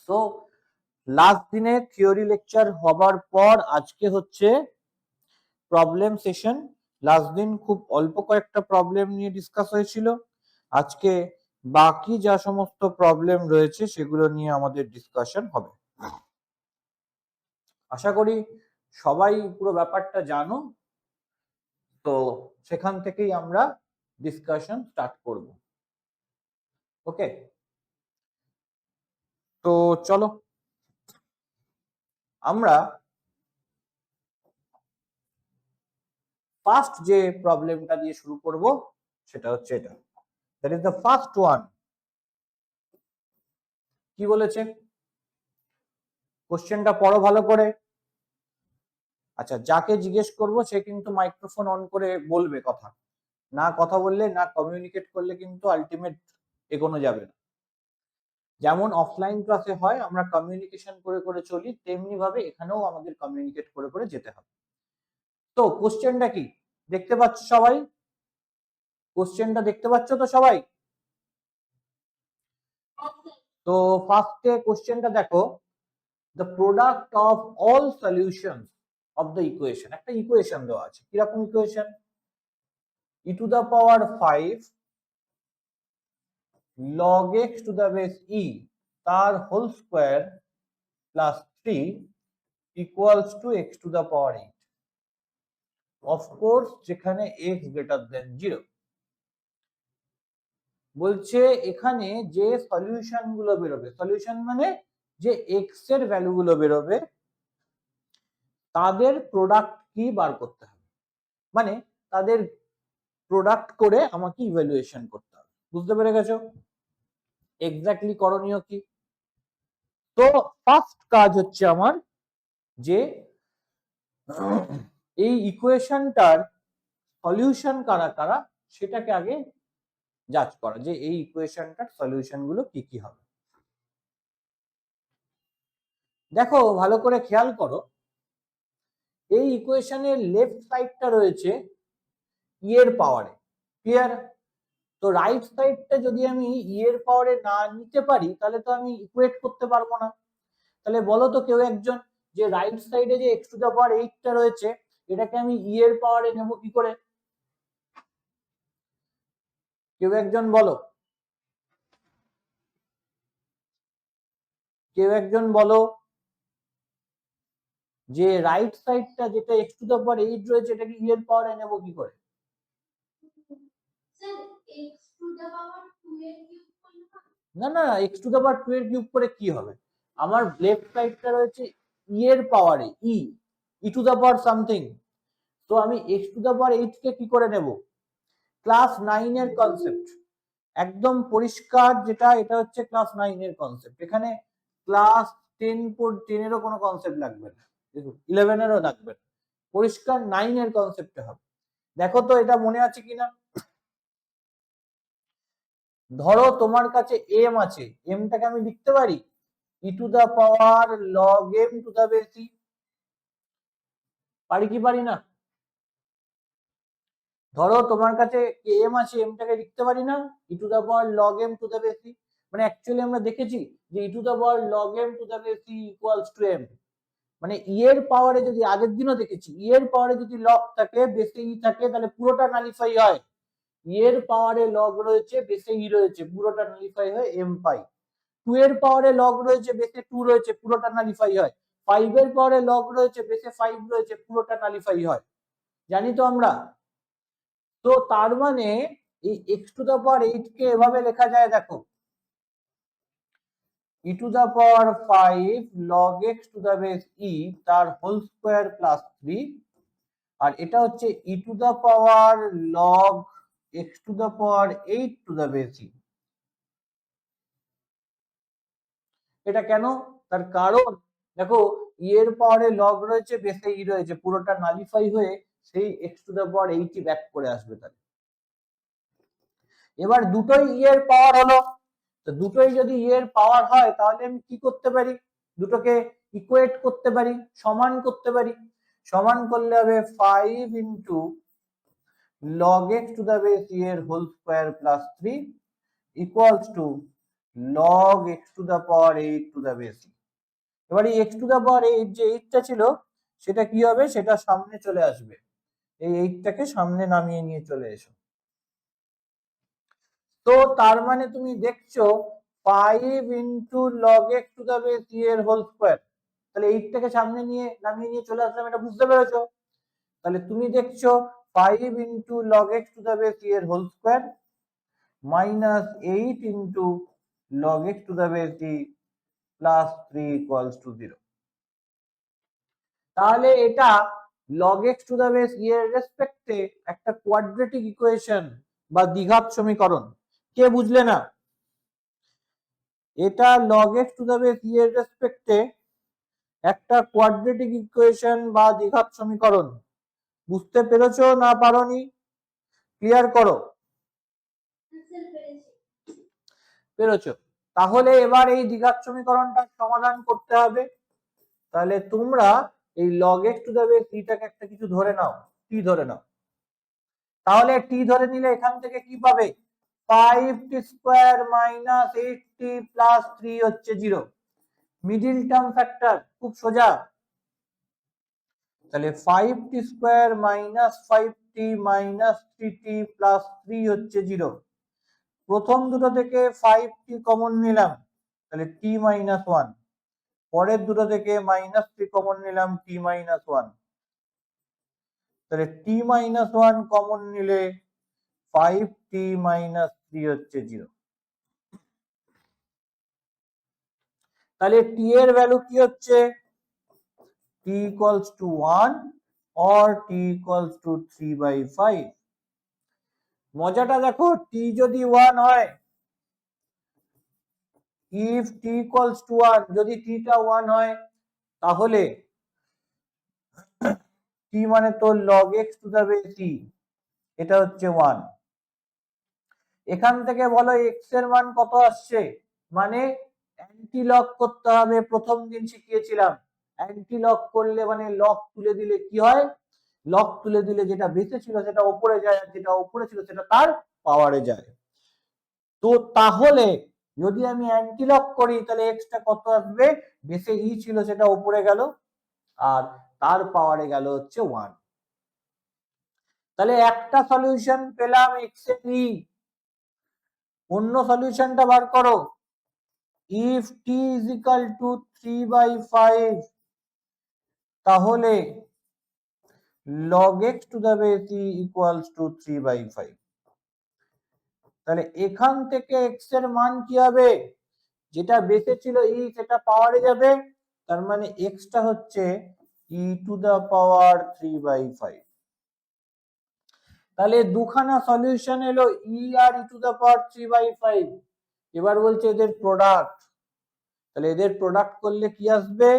So last দিনে theory lecture হবার পর আজকে হচ্ছে প্রবলেম সেশন। লাস্ট দিন খুব অল্প কয়েকটা প্রবলেম নিয়ে ডিসকাস হয়েছিল, আজকে বাকি যা সমস্ত প্রবলেম রয়েছে সেগুলো নিয়ে আমাদের ডিসকাশন হবে। আশা করি সবাই পুরো ব্যাপারটা জানো, তো সেখান থেকেই আমরা ডিসকাশন স্টার্ট করব। ওকে, তো চলো আমরা ফার্স্ট যে প্রবলেমটা দিয়ে শুরু করব সেটা হচ্ছে এটা, that is the first one. কি বলেছে কোশ্চেনটা পড়ো ভালো করে। আচ্ছা, যাকে জিজ্ঞেস করব সে কিন্তু মাইক্রোফোন অন করে বলবে কথা, না কথা বললে না কমিউনিকেট করলে কিন্তু আলটিমেট এগোনো যাবে না। যেমন অফলাইন ক্লাসে হয় আমরা কমিউনিকেশন করে করে চলি, তেমনি ভাবে এখানেও আমাদের কমিউনিকেট করে করে যেতে হবে। তো কোশ্চেনটা কি দেখতে পাচ্ছ সবাই? কোশ্চেনটা দেখতে পাচ্ছ তো সবাই? তো ফার্স্টে কোশ্চেনটা দেখো, the product of all solutions of the equation, একটা ইকুয়েশন দেওয়া আছে। কিরকম equation? e to the power 5 log x to the base e তার whole square plus 3 equals to x to the power 8, of course যেখানে x greater than 0। বলছে এখানে যে solution গুলো বেরোবে, সলিউশন মানে যে x এর ভ্যালু গুলো বেরোবে তাদের প্রোডাক্ট কি বার করতে হবে, মানে তাদের প্রোডাক্ট করে আমাকে ইভ্যালুয়েশন করতে হবে। বুঝতে পেরে গেছো এক্স্যাক্টলি করণীয় কি? তো ফার্স্ট কাজ হচ্ছে আমার যে এই ইকুয়েশনটার সলিউশন কারা কারা সেটাকে আগে জাজ করা, যে এই ইকুয়েশনটার সলিউশন গুলো কি কি হবে। দেখো ভালো করে খেয়াল করো, এই ইকুয়েশনের লেফট সাইডটা রয়েছে ই এর পাওয়ারে, ক্লিয়ার? তো রাইট সাইডটা যদি আমি ই এর পাওয়ারে না নিতে পারি তাহলে তো আমি ইকুয়েট করতে পারবো না। তাহলে বলো তো কেউ একজন, যে রাইট সাইডে যে x টু দা পাওয়ার 8 টা রয়েছে এটাকে আমি ই এর পাওয়ারে নেব কি করে? কেউ একজন বলো, কেউ একজন বলো যে রাইট সাইডটা যেটা x টু দা পাওয়ার 8 রয়েছে এটাকে ই এর পাওয়ারে নেব কি করে? না না, x টু দা পাওয়ার 2 এর কিউব করে কি হবে? আমার লেফট সাইডটা রয়েছে ই এর পাওয়ারে, ই টু দা পাওয়ার সামথিং। তো আমি x টু দা পাওয়ার 8 কে কি করে নেব? ক্লাস 9 এর কনসেপ্ট, একদম পরিষ্কার যেটা, এটা হচ্ছে ক্লাস 9 এর কনসেপ্ট। এখানে ক্লাস 10 এরও কোনো কনসেপ্ট লাগবে না, 11 এরও লাগবে না, পরিষ্কার 9 এর কনসেপ্টে হবে। দেখো তো এটা মনে আছে কিনা। ধরো তোমার কাছে m আছে, mটাকে আমি লিখতে পারি e to the power log m to the base e, পারি কি পারি না? ধরো তোমার কাছে m আছে, mটাকে লিখতে পারি না e to the power log m to the base e। মানে অ্যাকচুয়ালি আমরা দেখেছি যে e to the power log m to the base e equals to m, মানে ই এর পাওয়ারে যদি, আগের দিনও দেখেছি, ই এর পাওয়ারে যদি লগ থাকে বেসে ই থাকে তাহলে পুরোটা নালিফাই হয়। ই এর পাওয়ারে লগ রয়েছে বেসে ই রয়েছে, পুরোটা নালিফাই হয় m পাই। 2 এর পাওয়ারে লগ রয়েছে বেসে 2 রয়েছে, পুরোটা নালিফাই হয়। 5 এর পাওয়ারে লগ রয়েছে বেসে 5 রয়েছে, পুরোটা নালিফাই হয়। জানি তো আমরা। তো তার মানে এই x টু দা পাওয়ার 8 কে এভাবে লেখা যায়, দেখো e to the power 5 log x to the base e তার হোল স্কয়ার প্লাস 3, আর এটা হচ্ছে e to the power log x to the power 8 to the base e। এটা কেন? তার কারণ দেখো ই এর পাওয়ারে লগ রয়েছে বেসে ই রয়েছে, পুরোটা নালিফাই হয়ে সেই x to the power 8 back করে আসবে। তাহলে এবার দুটোই ই এর পাওয়ার হলো, তো দুটোই যদি ই এর পাওয়ার হয় তাহলে আমি কি করতে পারি? দুটোকে ইকুয়েট করতে পারি, সমান করতে পারি। সমান করলে হবে 5 into log x to the base e এর whole square plus 3 equals to log x to the power 8 to the base e. এবার এই এক্স টু দা পাওয়ার 8 যে 8টা ছিল সেটা কি হবে, সেটা সামনে চলে আসবে, এই 8টাকে সামনে নামিয়ে নিয়ে চলে এসো। তো তার মানে তুমি দেখছো 5 into log x to the base e এর হোল স্কোয়ার, তাহলে 8টাকে সামনে নিয়ে নামিয়ে নিয়ে চলে আসলাম, এটা বুঝতে পেরেছো? তাহলে তুমি দেখছো 5 into log x to the base e এর whole square minus 8 into log x to the base e plus 3 equals to 0। তাহলে এটা log x to the base e এর রেসপেক্টে একটা কোয়াড্রেটিক ইকুয়েশন বা দ্বিঘাত সমীকরণ। কে বুঝলে না? এটা log x to the base e এর রেসপেক্টে একটা কোয়াড্রেটিক ইকুয়েশন বা দ্বিঘাত সমীকরণ। বুঝতে পেরেছো না পারোনি? ক্লিয়ার করো। পেরেছো? তাহলে এবার এই দ্বিঘাত সমীকরণটা সমাধান করতে হবে। তাহলে তোমরা এই log x to the base ইটাকে একটা কিছু ধরে নাও, t ধরে নাও। তাহলে t ধরে নিলে এখান থেকে কি পাবে, 5t square minus 8t plus 3 হচ্ছে 0, মিডিল টার্ম ফ্যাক্টর, খুব সোজা। তাহলে 5t square minus 5t minus 3t plus 3 হচ্ছে 0। প্রথম দুটো থেকে 5t কমন নিলাম, তাহলে t মাইনাস 1। পরের দুটো থেকে মাইনাস 3 কমন নিলাম, t মাইনাস 1। তাহলে t মাইনাস 1 কমন নিলে 5t মাইনাস 3 হচ্ছে 0। তাহলে t এর ভ্যালু কি হচ্ছে, t equals to 1 or t equals to 3/5। মজাটা দেখো, t যদি 1 হয়, if t equals to 1, যদি t টা 1 হয় তাহলে t মানে তো log x to the base e, এটা হচ্ছে 1। এখান থেকে বলো x এর মান কত আসছে, মানে অ্যান্টি লগ করতে হবে, প্রথম দিন শিখিয়েছিলাম। অ্যান্টি লগ করলে মানে লগ তুলে দিলে কি হয়, লগ তুলে দিলে যেটা বেঁচে ছিল সেটা উপরে যায়, আর যেটা উপরে ছিল সেটা তার পাওয়ারে যায়। তো তাহলে যদি আমি অ্যান্টি লগ করি তাহলে এক্সটা কত আসবে, বেসে ই ছিল সেটা উপরে গেল আর তার পাওয়ারে গেল হচ্ছে 1। তাহলে একটা সলিউশন পেলাম এক্স এর ই, অন্য সলিউশনটা বার করো। if t is equal to 3/5 তাহলে log x to the base e equals to 3/5। তাহলে এখান থেকে x এর মান কি হবে, যেটা বেসে ছিল e সেটা পাওয়ারে যাবে, তার মানে x টা হচ্ছে e টু দা পাওয়ার 3/5। তাহলে দুখানা সলিউশন এলো e আর e টু দা পাওয়ার 3/5। এবার বলছে এদের প্রোডাক্ট, তাহলে এদের প্রোডাক্ট করলে কি আসবে,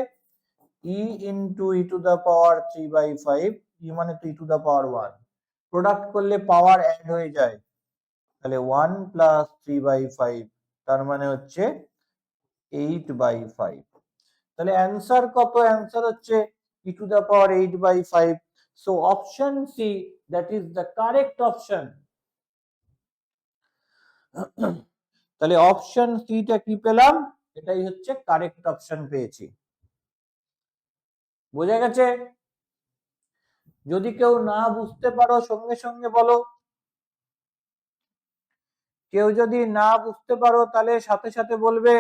e into e to the power 3/5, e মানে তো e to the power 1, product করলে পাওয়ার অ্যাড হয়ে যায়, তাহলে 1 প্লাস 3/5, তার মানে হচ্ছে 8/5। তাহলে অ্যান্সার কত, অ্যান্সার হচ্ছে e to the power 8/5। So option C that is the correct option. তাহলে অপশন সি টা কি পেলাম, এটাই হচ্ছে কারেক্ট অপশন পেয়েছি। বোঝা গেছে? যদি কেউ না বুঝতে পারো সঙ্গে সঙ্গে বলো, কেউ যদি না বুঝতে পারো তাহলে সাথে সাথে বলবে।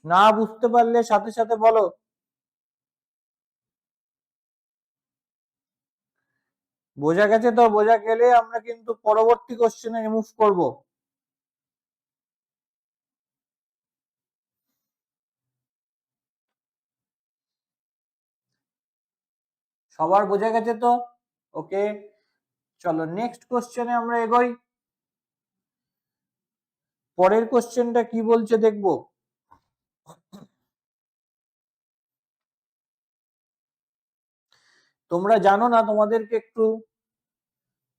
না বুঝতে পারলে সাথে সাথে বলো। বোঝা গেছে তো? বোঝা গেলে আমরা কিন্তু পরবর্তী কোশ্চেনে মুভ করব। সবার বোঝা গেছে তো? ওকে, চলো নেক্সট কোশ্চেনে আমরা এগোই। পরের কোশ্চেনটা কি বলছে দেখবো। তোমরা জানো না, তোমাদেরকে একটু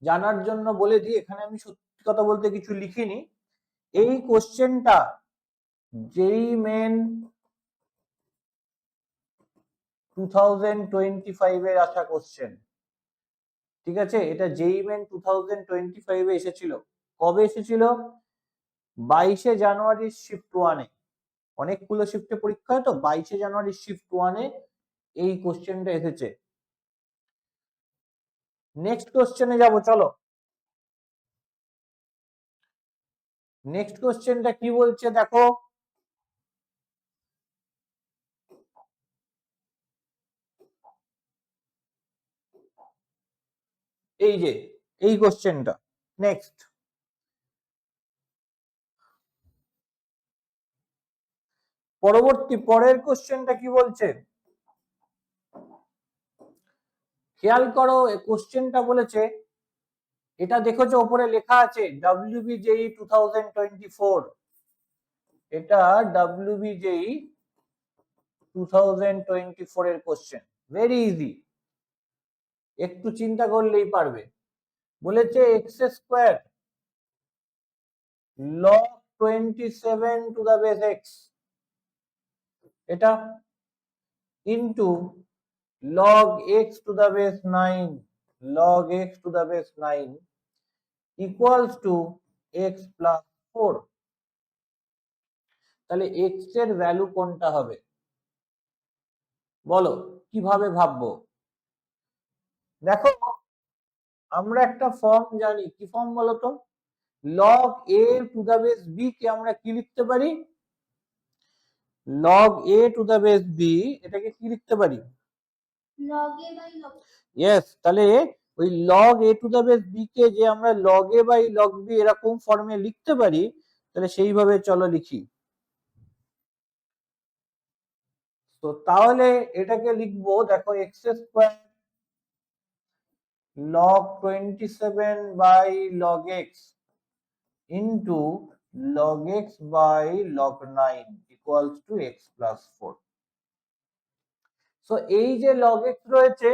জানার জন্য বলে দিই, এখানে আমি সত্যি কথা বলতে কিছু লিখিনি। এই কোশ্চেনটা যেই মেন 2025 এর আসা কোশ্চেন, ঠিক আছে? এটা জেইই মেন 2025 এ এসেছিল। কবে এসেছিল? 22 জানুয়ারির শিফট 1-এ। অনেকগুলো শিফটে পরীক্ষা হয় তো, 22 জানুয়ারির শিফট 1-এ এই কোশ্চেনটা এসেছে। নেক্সট কোশ্চেনে যাব, চলো। নেক্সট কোশ্চেনটা কি বলছে দেখো। এই যে এই কোশ্চেনটা। নেক্সট, পরের কোশ্চেনটা কি বলছে খেয়াল করো। কোশ্চেনটা বলেছে, এটা দেখেছো ওপরে লেখা আছে WBJEE 2024, এটা WBJEE 2024 এর কোশ্চেন। ভেরি ইজি, একটু চিন্তা করলেই পারবে। বলেছে x square log 27 to the base x, এটা into log x to the base 9, log x to the base 9 equals to x plus 4। তাহলে x এর ভ্যালু কোনটা হবে বলো, কিভাবে ভাববো? দেখো, আমরা একটা ফর্ম জানি, কি ফর্ম বলো তো? log a to the base b কে আমরা কি লিখতে পারি? log a to the base b, এটাকে কি লিখতে পারি? log a by log। Yes, তাহলে ওই log a to the base b কে যে আমরা log a by log b এরকম ফর্মে লিখতে পারি, তাহলে সেইভাবে চলো লিখি। তো তাহলে এটাকে লিখবো, দেখো x square log 27 by log x into log x by log 9 equals to x plus 4। So এই যে log x রয়েছে,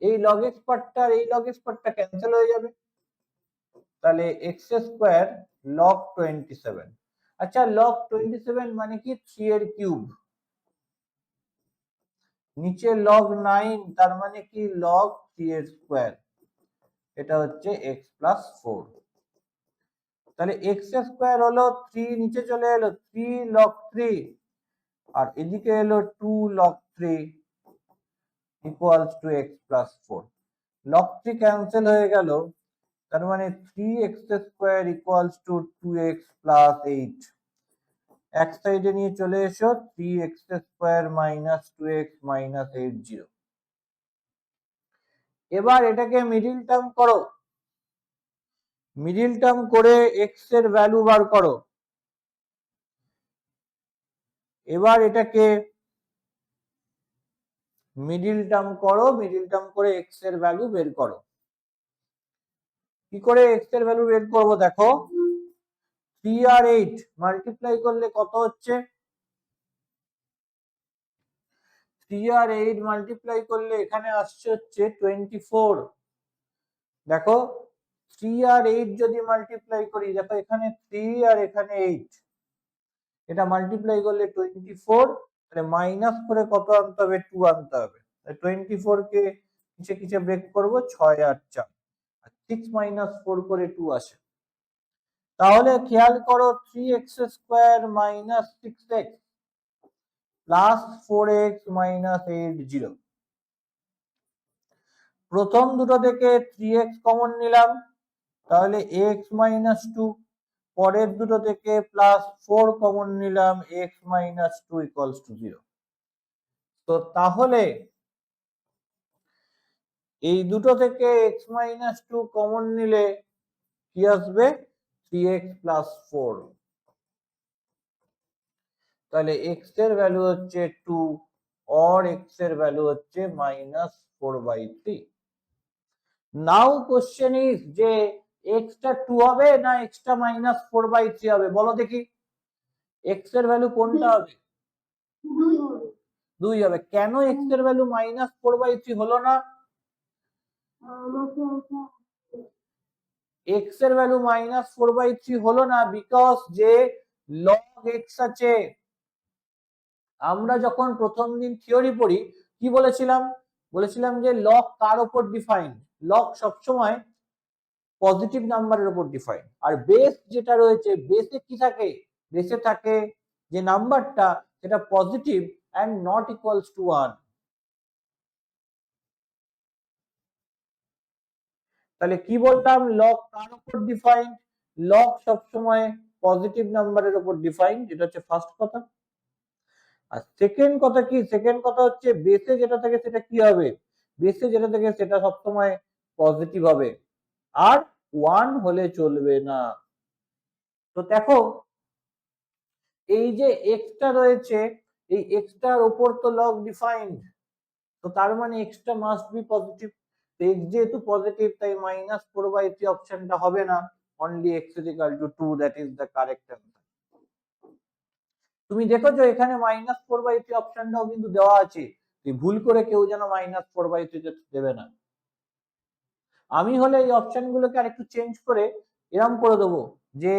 এই log x পার্টটা আর এই log x পার্টটা ক্যান্সেল হয়ে যাবে, তাহলে x স্কয়ার log 27। আচ্ছা, log 27 মানে কি? 3 এর কিউব, নিচে log 9 তার মানে কি? log 3 এর স্কয়ার, এটা হচ্ছে x প্লাস 4। তাহলে x স্কয়ার হলো 3, নিচে চলে এলো 3 log 3, আর এদিকে এলো 2 log 3 equals to x plus 4। log 3 cancel হয়ে গেল, তার মানে 3x square equals to 2x plus 8। এক সাইডে নিয়ে চলে এসো, 3x square minus 2x minus 8 0। এবার এটাকে মিডিল টার্ম করো, মিডিল টার্ম করে x এর ভ্যালু বার করো। এবার এটাকে মিডিল টার্ম করো, মিডিল টার্ম করে x এর ভ্যালু বের করো। কি করে x এর ভ্যালু বের করবো? দেখো, 3 আর 8 মাল্টিপ্লাই করলে কত হচ্ছে? 3 আর 8 মাল্টিপ্লাই করলে এখানে আসছে হচ্ছে 24। দেখো, 3 আর 8 যদি মাল্টিপ্লাই করি, দেখো এখানে 3 আর এখানে 8, এটা মাল্টিপ্লাই করলে 24, তাহলে মাইনাস করে কত আনতে হবে? 2 আনতে হবে। 24 কে কিসে কিসে ব্রেক করব? 6 আর 4, আর 6 মাইনাস 4 করে 2 আসে। তাহলে খেয়াল করো, 3x square minus 6x plus 4x minus 8 0। প্রথম দুটো থেকে 3x কমন নিলাম, তাহলে x মাইনাস 2। পরের দুটো থেকে প্লাস 4 কমন নিলাম, x মাইনাস 2 ইকুয়ালস টু 0। তো তাহলে এই দুটো থেকে x মাইনাস 2 কমন নিলে কি আসবে? 3x plus 4। তাহলে x এর ভ্যালু হচ্ছে 2, और x এর ভ্যালু হচ্ছে মাইনাস 4/3। নাও কোশ্চেন ইজ যে x টা 2 হবে না x টা মাইনাস 4/3 হবে, বলো দেখি। x এর ভ্যালু কোনটা হবে? 2 হবে। কেন x এর ভ্যালু মাইনাস 4/3 হলো না? x এর ভ্যালু মাইনাস 4/3 হলো না বিকজ যে log x আছে, আমরা যখন প্রথম দিন থিওরি পড়ি কি বলেছিলাম? বলেছিলাম যে লগ কার উপর ডিফাইন? লগ সবসময় পজিটিভ নাম্বারের উপর ডিফাইন। আর বেস যেটা রয়েছে, বেসে কি থাকে? বেসে থাকে যে নাম্বারটা সেটা positive and not equals to 1। তাহলে কি বলতাম? লগ কার উপর ডিফাইন? লগ সবসময় পজিটিভ নাম্বারের উপর ডিফাইন, যেটা হচ্ছে ফার্স্ট কথা। আর সেকেন্ড কথা কি? সেকেন্ড কথা হচ্ছে বেসে যেটা থাকে সেটা কি হবে? বেসে যেটা থাকে সেটা সবসময় পজিটিভ হবে, আর 1 হলে চলবে না। তো দেখো এই যে এক্সটা রয়েছে, এই এক্সটার উপর তো লগ ডিফাইন্ড, তো তার মানে এক্সটা মাস্ট বি পজিটিভ। তো এক্স যেহেতু পজিটিভ, তাই -4/3 অপশনটা হবে না। Only x is equal to 2, that is the correct answer. তুমি দেখেছো এখানে -4/3 অপশনটাও কিন্তু দেওয়া আছে, ভুল করে কেউ যেন -4/3 দেবে না। আমি হলে এই অপশন গুলোকে আরেকটু চেঞ্জ করে এরকম করে দেবো যে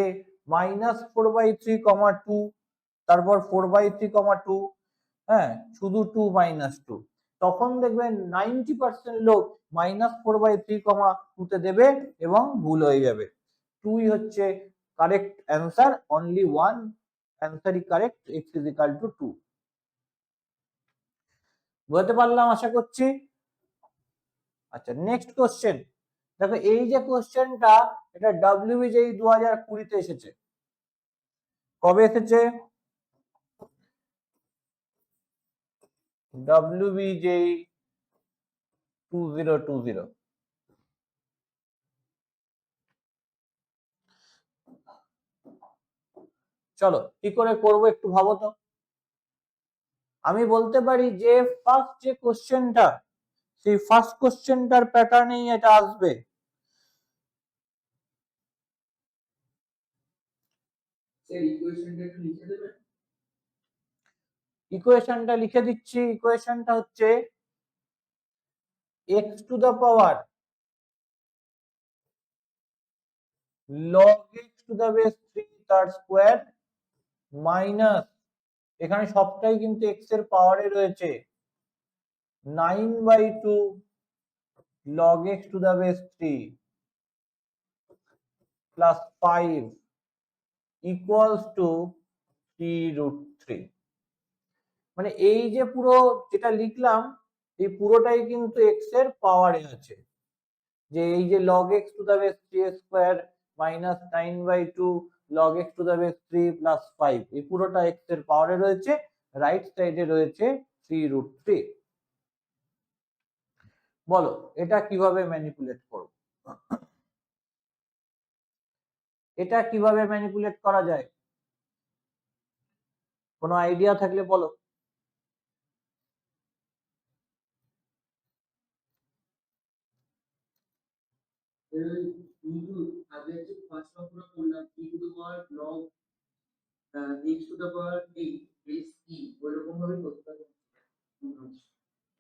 -4/3, 2, তারপর 4/3, 2, হ্যাঁ, শুধু 2 -2। তখন দেখবেন 90% লোক -4/3, 2 দেবে এবং ভুল হয়ে যাবে। 2 হচ্ছে কারেক্ট অ্যান্সার, অনলি 1 অ্যান্সারই correct, x is equal to 2। বুঝতে পারলাম আশা করছি। আচ্ছা, নেক্সট কোশ্চেন দেখো। এই যে কোশ্চেনটা, এটা WBJEE 2020-তে এসেছে। কবে এসেছে? WBJEE 2020। চলো কি করে করবো একটু ভাবো তো। আমি বলতে পারি যে ফার্স্ট যে কোশ্চেনটা, সেই ফার্স্ট কোশ্চেনটার প্যাটার্নেই এটা আসবে। ইকুয়েশনটা লিখে দিচ্ছি। ইকুয়েশনটা হচ্ছে x to the power log x to the base 3 তার স্কোয়ার মাইনাস, এখানে সবটাই কিন্তু x এর পাওয়ারে রয়েছে, 9/2 log x to the base 3 plus 5 equals to 3√3। মানে এই যে পুরো যেটা লিখলাম, এই পুরোটাই কিন্তু x এর পাওয়ারে আছে। যে এই যে log x to the base 3 square minus 9/2 log x to the base 3 plus 5, এই পুরোটা x এর পাওয়ারে রয়েছে, রাইট সাইডে রয়েছে 3√3। বলো এটা কিভাবে ম্যানিপুলেট করব? এটা কিভাবে ম্যানিপুলেট করা যায়? কোনো আইডিয়া থাকলে বলো।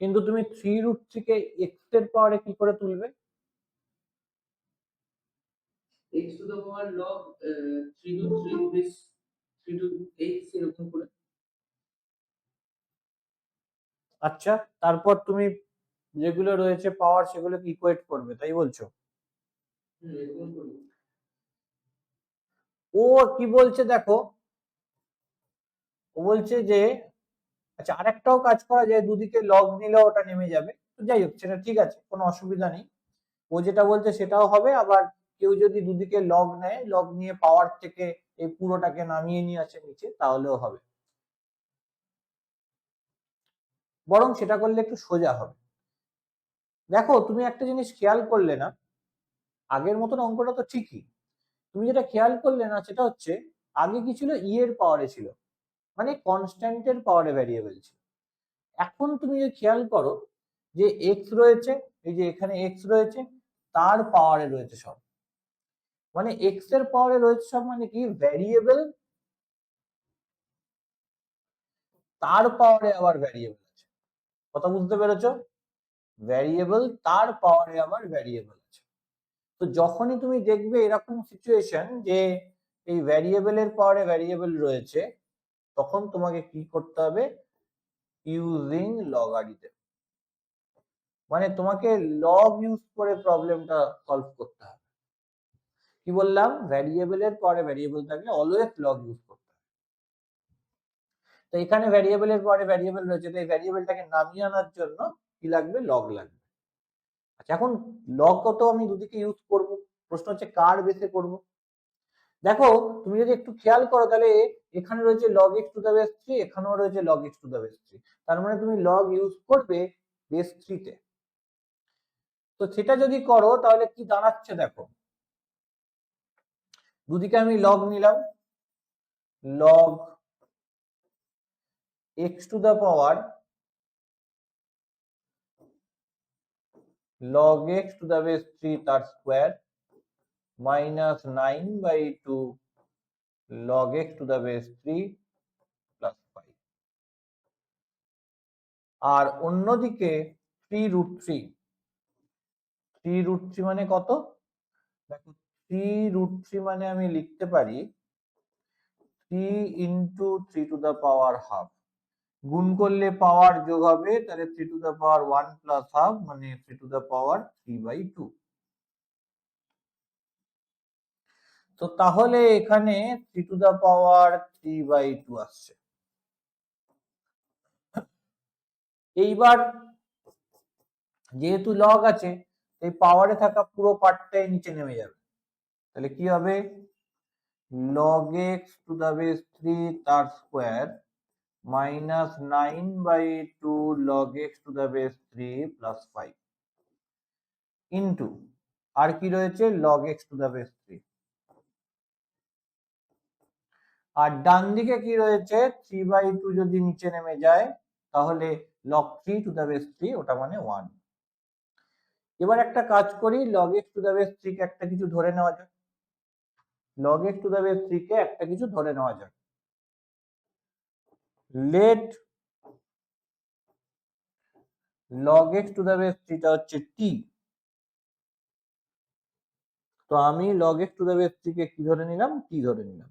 কিন্তু তুমি 3√3 কে x এর পাওয়ারে কি করে তুলবে? x to the power log 3√3 this 3 to x এরকম করে। আচ্ছা, তারপর তুমি যেগুলো রয়েছে পাওয়ার সেগুলোকে ইকুয়েট করবে, তাই বলছো? ও কি বলছে দেখো, ও বলছে যে আচ্ছা আরেকটাও কাজ করা যায়, দুদিকে লগ নিলে ওটা নেমে যাবে। তো যাই হোক, সেটা ঠিক আছে, কোনো অসুবিধা নেই। ও যেটা বলছে সেটাও হবে, আবার কেউ যদি দুদিকে লগ নেয়, লগ নিয়ে পাওয়ার থেকে এই পুরোটাকে নামিয়ে নিয়ে আসে নিচে, তাহলেও হবে। বরং সেটা করলে একটু সোজা হবে। দেখো তুমি একটা জিনিস খেয়াল করলে না, আগের মতন অঙ্কটা তো ঠিকই, তুমি যেটা খেয়াল করলে না সেটা হচ্ছে আগে কি ছিল? ই এর পাওয়ারে ছিল, মানে কনস্ট্যান্টের পাওয়ারে ভ্যারিয়েবল ছিল। এখন তুমি যদি খেয়াল করো যে এক্স রয়েছে, এই যে এখানে এক্স রয়েছে, তার পাওয়ারে রয়েছে সব, মানে এক্স এর পাওয়ারে রয়েছে সব, মানে কি ভ্যারিয়েবল তার পাওয়ারে আবার ভ্যারিয়েবল আছে। কথা বুঝতে পেরেছো? ভ্যারিয়েবল তার পাওয়ারে আবার ভ্যারিয়েবল আছে। তো যখনই তুমি দেখবে এরকম সিচুয়েশন যে এই ভ্যারিয়েবলের পাওয়ারে ভ্যারিয়েবল রয়েছে, তখন তোমাকে কি করতে হবে? Using logarithm. মানে তোমাকে লগ ইউজ করে প্রবলেমটা সলভ করতে হবে। কি বললাম, ভ্যারিয়েবলের পরে ভ্যারিয়েবল থাকলে অলওয়েজ লগ ইউজ করতে হবে। তো এখানে ভ্যারিয়েবলের পরে ভ্যারিয়েবল রয়েছে, তো এই ভ্যারিয়েবলটাকে নামিয়ে আনার জন্য কি লাগবে, লগ লাগবে। আচ্ছা, এখন লগ কত আমি দুদিকে ইউজ করব, প্রশ্ন হচ্ছে কার বেসে করব। দেখো তুমি যদি একটু খেয়াল করো তাহলে এখানে রয়েছে log x to the base 3, এখানেও রয়েছে log x to the base 3, তার মানে তুমি log ইউজ করবে বেস 3 তে। তো সেটা যদি করো তাহলে কি দাঁড়াচ্ছে দেখো, দুদিকে আমি log নিলাম, log x to the power log x to the base 3 তার square minus 9/2 log x to the base 3 plus 5। আর অন্যদিকে 3√3 মানে কত, দেখো 3√3 মানে আমি লিখতে পারি 3 into 3 two the power half, গুণ করলে পাওয়ার যোগ হবে, তাহলে 3 two the power 1 plus half মানে 3 টু দ্য পাওয়ার 3/2। তো তাহলে এখানে 3 টু দ্য পাওয়ার 3/2 আসছে। এইবার যেহেতু লগ আছে, এই পাওয়ারে থাকা পুরো পার্টটাই নিচে নেমে যাবে, তাহলে কি হবে, log x to the base 3 তার square minus 9/2 log x to the base 3 plus 5 into আর কি রয়েছে log x to the base 3, আর ডান দিকে কি রয়েছে 3/2 যদি নিচে নেমে যায় তাহলে log 3 টু দ্য বেস 3, ওটা মানে 1। এবার একটা কাজ করি, log x to the base 3 কে একটা কিছু ধরে নেওয়া যাক, log x to the base 3 কে একটা কিছু ধরে নেওয়া যাক, let log x to the base 3 টা হচ্ছে t। তো আমি log x to the base 3 কে কি ধরে নিলাম, t ধরে নিলাম।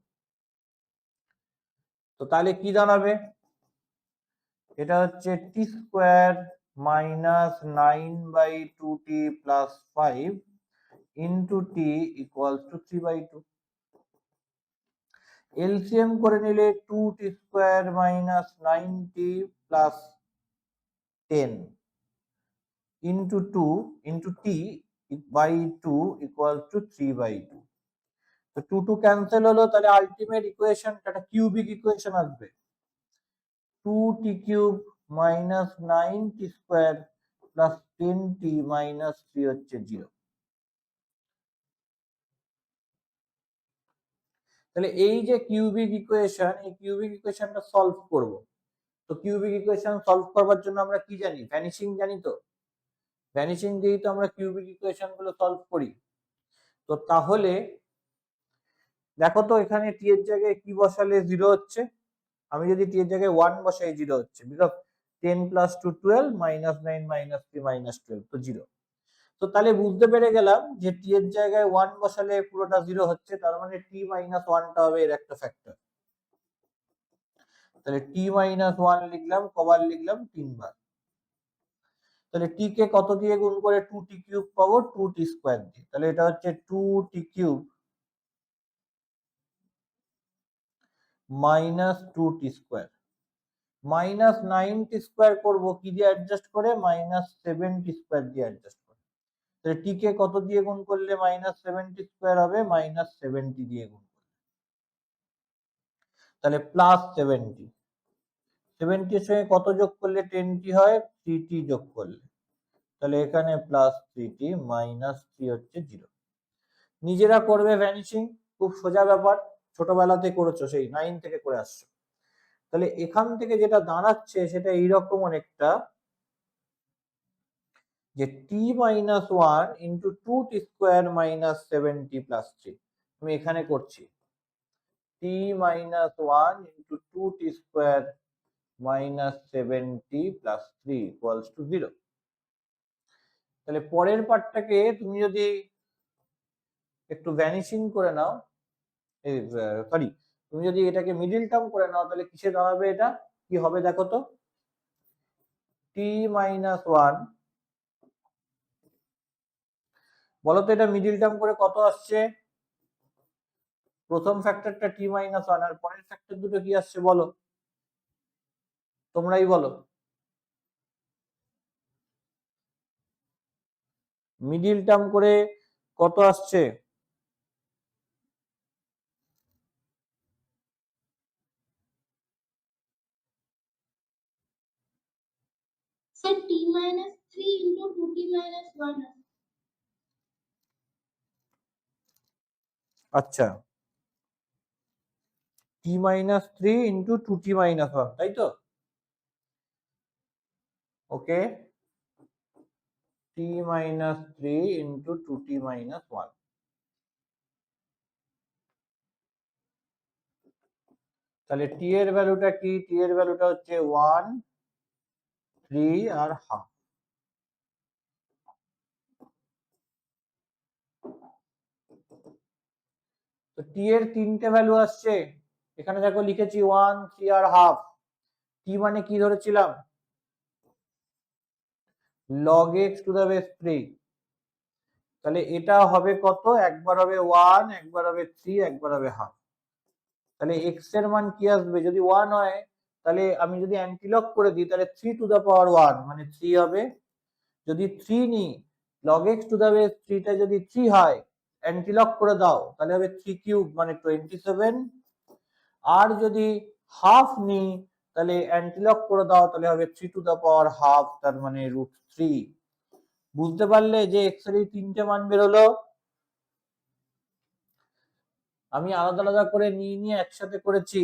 তো তাহলে কি দাঁড়াবে, এটা হচ্ছে t square minus 9/2t plus 5 into t equals to 3/2। LCM করে নিলে 2t square minus 9t plus 10 into 2 into t by 2 equals to 3/2। তো 2 ক্যান্সেল হলো, তাহলে আলটিমেট ইকুয়েশনটা একটা কিউবিক ইকুয়েশন আসবে, 2t cube minus 9t square plus 10t minus 3 হচ্ছে 0। তাহলে এই যে কিউবিক ইকুয়েশন, এই কিউবিক ইকুয়েশনটা সলভ করব। তো কিউবিক ইকুয়েশন সলভ করবার জন্য আমরা কি জানি, ভ্যানিশিং জানি। তো ভ্যানিশিং দিয়েই তো আমরা কিউবিক ইকুয়েশন গুলো সলভ করি। তো তাহলে দেখো তো এখানে টি এর জায়গায় কি বসালে 0 হচ্ছে, আমি যদি টি এর জায়গায় 1 বসাই 0 হচ্ছে, because 10 plus 2 12 minus 9 minus 3 minus 12, তো 0। তো তাহলে বুঝতে পেরে গেলাম যে টি এর জায়গায় 1 বসালে পুরোটা 0 হচ্ছে, তার মানে টি মাইনাস 1টা হবে এর একটা ফ্যাক্টর। তাহলে টি মাইনাস 1 লিখলাম, কবার লিখলাম, 3 বার। তাহলে টি কে কত দিয়ে গুণ করে 2t কিউব পাবো, 2t স্কোয়ার দিয়ে, তাহলে এটা হচ্ছে 2t cube minus 2t square minus 9t square করবো কি দিয়ে অ্যাডজাস্ট করে, মাইনাস 7t স্কোয়ার দিয়ে অ্যাডজাস্ট করে। তাহলে টি কে কত দিয়ে গুণ করলে মাইনাস 7t স্কোয়ার হবে, মাইনাস 70 দিয়ে গুণ করলে, তাহলে প্লাস 70। 70 এর সঙ্গে কত যোগ করলে 10t হয়, 3t যোগ করলে, তাহলে এখানে প্লাস 3t মাইনাস 3 হচ্ছে 0। নিজেরা করবে ভ্যানিশিং, খুব সোজা ব্যাপার, ছোটবেলাতে করেছো, সেই 9 থেকে করে আসছো। তাহলে এখান থেকে যেটা দাঁড়াচ্ছে সেটা এইরকম অনেকটা, যে t minus 1 into 2t square minus 7t plus 3, আমি এখানে করছি t minus 1 into 2t square minus 7t plus 3 equals to 0। তাহলে পরের পার্টটাকে তুমি যদি একটু ভ্যানিশিং করে নাও, সরি, তুমি যদি এটাকে মিডিল টার্ম করে নাও, তাহলে কিসে দাঁড়াবে, এটা কি হবে দেখো তো, টি মাইনাস 1 বলো তো এটা মিডিল টার্ম করে কত আসছে? প্রথম ফ্যাক্টরটা t মাইনাস ওয়ান, আর পরের ফ্যাক্টর দুটো কি আসছে বলো, তোমরাই বলো। মিডিল টার্ম করে কত আসছে? Sir t minus 3 into 2t minus 1। আচ্ছা, t minus 3 into 2t minus 1, তাই তো? ওকে, t minus 3 into 2t minus 1। তাহলে t এর ভ্যালুটা কি? t এর ভ্যালুটা হচ্ছে 1, 3 আর হাফ। তো t এর তিনটে ভ্যালু আসছে, এখানে দেখো লিখেছি 1, 3 আর হাফ। t মানে কি ধরেছিলাম? log x to the base 3। তাহলে এটা হবে কত? একবার হবে 1, একবার হবে 3, একবার হবে হাফ। তাহলে x এর মান কি আসবে? যদি 1 হয় তাহলে আমি যদি অ্যান্টিলগ করে দিই তাহলে 3 টু দ্য পাওয়ার 1 মানে 3 হবে। যদি 3 নিই, log x to the base 3 টা যদি 3 হয়, অ্যান্টিলগ করে দাও তাহলে হবে 3 কিউব মানে 27। আর যদি হাফ নিই তাহলে অ্যান্টিলগ করে দাও তাহলে হবে 3 টু দ্য পাওয়ার হাফ, তার মানে √3। বুঝতে পারলে যে এক্স এর এই তিনটে মান বেরোলো? আমি আলাদা আলাদা করে নিয়ে নিয়ে একসাথে করেছি,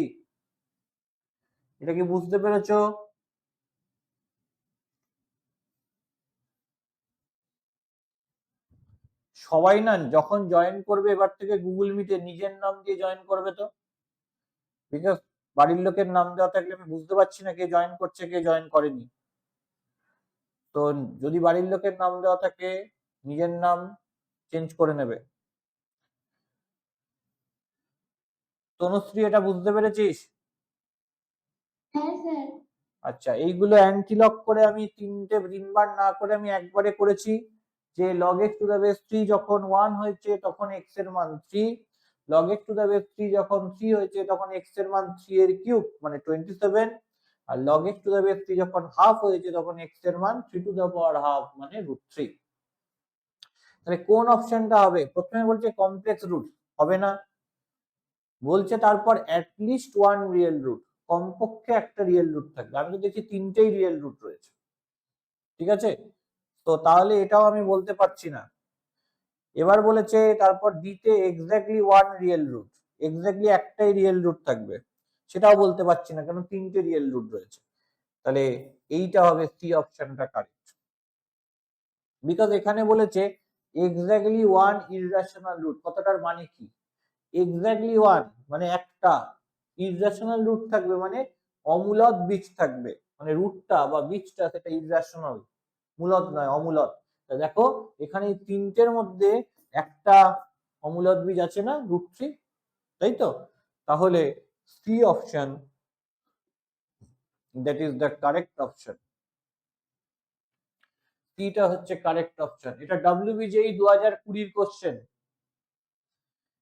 এটা কি বুঝতে পেরেছো? সবাই না যখন জয়েন করবে এবার থেকে গুগল মিটে নিজের নাম দিয়ে জয়েন করবে তো, বিকজ বাড়ির লোকের নাম দেওয়া থাকলে আমি বুঝতে পারছি না কে জয়েন করছে কে জয়েন করেনি। তো যদি বাড়ির লোকের নাম দেওয়া থাকে নিজের নাম চেঞ্জ করে নেবে। তনুশ্রী এটা বুঝতে পেরেছিস? হ্যাঁ স্যার। আচ্ছা, এইগুলো অ্যান্টিলগ করে আমি তিনবার না করে আমি একবারে করেছি যে log x to the base 3 যখন 1 হয়েছে তখন x এর মান 3, log x to the base 3 যখন 3 হয়েছে তখন x এর মান 3 এর কিউব মানে 27, আর log x to the base 3 যখন হাফ হয়েছে তখন x এর মান 3 টু দ্য পাওয়ার হাফ মানে √3। তাহলে কোন অপশনটা হবে? প্রথমে বলছে কমপ্লেক্স রুট, হবে না। বলছে তারপর অ্যাটলিস্ট ওয়ান রিয়েল রুট, কমপক্ষে একটা রিয়েল রুট থাকবে। আমি তো দেখছি তিনটেই রিয়েল রুট রয়েছে, ঠিক আছে? তো তাহলে এটাও আমি বলতে পারছি না। এবার বলেছে তারপর দিতে exactly one real root, exactly একটাই রিয়েল রুট থাকবে, সেটাও বলতে পারছি না কারণ তিনটে রিয়েল রুট রয়েছে। তাহলে এইটা হবে সি অপশনটা কারেক্ট, বিকজ এখানে বলেছে এক্স্যাক্টলি ওয়ান ইররেশনাল রুট। কথাটার মানে কি? এক্স্যাক্টলি ওয়ান মানে একটা, ইররেশনাল রুট থাকবে মানে অমূলদ বীজ থাকবে, মানে রুটটা বা বীজটা সেটা ইররেশনাল, মূলদ নয় অমূলদ। দেখো এখানে তিনটের মধ্যে একটা অমূলদ বীজ আছে না, √3, তাই তো? তাহলে C option, that is the correct option. সিটা হচ্ছে কারেক্ট অপশন। এটা WBJE 2020 কোশ্চেন,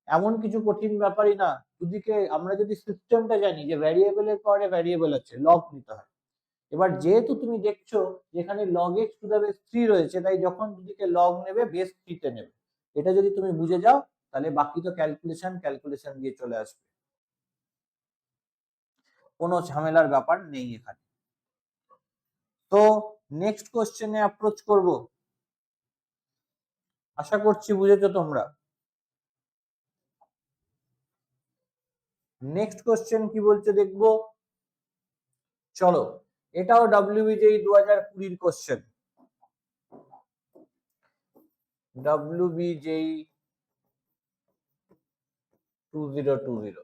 এমন কিছু কঠিন ব্যাপারই না। দুদিকে আমরা যদি সিস্টেমটা জানি যে ভ্যারিয়েবলের পরে ভ্যারিয়েবল আছে, লগ নিতে হয়। এবার যেহেতু তুমি দেখছো যেখানে log x to the base 3 রয়েছে, তাই যখন দুদিকে লগ নেবে বেস 3 তে নেবে। এটা যদি তুমি বুঝে যাও তাহলে বাকি তো ক্যালকুলেশন দিয়ে চলে আসবে, কোনো ঝামেলার ব্যাপার নেই এখানে। তো নেক্সট কোশ্চেনে অ্যাপ্রোচ করব, আশা করছি বুঝেছো তোমরা। নেক্সট কোশ্চেন কি বলছে দেখবো, চলো। এটাও WBJE 2020 কোশ্চেন, WBJE 2020।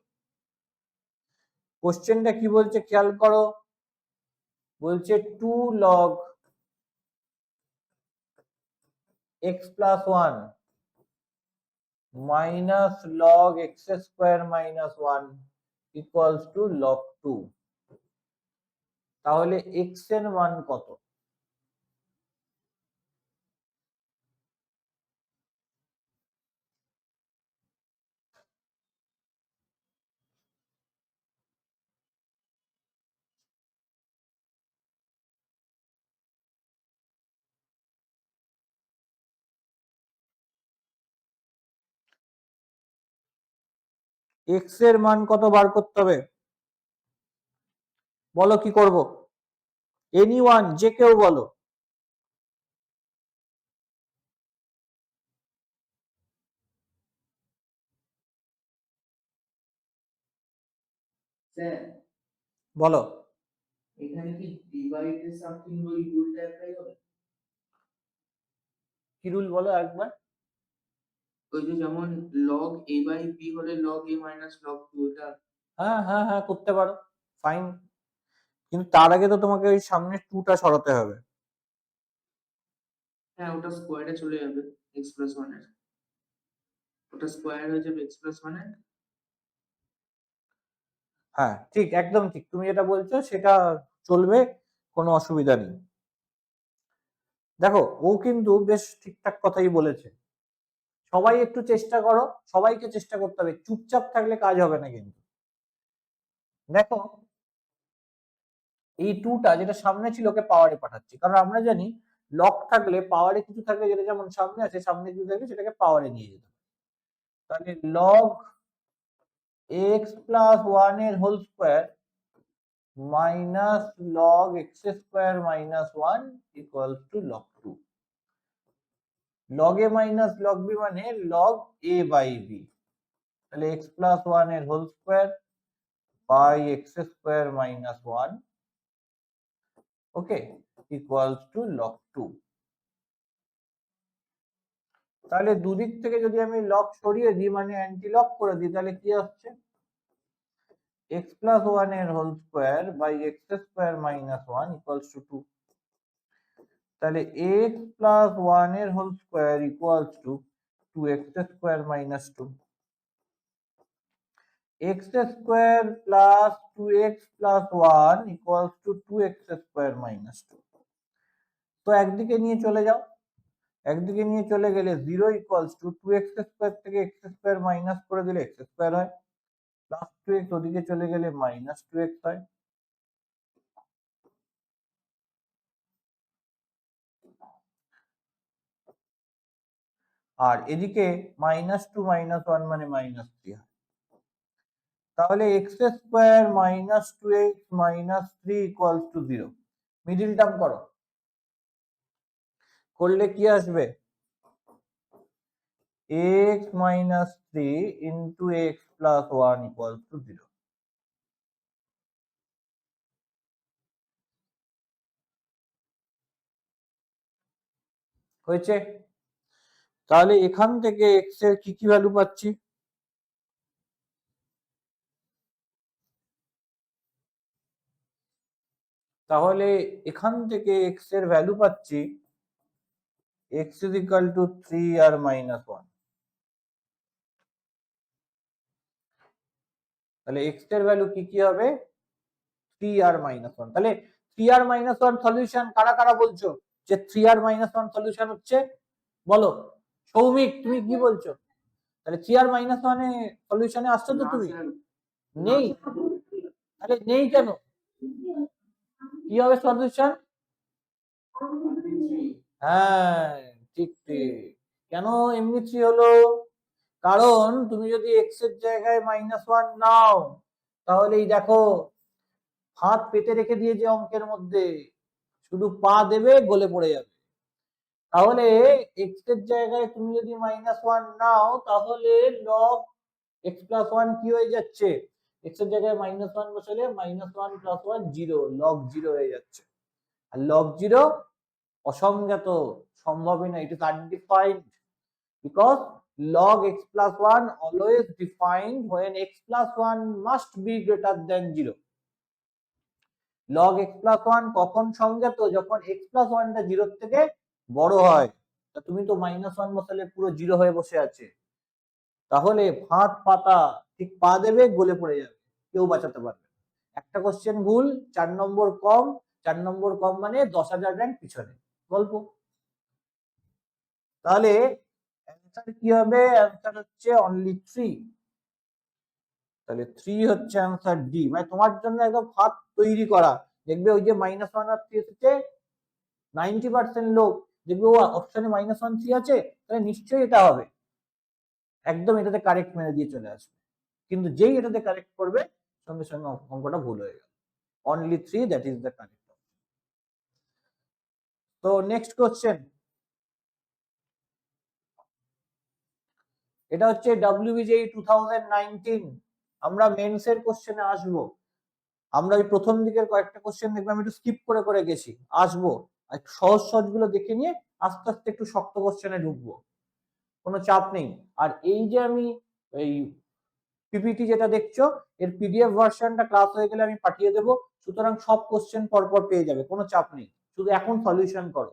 কোশ্চেনটা কি বলছে খেয়াল করো, বলছে 2 log x plus 1 minus log x square minus 1 equals to log 2। তাহলে x এর মান কত? এক্স এর মান কত বার করতে হবে, বলো কি করব? এনিওয়ান, যে কেউ বলো। স্যার বলো। এখানে কি ডিভাইড সামথিং ওই রুলটা অ্যাপ্লাই হবে? কি রুল বলো একবার? ওই যে যেমন log a বাই b হলে log a মাইনাস log 2, ওটা হ্যাঁ হ্যাঁ হ্যাঁ, করতে পারো, ফাইন। কিন্তু তার আগে তো তোমাকে ওই সামনে টুটা সরাতে হবে। হ্যাঁ ওটা স্কোয়ারে চলে যাবে x প্লাস 1 এর, ওটা স্কোয়ার হয়ে যাবে x প্লাস 1 এর। হ্যাঁ ঠিক, একদম ঠিক, তুমি যেটা বলছো সেটা চলবে, কোনো অসুবিধা নেই। দেখো ও কিন্তু বেশ ঠিকঠাক কথাই বলেছে। সবাই একটু চেষ্টা করো, সবাইকে চেষ্টা করতে হবে, চুপচাপ থাকলে কাজ হবে না কিন্তু। দেখো এই টুটা যেটা সামনে ছিল ওকে পাওয়ারে পাঠাচ্ছি, কারণ আমরা জানি লক থাকলে পাওয়ারে কিছু থাকলে, যেটা যেমন সামনে আছে, সামনে কিছু থাকলে সেটাকে পাওয়ারে নিয়ে যেতে হবে। তাহলে লগ এক্স প্লাস 1 এর whole square minus log x square minus 1 equal to log 2। Log A minus log B মানে লগ এ বাই বি। তাহলে এক্স প্লাস 1 এর whole square by x square minus 1, okay, equals to log 2। তাহলে দুদিক থেকে যদি আমি log সরিয়ে দিই, মানে অ্যান্টি লগ করে দিই, তাহলে কি আসছে? এক্স প্লাস 1 এর whole square by x square minus 1 equals to 2। তাহলে এক্স প্লাস 1 এর whole square equals to 2x square minus 2। x square plus 2x plus 1 equals to 2x square minus 2। তো একদিকে নিয়ে চলে যাও, একদিকে নিয়ে চলে গেলে 0 ইকুয়ালস টু 2x স্কোয়ার থেকে x স্কোয়ার মাইনাস করে দিলে x স্কোয়ার হয়, প্লাস 2x ওদিকে চলে গেলে মাইনাস 2x হয়। আর এদিকে মাইনাস 2 মাইনাস 1 মানে মাইনাস 3 হয়। তাহলে x square minus 2x minus 3 equals to 0। Middle term করো, করলে কি আসবে? x minus 3 into x plus 1 equals to 0. হয়েছে? তাহলে এখান থেকে x এর কি কি ভ্যালু পাচ্ছি? তাহলে এখান থেকে x এর ভ্যালু পাচ্ছি x is equal to 3 R minus 1। তাহলে x এর ভ্যালু কি কি হবে? 3 আর minus 1। তাহলে 3 আর minus 1 সলিউশন কারা কারা বলছো যে 3 আর minus 1 সলিউশন হচ্ছে? বলো। সৌমিক তুমি কি বলছো? তাহলে 3 আর minus 1 এ সলিউশনে আসছো তো না তুমি? স্যার, নেই? তাহলে নেই কেন? কি হবে সলিউশন? হ্যাঁ ঠিক ঠিক। কেন এমনি 3 হলো? কারণ তুমি যদি এক্স এর জায়গায় -1 নাও, তাহলে এই দেখো হাত পেতে রেখে দিয়েছে অঙ্কের মধ্যে, শুধু পা দেবে গলে পড়ে যাবে। তাহলে এক্স এর জায়গায় তুমি যদি -1 নাও, তাহলে লগ এক্স প্লাস 1 কি হয়ে যাচ্ছে? এক্স এর জায়গায় -1 বসালে -1 প্লাস 1 0, লগ 0 হয়ে যাচ্ছে। আর লগ 0 অসংজ্ঞাত, সম্ভবই না, it is undefined because log x plus 1 always defined when x plus 1 must be greater than 0. log x plus 1 কখন সংজ্ঞাত? যখন x plus 1 টা 0 থেকে বড় হয়। তা তুমি তো -1 বসালে পুরো 0 হয়ে বসে আছে, তাহলে ভাত পাতা ঠিক পা দেবে গলে পড়ে যাবে, কেউ বাঁচাতে পারবে না। একটা কোশ্চেন ভুল, 4 নম্বর কম। 4 নম্বর কম মানে 10,000 র্যাঙ্ক পিছনে, গল্প। তাহলে অ্যান্সার কি হবে? অ্যান্সার হচ্ছে অনলি 3। তাহলে 3 হচ্ছে অ্যান্সার ডি, মানে তোমার জন্য একদম হাত তৈরি করা। দেখবে ওই যে -1 আর 3 এসেছে, 90% লোক দেখবে ও অপশনে -1 3 আছে, তাহলে নিশ্চয়ই এটা হবে, একদম এটাতে কারেক্ট মেরে দিয়ে চলে আসবে। কিন্তু যেই এটাতে কারেক্ট করবে সঙ্গে সঙ্গে অঙ্কটা ভুল হয়ে গেল। Only 3, that is the correct. তো নেক্সট কোশ্চেন, এটা হচ্ছে WBJE 2019। আমরা মেন্স এর কোশ্চেনে আসবো। আমরা ওই প্রথম দিকের কয়েকটা কোশ্চেন দেখবে আমি একটু স্কিপ করে করে গেছি, আসবো সহজ সহজ গুলো দেখে নিয়ে আস্তে আস্তে একটু শক্ত কোশ্চেনে ঢুকবো, কোনো চাপ নেই। আর এই যে আমি এই পিপিটি যেটা দেখছো এর পিডিএফ ভার্সনটা ক্লাস হয়ে গেলে আমি পাঠিয়ে দেবো, সুতরাং সব কোশ্চেন পরপর পেয়ে যাবে, কোনো চাপ নেই। শুধু এখন সলিউশন করো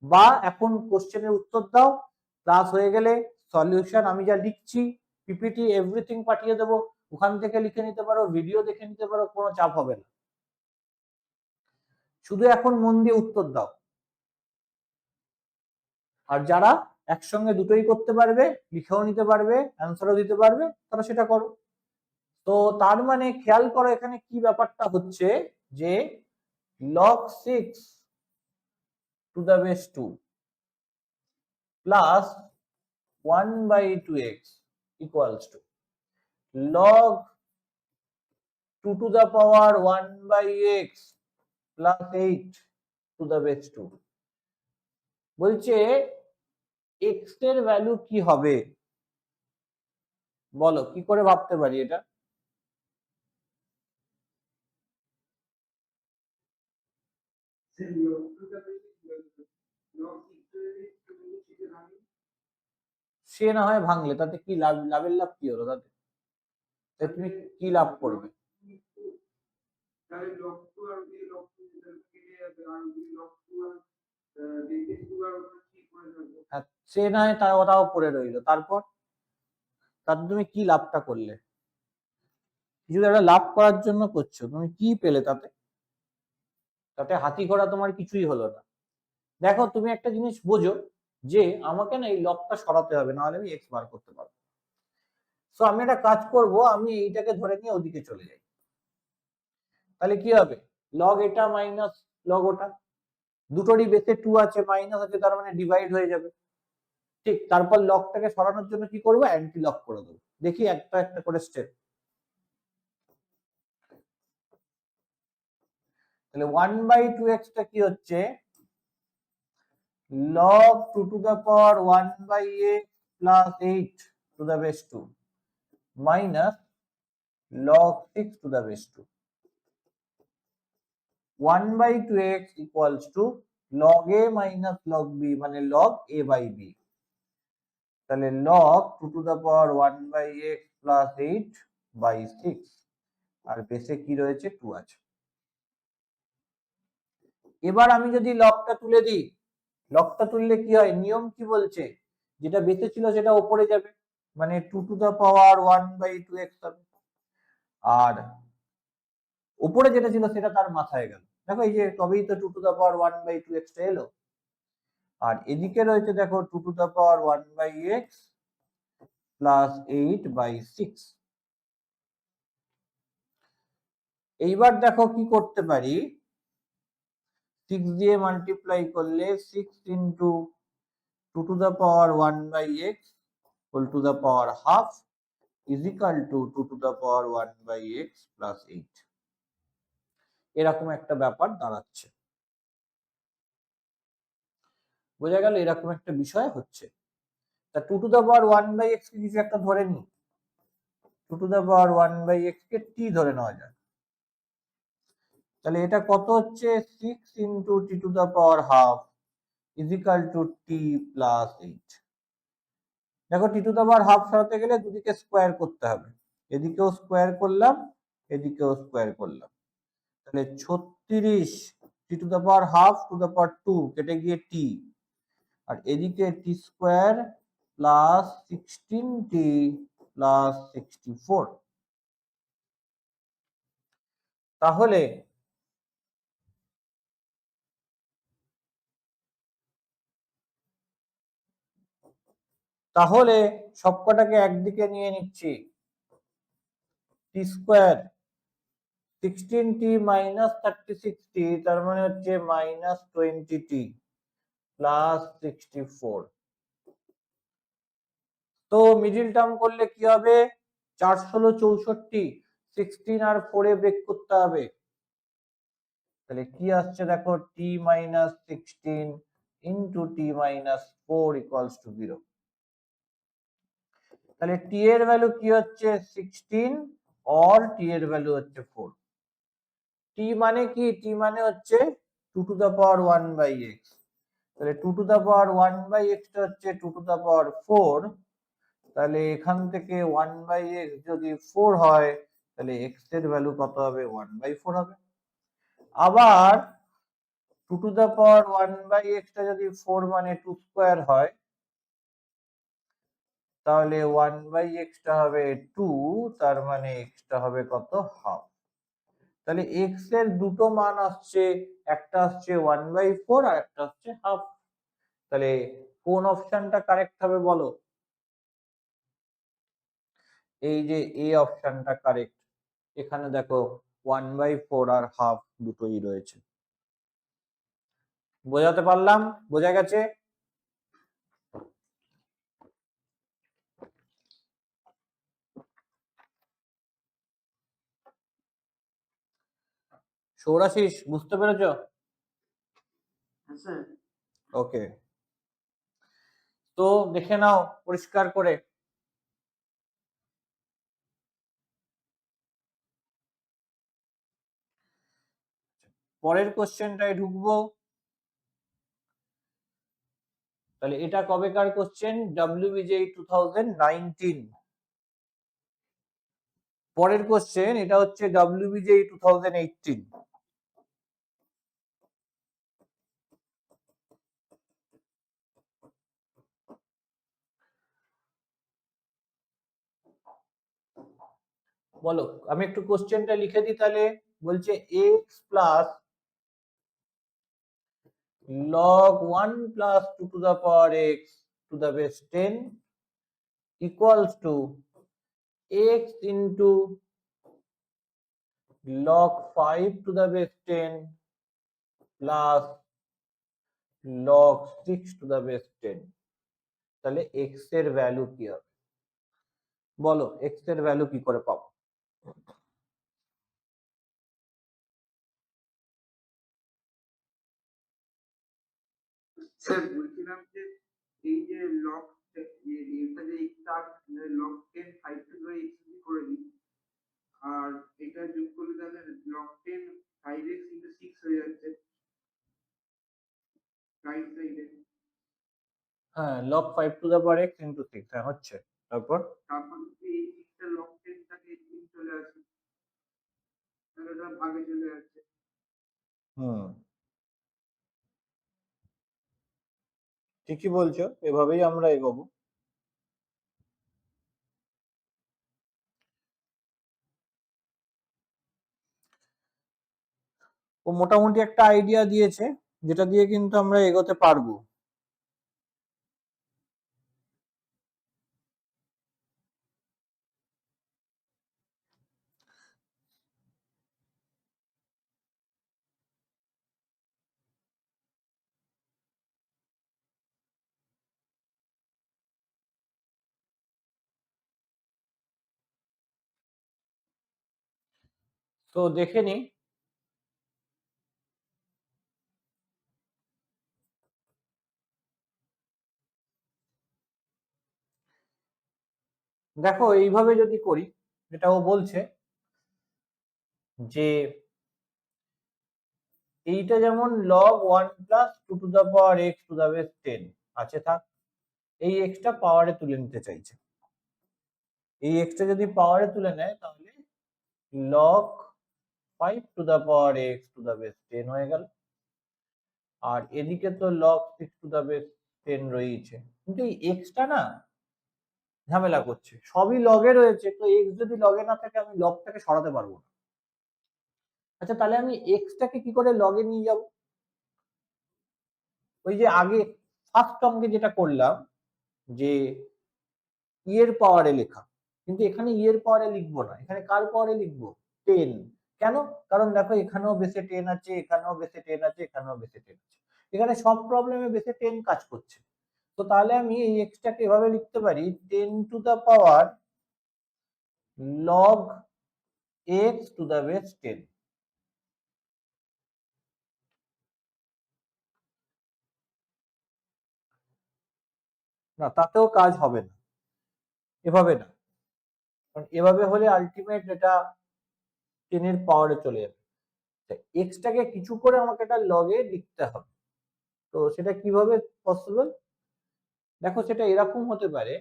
বা এখন কোশ্চেনের উত্তর দাও, ক্লাস হয়ে গেলে সলিউশন আমি যা লিখছি পিপিটি এভরিথিং পাঠিয়ে দেবো, ওখান থেকে লিখে নিতে পারো, ভিডিও দেখে নিতে পারো, কোনো চাপ হবে না। শুধু এখন মন দিয়ে উত্তর দাও। আর যারা একসঙ্গে দুটোই করতে পারবে, লিখেও নিতে পারবে, অ্যান্সারও দিতে পারবে, তারা সেটা করো। তো তার মানে খেয়াল করো এখানে কি ব্যাপারটা হচ্ছে যে log 6 to the base 2 plus 1/2x equals to log 2 to the power 1/x plus 8 to the base 2। বলছে x এর ভ্যালু কি হবে, বলো কি করে ভাবতে পারি এটা? সে না হয় ভাঙলে তাতে কি লাভ, লাভের লাভ কি হলো তাতে? তুমি কি লাভ করবে? সে না হয় তার ওটাও পড়ে রইলো, তারপর তাতে তুমি কি লাভটা করলে? কিছু একটা লাভ করার জন্য করছো, তুমি কি পেলে তাতে? তাতে হাতি ঘোড়া তোমার কিছুই হলো না। দেখো তুমি একটা জিনিস বোঝো যে আমাকে না এই লবটা সরাতে হবে, নাহলে আমি এক্স বার করতে পারবো। তো আমি একটা কাজ করব, আমি এইটাকে ধরে নিয়ে ওদিকে চলে যাই, তাহলে কি হবে? লগ এটা মাইনাস লগ ওটা, দুটোরই বেসে 2 আছে, মাইনাস আছে, তার মানে ডিভাইড হয়ে যাবে। ঠিক, তারপর লগটাকে সরানোর জন্য কি করবো? অ্যান্টি লগ করে দেবো। দেখি একটা একটা করে স্টেপ। তাহলে 1/2x টা কি হচ্ছে? log 2 to the power 1/x plus 8 to the base 2 minus log 6 to the base 2. 1/2x equals to log a minus log b, মানে log a by b। তাহলে log 2 to the power 1/x plus 8 by 6, আর বেসে কি রয়েছে? 2 আছে। এবার আমি যদি লগটা তুলে দিই, লগটা তুললে কি হয়? নিয়ম কি বলছে? যেটা বেসে ছিল সেটা উপরে যাবে, মানে 2 to the power 1/2x হবে, আর উপরে যেটা ছিল সেটা তার মাথায় গেল। দেখো এই যে তবেই তো 2 to the power 1/2x টা এলো। আর এদিকে রয়েছে দেখো 2 to the power 1/x plus 8/6। এইবার দেখো কি করতে পারি, 6 দিয়ে মাল্টিপ্লাই করলে 6 into 2 to the power 1/x whole to the power half is equal to 2 to the power 1/x plus 8। এরকম একটা ব্যাপার দাঁড়াচ্ছে, বোঝা গেল? এরকম একটা বিষয় হচ্ছে। তা 2 to the power 1/x কে কিছু একটা ধরে নি, 2 to the power 1/x K t ধরে নেওয়া যায়। তাহলে এটা কত হচ্ছে? 6 into t to the power half is equal to t plus 8। দেখো t to the power half সরাতে গেলে দুদিকে স্কোয়ার করতে হবে, এদিকেও স্কোয়ার করলাম, এদিকেও স্কোয়ার করলাম, তাহলে 36 t to the power half to the power 2 কেটে গিয়ে t, আর এদিকে t square plus 16t plus 64। তাহলে তাহলে সবকটাকে একদিকে নিয়ে নিচ্ছি, t square 16t minus 36t, তার মানে হচ্ছে মাইনাস 20t প্লাস 64। তো মিডিল টার্ম করলে কি হবে? 4 ষোলো 64, 16 আর 4 এ ব্রেক করতে হবে। তাহলে কি আসছে দেখো, t minus 16 into t minus 4 equals to 0। তাহলে t এর ভ্যালু কি হচ্ছে 16 और t এর ভ্যালু হচ্ছে 4। t মানে কি, t মানে হচ্ছে 2 to the power 1 by x। তাহলে 2 to the power 1 by x টা হচ্ছে 2 to the power 4। তাহলে এখান থেকে 1 by x যদি 4 হয় তাহলে x এর ভ্যালু কত হবে, 1 by 4 হবে। আবার 2 to the power 1 by x টা যদি 4 মানে 2 স্কয়ার হয় তাহলে 1 by x টা হবে 2, তার মানে x টা হবে কত, হাফ। তাহলে x এর দুটো মান আসছে, একটা আসছে 1 by 4 আর একটা হচ্ছে হাফ। তাহলে কোন অপশনটা কারেক্ট হবে বলো? এই যে এ অপশনটা কারেক্ট। এখানে দেখো 1 by 4 আর হাফ দুটোই রয়েছে। বোঝাতে পারলাম? বোঝা গেছে? সৌরাশিস বুঝতে পেরেছো? হ্যাঁ স্যার। ওকে, তো দেখে নাও পরিষ্কার করে। পরের কোশ্চেনটায় ঢুকবো। তাহলে এটা কবেকার কোশ্চেন, WBJE 2019। পরের কোশ্চেন এটা হচ্ছে WBJE 2018। বলো, আমি একটু কোশ্চেনটা লিখে দিই তাহলে। বলছে x plus log 1 plus 2 to the power x to the base 10 equals to x into log 5 to the base 10 plus log 6 to the base 10। তাহলে x এর ভ্যালু কি হবে বলো, x এর ভ্যালু কি করে পাবো? স্যার বলছিলাম যে এই যে লক এটা যে স্টার লক 10 5 টু ধরে এক্সিকিউট করে দিই, আর এটা যোগ করলে তাহলে লক 10 5x into 6 হয়ে যাচ্ছে রাইট সাইডে। হ্যাঁ, log 5 to the power x into 6 হ্যাঁ হচ্ছে। তারপর তারপর যদি এই 6টা লক 10 টাকে এদিকে চলে আসে তাহলে ওটা ভাগে চলে যাচ্ছে। ঠিকই বলছো, এভাবেই আমরা এগোবো। ও মোটামুটি একটা আইডিয়া দিয়েছে, যেটা দিয়ে কিন্তু আমরা এগোতে পারবো। তো দেখে নি। দেখো এইভাবে যদি করি, যেটা ও বলছে যে এইটা যেমন log 1 plus 2 to the power x to the base 10 আছে, থাক। এই x টা পাওয়ারে তুলে নিতে চাইছে। এই x টা যদি পাওয়ারে তুলে নেয় তাহলে log 5 to the power x to the base 10 হয়ে গেল। আর এদিকে তো log 6 to the base 10 রয়েছে, কিন্তু এই x টা না ঝামেলা করছে, সবই লগে রয়েছে, তো x যদি লগে না থাকে আমি লগটাকে সরাতে পারবো না। আচ্ছা, তাহলে আমি x টাকে কি করে লগে নিয়ে যাব? ওই যে আগে ফার্স্ট অঙ্কে যেটা করলাম, যে ই এর পাওয়ারে লেখা, কিন্তু এখানে ই এর পাওয়ারে লিখবো না, এখানে কার পাওয়ারে লিখবো, 10। কেন? কারণ দেখো এখানেও বেসে 10 আছে, এখানেও বেসে 10 আছে, এখানেও বেসে 10 আছে, এখানে সব প্রবলেমে বেসে 10 কাজ করছে। তো তাহলে আমি এই এক্সটাকে এভাবে লিখতে পারি 10 to the power log x to the base 10। না, তাতেও কাজ হবে না, এভাবে না, কারণ এভাবে হলে আলটিমেট এটা 10 এর পাওয়ারে চলে যাবে। এক্সটাকে কিছু করে আমাকে এটা লগে লিখতে হবে। তো সেটা কিভাবে পসিবল? দেখো, সেটা এরকম হতে পারে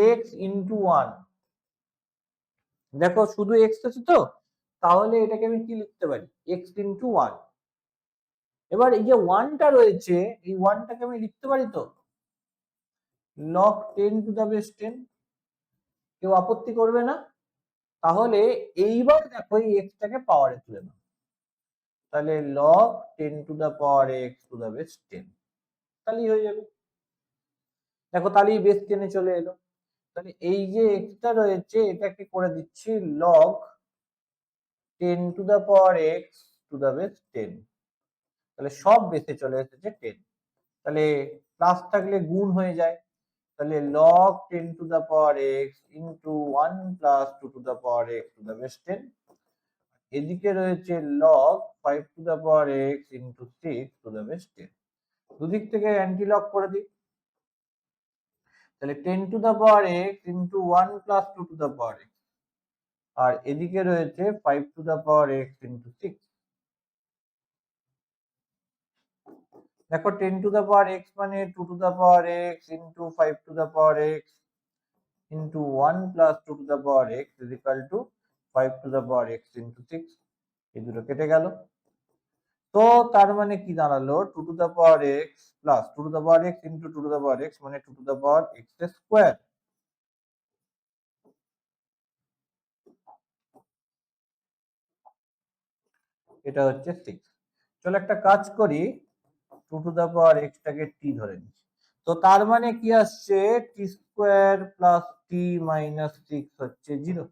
এক্স ইন্টু ওয়ান। দেখো শুধু এক্স আছে তো, তাহলে এটাকে আমি কি লিখতে পারি? X into one. এবার এই যে ওয়ানটা রয়েছে, এই ওয়ানটাকে আমি লিখতে পারি তো log 10 টু দা বেস 10। কেউ আপত্তি করবে না? তাহলে এইবার দেখো এই এক্সটাকে পাওয়ারে তুলে নাও, তাহলে log 10 to the power x to the base 10, তাহলেই হয়ে যাবে। দেখো তাহলেই বেস 10 এ চলে এলো। তাহলে এই যে এক্সটা রয়েছে এটাকে করে দিচ্ছি log 10 to the power x to the base 10। তাহলে সব বেসে চলে এসেছে 10। তাহলে প্লাস থাকলে গুণ হয়ে যায়, তাহলে log 10 to the power x into 1 plus 2 to the power x to the base 10। এদিকে রয়েছে log 5 to the power x into 6 to the base 10। দুদিক থেকে অ্যান্টি লগ করে দিই, তাহলে 10 to the power x into 1 plus 2 to the power x, আর এদিকে রয়েছে 5 to the power x into 6। দেখো 10 টু দা পাওয়ার এক্স মানে 2 to the power x into 5 to the power x into 1 plus 2 to the power x is equal to 5 to the power x into 6। এই দুটো কেটে গেল। তো তার মানে কি দাঁড়ালো? 2 to the power x plus 2 to the power x into 2 to the power x মানে 2 to the power x square. এটা হচ্ছে 6। চলো একটা কাজ করি, 2 টু দা পাওয়ার এক্স টাকে টি ধরে নিচ্ছি। তো তার মানে কি আসছে? টি স্কোয়ার প্লাস টি মাইনাস 6 হচ্ছে 0।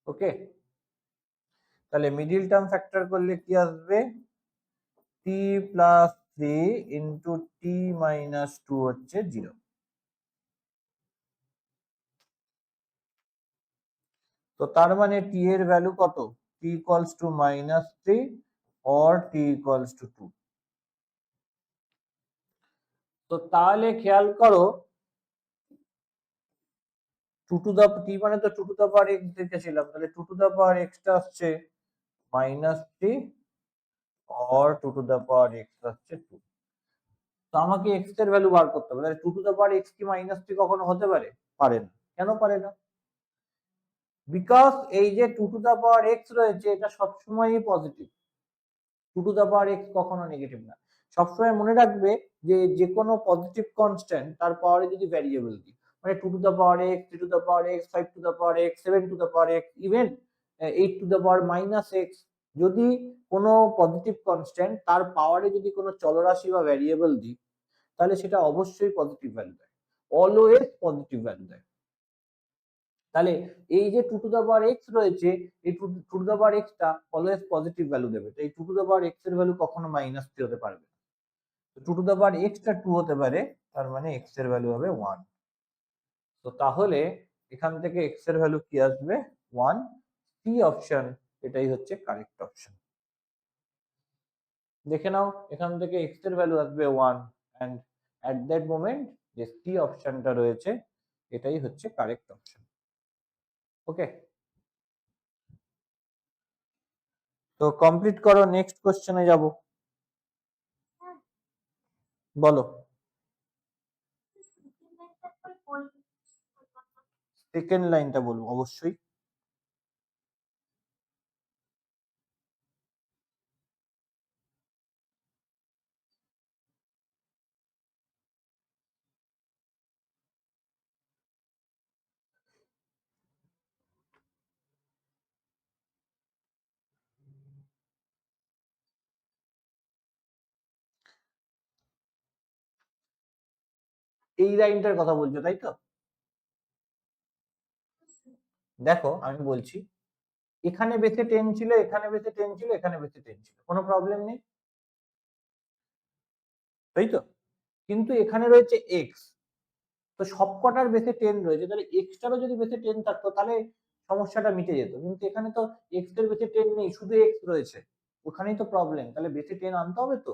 ওকে, তাহলে মিডিল টার্ম ফ্যাক্টর করলে কি আসবে? টি প্লাস 3 ইন্টু টি মাইনাস 2 হচ্ছে 0। তো তার মানে টি এর ভ্যালু কত? T equals to -3 or t equals to 2। তো তাহলে খেয়াল করো, 2 টু দা টি মানে তো 2 টু দা পাওয়ার এক্স দেখেছিলাম, তাহলে 2 টু দা পাওয়ার এক্সটা আসছে -3 or 2 to the power x আসছে 2। তো আমাকে এক্স এর ভ্যালু বার করতে হবে। তাহলে 2 টু দা পাওয়ার এক্স কি -3 কখনো হতে পারে? পারে না। কেন পারে না? বিকজ এই যে 2 টু দা পাওয়ার এক্স রয়েছে এটা সবসময়ই positive. 2 to the power x কখনো নেগেটিভ না। সবসময় মনে রাখবে যে যে কোনো পজিটিভ কনস্ট্যান্ট তার পাওয়ারে যদি ভ্যারিয়েবল দিই, মানে 2 to the power x, 3 to the power x, 5 to the power x, 7 to the power x, even 8 to the power minus x, যদি কোনো পজিটিভ কনস্ট্যান্ট তার পাওয়ারে যদি কোনো চলরাশি বা ভ্যারিয়েবল দিই, তাহলে সেটা অবশ্যই পজিটিভ ভ্যালু দেয়, অলওয়েজ পজিটিভ ভ্যালু দেয়। তাহলে এই যে 2 টু দা পাওয়ার এক্স রয়েছে, এই 2 টু দা পাওয়ার এক্সটা অলওয়েজ পজিটিভ ভ্যালু দেবে। তাই 2 টু দা পাওয়ার এক্স এর ভ্যালু কখনো -3 হতে পারবে না। 2 টু দা পাওয়ার এক্সটা 2 হতে পারে, তার মানে এক্স এর ভ্যালু হবে 1। তো তাহলে এখান থেকে এক্স এর ভ্যালু কি আসবে? 1। সি অপশন এটাই হচ্ছে কারেক্ট অপশন। দেখে নাও, এখান থেকে এক্স এর ভ্যালু আসবে 1 এন্ড এট দ্যাট মোমেন্ট যে সি অপশনটা রয়েছে এটাই হচ্ছে কারেক্ট অপশন। ওকে, তো কমপ্লিট করো, নেক্সট কোশ্চেনে যাব। বলো। সেকেন্ড লাইনটা বলবো অবশ্যই। এই লাইনটার কথা বলছো তাই তো? দেখো আমি বলছি, এখানে বেসে 10 ছিল, এখানে বেসে 10 ছিল, এখানে বেসে 10 ছিল, কোনো প্রবলেম নেই, তাই তো? কিন্তু এখানে রয়েছে এক্স, তো সবকটার বেসে 10 রয়েছে, তাহলে এক্সটারও যদি বেসে 10 থাকতো তাহলে সমস্যাটা মিটে যেত, কিন্তু এখানে তো এক্স এর বেসে 10 নেই, শুধু এক্স রয়েছে, ওখানেই তো প্রবলেম। তাহলে বেসে 10 আনতে হবে তো।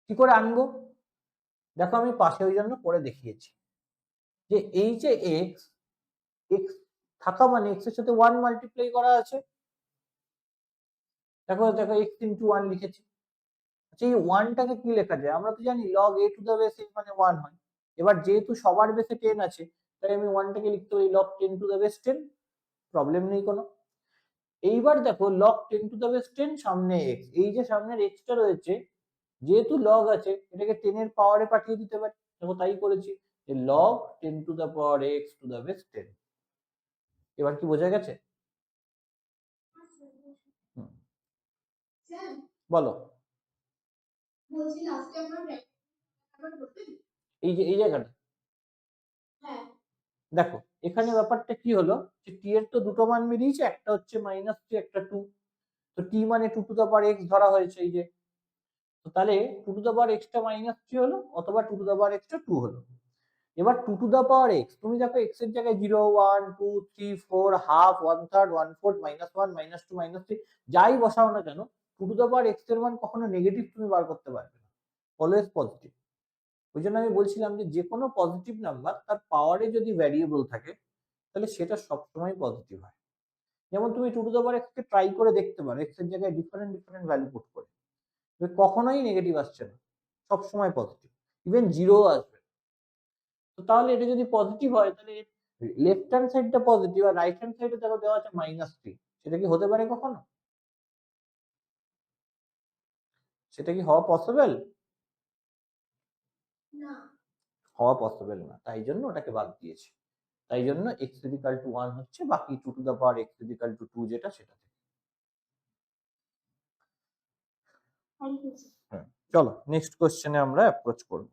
কি করে আনবো? দেখো আমি পাশে ওই জন্য করে দেখিয়েছি যে এই যে এক্স, এক্স থাকা মানে এক্স এর সাথে 1 মাল্টিপ্লাই করা আছে। দেখো দেখো এক্স ইন্টু 1 লিখেছি। আচ্ছা এই 1টাকে কি লেখা যায়? আমরা তো জানি log a two the base মানে 1 হয়। এবার যেহেতু সবার বেসে 10 আছে, তাই আমি 1টাকে লিখতে পারি log 10 two the base 10, problem নেই কোনো। এইবার দেখো লগ 10 টু দ্য বেস 10 সামনে এক্স, এই যে সামনের এক্সটা রয়েছে, যেহেতু লগ আছে এটাকে 10 এর পাওয়ারে পাঠিয়ে দিতে পারি। দেখো তাই করেছি, যে log 10 two the power x to the base 10। এবার কি বোঝা গেছে? হুম, স্যার বলো। বলছি লাস্টে আমরা ব্যাকআপ করতেন। এই যে এই জায়গাটা হ্যাঁ দেখো, এখানে ব্যাপারটা কি হলো, যে টি এর তো দুটো মান বেরিয়েছে, একটা হচ্ছে -3 একটা 2। তো টি মানে 2 টু দ্য পাওয়ার এক্স ধরা হয়েছে এই যে, তো তাহলে 2 টু দ্য পাওয়ার এক্সটা -3 হলো, অথবা 2 টু দ্য পাওয়ার এক্সটা 2 হলো। এবার 2 টু দ্য পাওয়ার এক্স তুমি দেখো এক্স এর জায়গায় 0 1 2 3 4 হাফ 1/3 1/4 -1 -2 -3 যাই বসাও না কেন, 2 টু দ্য পাওয়ার এক্স এর মান কখনো নেগেটিভ তুমি বার করতে পারবে না, অলওয়েজ পজিটিভ। ওই জন্য আমি বলছিলাম যে কোনো পজিটিভ নাম্বার তার পাওয়ারে যদি ভ্যারিয়েবল থাকে তাহলে সেটা সবসময় পজিটিভ হয়। যেমন তুমি 2 to the power x K try করে দেখতে পারো, এক্স এর জায়গায় ডিফারেন্ট ডিফারেন্ট ভ্যালু পুট করে, কখনোই নেগেটিভ আসছে না, সবসময় পজিটিভ, ইভেন 0 আসবে। তো তাহলে এটা যদি পজিটিভ হয় তাহলে লেফট হ্যান্ড সাইডটা পজিটিভ আর রাইট হ্যান্ড সাইডে দেখো দেওয়া আছে -3, সেটা কি হতে পারে কখনো? সেটা কি হওয়া পসিবল? না হওয়া পসিবল না, তাই জন্য ওটাকে বাদ দিয়েছি। তাই জন্য x ইকুয়াল টু 1 হচ্ছে, বাকি 2 to the power x equal to 2 যেটা সেটা থেকে। থ্যাংক ইউ হ্যাঁ, চলো নেক্সট কোশ্চেনে আমরা অ্যাপ্রোচ করব।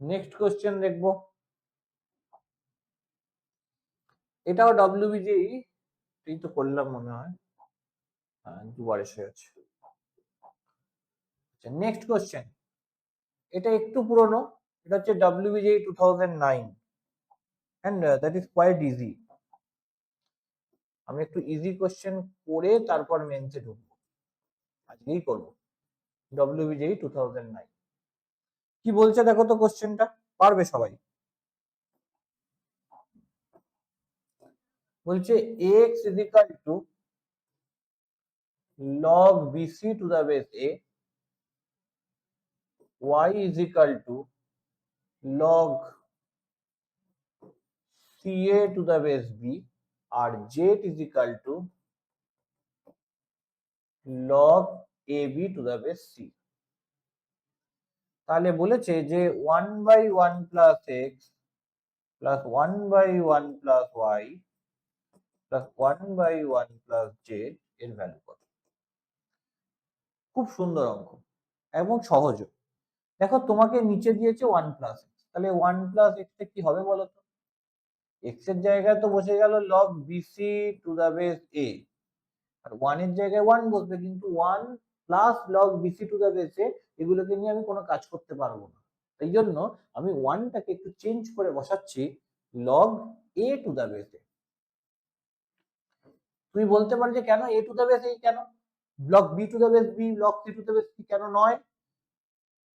নেক্সট কোশ্চেন দেখবো, এটাও ডব্লিউবিজেই, এই তো করলাম মনে হয়, হ্যাঁ দুবার এসে গেছে। আচ্ছা নেক্সট কোশ্চেন, এটা একটু পুরনো, এটা হচ্ছে WBJEE 2009 and that is quite easy. আমি একটু ইজি কোশ্চেন করে তারপর মেন্সে ঢুকবো, আজকেই করবো। ডব্লিউবিজেই 2009 কি বলছে দেখো তো, কোশ্চেনটা পারবে সবাই? বলছে x is equal to log bc to the base a, y is equal to log ca to the base b, R z is equal to log ab to the base c। তাহলে বলেছে যে 1/1 plus x plus 1/1 plus y plus 1/1 plus z এর value কত? খুব সুন্দর অঙ্ক এবং সহজ। দেখো তোমাকে নিচে দিয়েছে 1 প্লাস এক্স, তাহলে 1 প্লাস এক্স কি হবে বলো তো? এক্স এর জায়গায় তো বসে গেল log BC to the base a, আর 1 এর জায়গায় 1 বসবে, কিন্তু 1 প্লাস log BC to the base a এগুলোকে নিয়ে আমি কোনো কাজ করতে পারবো না। এই জন্য আমি 1টাকে একটু চেঞ্জ করে বসাচ্ছি log a to the base a. তুমি বলতে পারো যে কেন এ টু দা বেস এ, কেন log b to the base b, log c to the base c কেন নয়?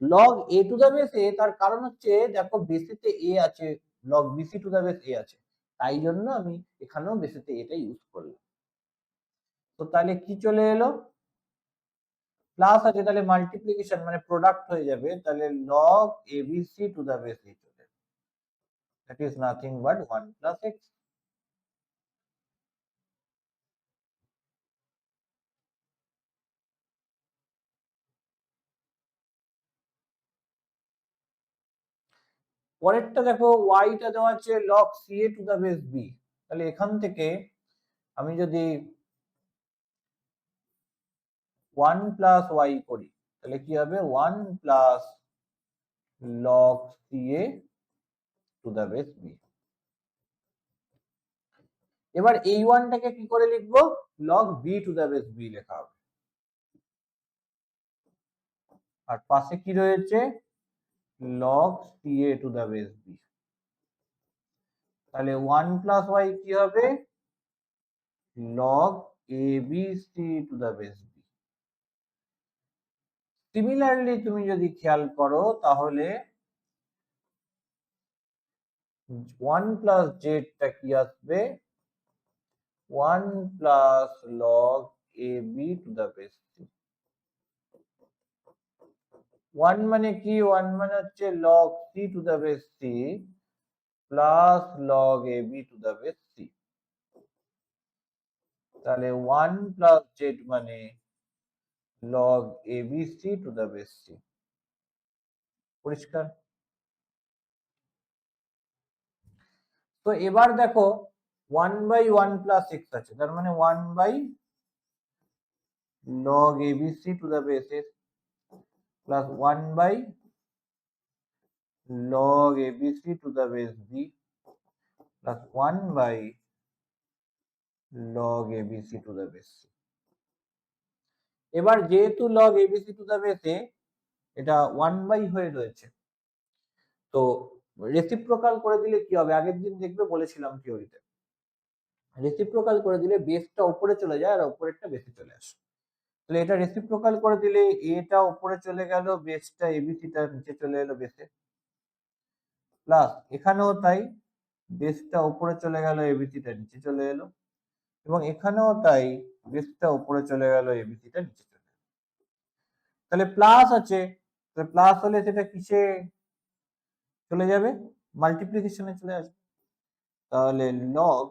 Log a to the base a, তার কারণ হচ্ছে দেখো বেসিতে এ আছে, log BC to the base a আছে, তাই জন্য আমি এখানেও বেসিতে এটা ইউজ করলাম। তো তাহলে কি চলে এলো, প্লাস আছে, তাহলে মাল্টিপ্লিকেশন মানে প্রোডাক্ট হয়ে যাবে, তাহলে log ABC to the base a চলে এলো, that is nothing but 1 plus x. পরেরটা দেখো y টা দেওয়া আছে log ca to the base b। তাহলে এখান থেকে আমি যদি 1 প্লাস y করি তাহলে কি হবে 1 plus log ca to the base b। এবার এই ওয়ানটাকে কি করে লিখবো, log b to the base b লেখা হবে। আর পাশে কি রয়েছে log ca to the base b। তাহলে 1 প্লাস y কি হবে log abc to the base b। Similarly তুমি যদি খেয়াল করো তাহলে 1 প্লাস z টা কি আসবে 1 plus log ab to the base c। 1 মানে কি 1 মানে হচ্ছে log c to the base c plus log ab to the base c। তাহলে 1 প্লাস z মানে log abc to the base c। পরিষ্কার? তো এবার দেখো 1 বাই 1 প্লাস x আছে, তার মানে 1 by log abc to the base s plus 1 by log abc to the base b plus 1 by log abc to the base c। এবার যেহেতু log abc to the base a এটা 1 by হয়ে রয়েছে, তো reciprocal করে দিলে কি হবে, আগের দিন দেখবে বলেছিলাম থিওরিতে, রেসিপ্রোকাল করে দিলে বেসটা উপরে চলে যায় আর উপরেরটা বেসে চলে আসে। তাহলে এটা রেসিপ্রোকাল করে দিলে এটা উপরে চলে গেল, বেসটা এবিসিটা নিচে চলে এলো বেসে, প্লাস এখানেও তাই বেসটা উপরে চলে গেল এবিসিটা নিচে চলে এলো, এবং এখানেও তাই বেসটা উপরে চলে গেল এবিসিটা নিচে চলে এলো। তাহলে প্লাস আছে, তাহলে প্লাস হলে সেটা কিসে চলে যাবে, মাল্টিপ্লিকেশনে চলে আসবে। তাহলে log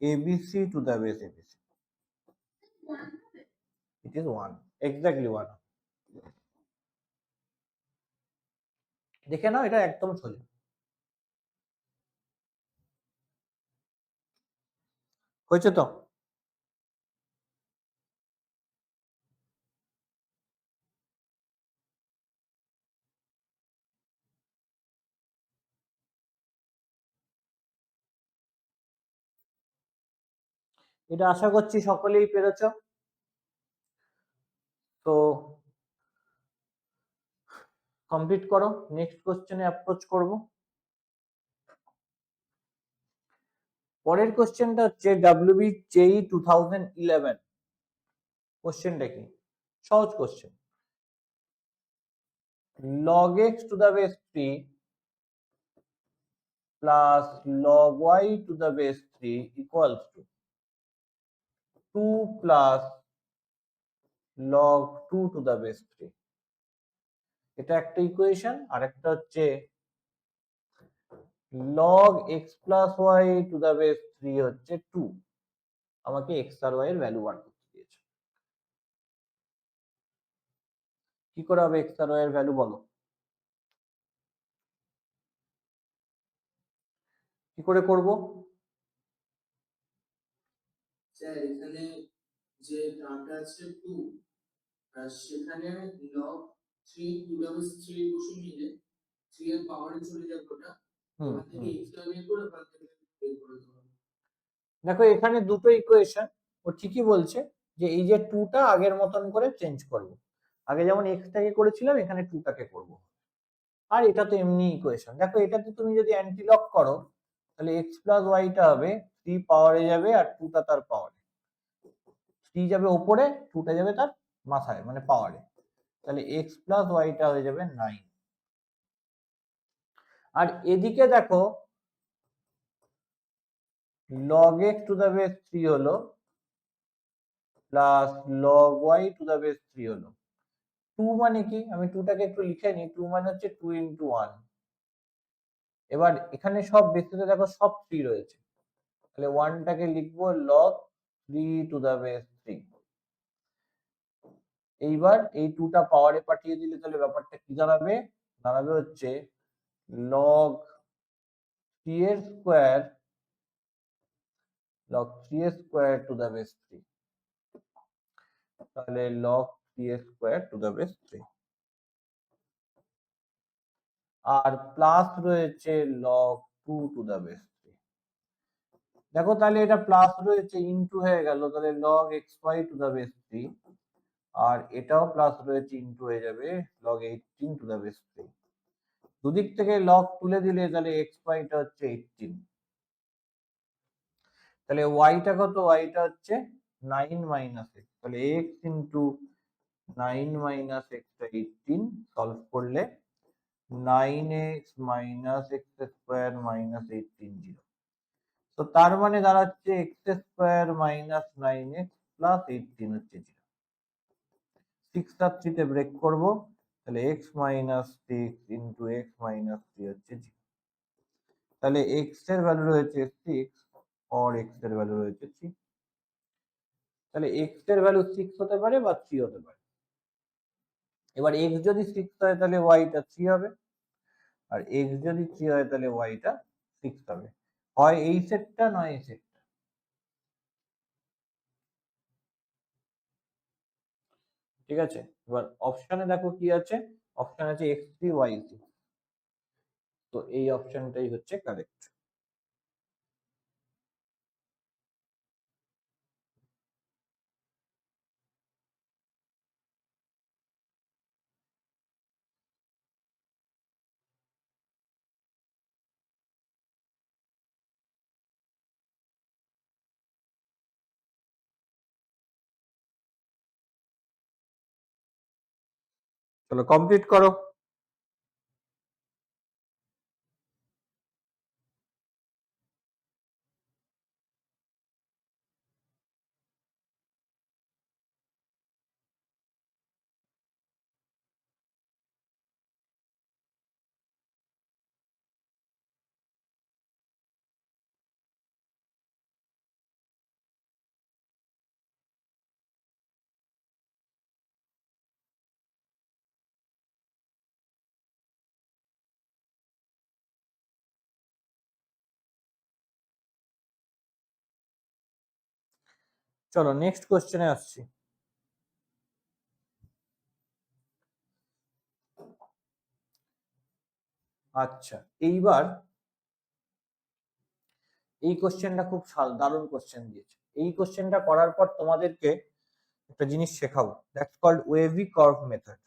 abc to the base abc, it is 1, exactly 1। দেখে নাও এটা একদম সোজা। হয়েছে তো? এটা আশা করছি সকলেই পেরেছ। তো কমপ্লিট করো, নেক্সট কোশ্চেনে অ্যাপ্রোচ করব। পরের কোশ্চেনটা হচ্ছে ডাব্লিউবি জেই 2011। কোশ্চেনটা কি, সহজ question. log x to the base 3 plus log y to the base 3 equals to 2 plus log 2 to the base 3। এটা একটা ইকুয়েশন। আর একটা হচ্ছে log x plus y to the base 3 হচ্ছে 2। আমাকে x আর y এর ভ্যালু বার করতে দিয়েছে। কি করে হবে x আর y এর ভ্যালু বলো, কি করে করব? স্যার এখানে যে টার্মটা আছে 2 আর সেখানে log 3 2 ডাবল 3 বসে নিলে 3 এর পাওয়ারে চলে যাবে ওটা, ওখান থেকে x টা বের করে ওখান থেকে বের করে দেবো। দেখো এখানে দুটো ইকুয়েশন, ও ঠিকই বলছে যে এই যে 2 টা আগের মতন করে চেঞ্জ করব। আগে যেমন x টাকে করেছিলাম এখানে 2 টাকে করব। আর এটা তো এমনি ইকুয়েশন। দেখো এটাতে তুমি যদি অ্যান্টি লক করো তাহলে x প্লাস y টা হবে 3 পাওয়ারে যাবে আর 2 টা তার পাওয়ারে, 3 যাবে উপরে 2 টা যাবে তার মাথায় মানে পাওয়ারে, তাহলে x প্লাস y টা হয়ে যাবে 9। আর এদিকে দেখো log x to the base 3 হলো plus log y to the base 3 হলো। 2 মানে কি, আমি 2 টাকে একটু লিখে নিই, 2 মানে হচ্ছে 2 ইন্টু 1। এবার এখানে সব বেসিসে দেখো সব 3 রয়েছে, তাহলে 1 টাকে লিখবো log 3 টু দা বেস 3। এইবার এই 2 টা পাওয়ারে পাঠিয়ে দিলে তাহলে ব্যাপারটা কি দাঁড়াবে, দাঁড়াবে হচ্ছে log 3 এর স্কোয়ার টু দ্য বেস 3, তাহলে log 3 এর স্কোয়ার টু দ্য বেস 3, আর প্লাস রয়েছে log 2 টু দ্য বেস 3। দেখো তাহলে এটা প্লাস রয়েছে ইনটু হয়ে গেল, তাহলে log xy two the base 3, আর এটাও প্লাস রয়েছে ইনটু হয়ে যাবে log 18 টু দ্য বেস 3। দুদিক থেকে log তুলে দিলে তাহলে xy টা হচ্ছে 18, তাহলে y টা কত, y টা হচ্ছে 9 মাইনাস x, তাহলে x ইনটু 9 মাইনাস x টা 18, সলভ করলে 9x minus x square minus 18 0। তো তার মানে দাঁড়াচ্ছে x square minus 9x plus 18 হচ্ছে 0। 6 আর 3 তে ব্রেক করবো, তাহলে x minus 6 into x minus 3 হচ্ছে 0। তাহলে x এর ভ্যালু রয়েছে 6 और x এর ভ্যালু রয়েছে 3। তাহলে x এর ভ্যালু 6 হতে পারে বা 3 হতে পারে। এবার x যদি 6 হয় তাহলে y টা 3 হবে, আর x যদি 3 হয় তাহলে y টা 6 হবে। হয় এই সেটটা নয় এই সেটটা। ঠিক আছে, এবার অপশনে দেখো কি আছে, অপশন আছে x3 y6, তো এই অপশনটাই হচ্ছে কারেক্ট। চলো কমপ্লিট করো। চলো নেক্সট কোশ্চেনে আসছি। আচ্ছা, এইবার এই কোশ্চেনটা খুব দারুণ কোশ্চেন দিয়েছে। এই কোশ্চেনটা করার পর তোমাদেরকে একটা জিনিস শেখাবো, that's called wavy curve method.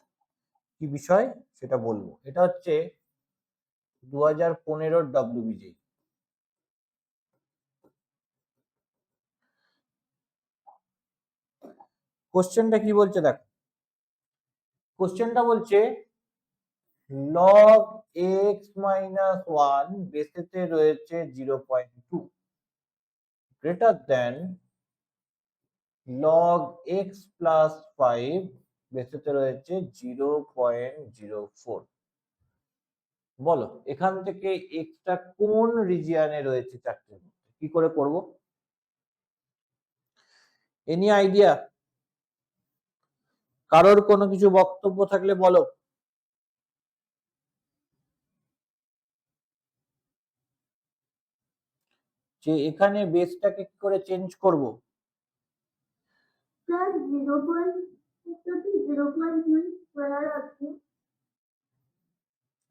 কি বিষয় সেটা বলবো। এটা হচ্ছে 2015 WBJ। কোশ্চেনটা কি বলছে দেখো, কোশ্চেনটা বলছে log x minus 1 বেসেতে রয়েছে 0.2 greater than log x plus 5 বেসেতে রয়েছে 0.04। বলো এখান থেকে x টা কোন রিজিয়নে রয়েছে চারটের মধ্যে, কি করে করব? Any idea? কারোর কোনো কিছু বক্তব্য থাকলে বলো। যে এখানে বেসটাকে কি করে চেঞ্জ করব? স্যার 0.1 স্কয়ার আছে।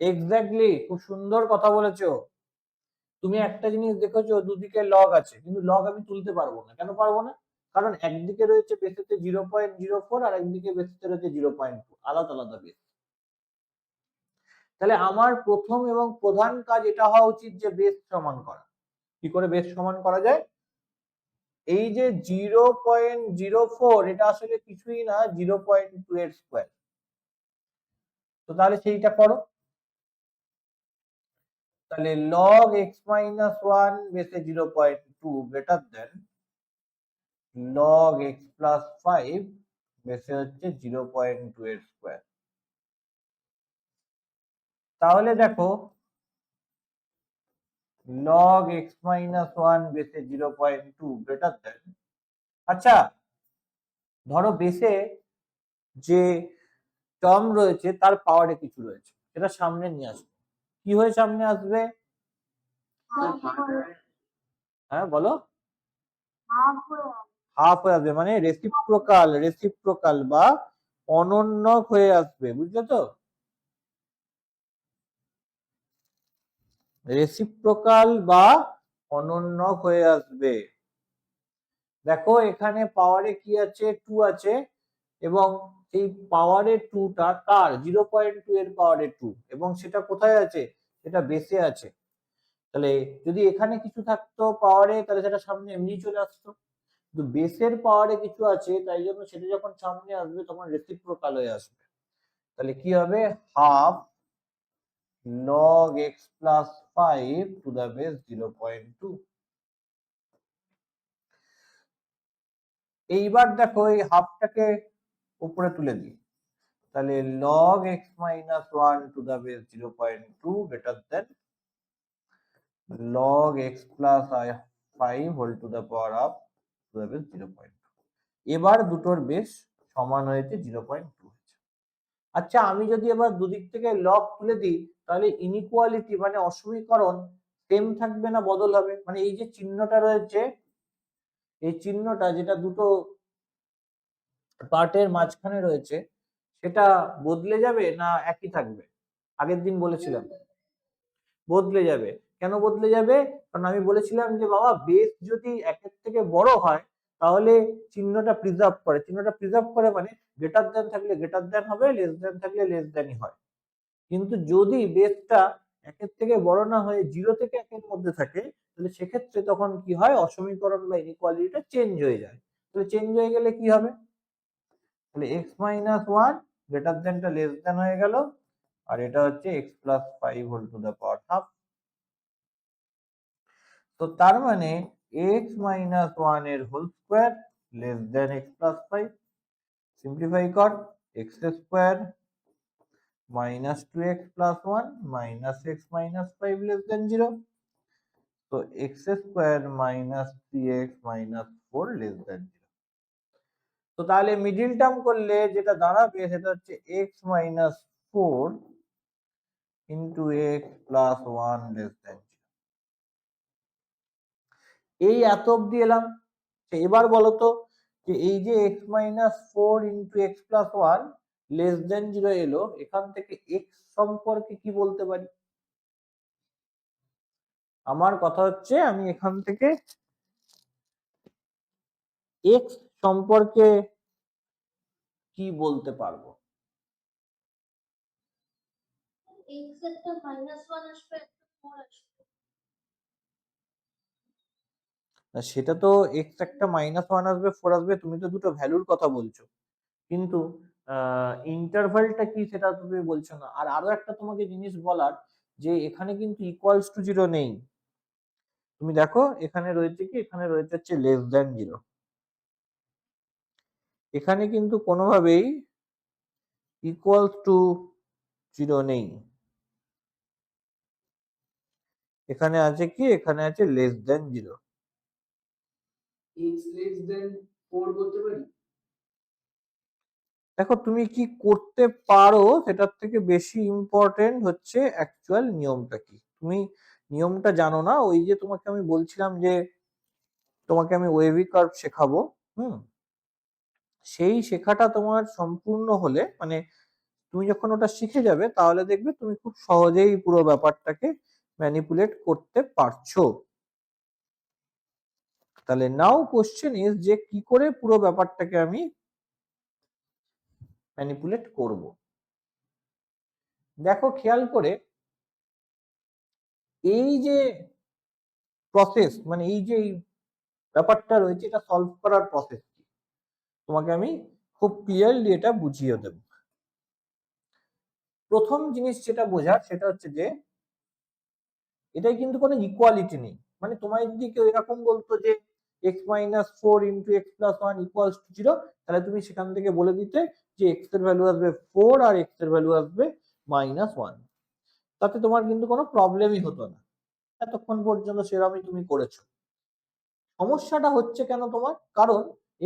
এক্স্যাক্টলি, খুব সুন্দর কথা বলেছো। তুমি একটা জিনিস দেখেছো, দুদিকে লগ আছে, কিন্তু লগ আমি তুলতে পারবো না। কেন পারবো না? কারণ একদিকে রয়েছে বেসেতে 0.04 আর একদিকে বেসেতে রয়েছে 0.2, আলাদা আলাদা বেস। তাহলে আমার প্রথম এবং প্রধান কাজ এটা হওয়া উচিত যে বেস সমান করা। কি করে বেস সমান করা যায়? এই যে 0.04 এটা আসলে কিছুই না 0.2 এর স্কোয়ার। তো তাহলে সেইটা করো। তাহলে log x minus 1 বেসে 0.2 greater than log x plus 5 বেসে হচ্ছে 0.2 এর স্কোয়ার। তাহলে দেখো log x minus 1 বেসে 0.2 গ্রেটার দেন, আচ্ছা ধরো বেসে যে টার্ম রয়েছে তার পাওয়ারে কিছু রয়েছে, সেটা সামনে নিয়ে আসবে। কি হয়ে সামনে আসবে? হ্যাঁ বলো। হাফ হয়ে আসবে, মানে রেসিপ্রোকাল বা অনন্যক হয়ে আসবে, বুঝলে তো? রেসিপ্রোকাল বা অনন্যক হয়ে আসবে। দেখো এখানে পাওয়ারে কি আছে, 2 আছে, এবং এই পাওয়ারের 2টা কার 0.2 এর পাওয়ারে 2, এবং সেটা কোথায় আছে? সেটা বেসে আছে। তাহলে যদি এখানে কিছু থাকতো পাওয়ারে, তাহলে সেটা সামনে এমনি চলে আসতো। কিন্তু বেসের পাওয়ারে কিছু আছে, তাই জন্য সেটা যখন সামনে আসবে তখন রেসিপ্রোকাল হয়ে আসবে। তাহলে কি হবে? Half log x plus 5 to the base 0.2। এইবার দেখো এই হাফটাকে উপরে তুলে দিই, তাহলে log x minus 1 to the base 0.2 greater than log x plus 5 whole to the power of to the base 0.2। এবার দুটোর বেস সমান হয়েছে, 0.2 হয়েছে। আচ্ছা আমি যদি এবার দুদিক থেকে লগ তুলে দিই, তাহলে ইনইকুয়ালিটি মানে অসমীকরণ সেম থাকবে না বদল হবে? মানে এই যে চিহ্নটা রয়েছে, এই চিহ্নটা যেটা দুটো পার্টের মাঝখানে রয়েছে, সেটা বদলে যাবে না একই থাকবে? আগের দিন বলেছিলাম বদলে যাবে। কেন বদলে যাবে? কারণ আমি বলেছিলাম যে বাবা বেস যদি একের থেকে বড় হয় তাহলে চিহ্নটা প্রিজার্ভ করে মানে গ্রেটার দ্যান থাকলে গ্রেটার দ্যান হবে, লেস দ্যান থাকলে লেস দ্যানই হয়। কিন্তু যদি বেসটা একের থেকে বড় না হয়ে 0 থেকে 1 এর মধ্যে থাকে, তাহলে সেক্ষেত্রে তখন কি হয়? অসমীকরণ বা ইনইকুয়ালিটিটা চেঞ্জ হয়ে যায়। তাহলে চেঞ্জ হয়ে গেলে কি হবে? তাহলে x মাইনাস 1 গ্রেটার দ্যানটা লেস দ্যান হয়ে গেল, আর এটা হচ্ছে x plus 5 whole to the power half. তো তার মানে x মাইনাস 1 এর whole square less than x plus 5। Simplify কর, x square minus 2x plus 1 minus x minus 5 less than 0. So x square minus 3x minus 4 less than 0. তো তাহলে middle term করলে যেটা দাঁড়াবে সেটা হচ্ছে x minus 4 into x plus 1 less than 0। এই এত অবধি এলাম। এবার বলো তো যে এই যে x minus 4 into x plus 1 less than 0 এলো, এখান থেকে x সম্পর্কে কি বলতে পারি? আমার কথা হচ্ছে আমি এখান থেকে x সম্পর্কে কি বলতে পারবো? x একটা -1 আসবে, একটা 4 আসবে। সেটা তো x একটা -1 আসবে, 4 আসবে, তুমি তো দুটো ভ্যালুর কথা বলছো, কিন্তু ইন্টারভালটা কি সেটা তুমি বলছো না। আর আরো একটা তোমাকে জিনিস বলার, যে এখানে কিন্তু ইকুয়ালস টু 0 নেই। তুমি দেখো এখানে রয়েছে কি? এখানে রয়েছে হচ্ছে লেস দ্যান 0। এখানে কিন্তু কোনোভাবেই ইকুয়ালস টু 0 নেই। এখানে আছে কি? এখানে আছে less than 0। x less than 4 বলতে পারি? দেখো তুমি কি করতে পারো সেটার থেকে বেশি ইম্পর্টেন্ট হচ্ছে অ্যাকচুয়াল নিয়মটা কি। তুমি নিয়মটা জানো না। ওই যে তোমাকে আমি বলছিলাম যে তোমাকে আমি ওয়েভি কার্ভ শেখাবো, সেই শেখাটা তোমার সম্পূর্ণ হলে, মানে তুমি যখন ওটা শিখে যাবে তাহলে দেখবে তুমি খুব সহজেই পুরো ব্যাপারটাকে ম্যানিপুলেট করতে পারছো। তাহলে নাও কোশ্চেন ইজ যে কি করে পুরো ব্যাপারটাকে আমি ম্যানিপুলেট করব। দেখো খেয়াল করে, এই যে প্রসেস, মানে এই যে ব্যাপারটা রয়েছে, এটা সলভ করার প্রসেস কি তোমাকে আমি খুব ক্লিয়ারলি এটা বুঝিয়ে দেব। প্রথম জিনিস যেটা বোঝার সেটা হচ্ছে যে এটাই কিন্তু কোনো ইকুয়ালিটি নেই। মানে তোমায় যদি কেউ এরকম বলতো যে x minus 4 into x plus 1 equals to 0, তাহলে তুমি সেখান থেকে বলে দিতে যে x এর ভ্যালু আসবে 4 আর x এর ভ্যালু আসবে -1। তাতে তোমার কিন্তু কোনো প্রবলেমই হতো না, এতক্ষণ পর্যন্ত সেরকমই তুমি করেছো। সমস্যাটা হচ্ছে কেন তোমার? কারণ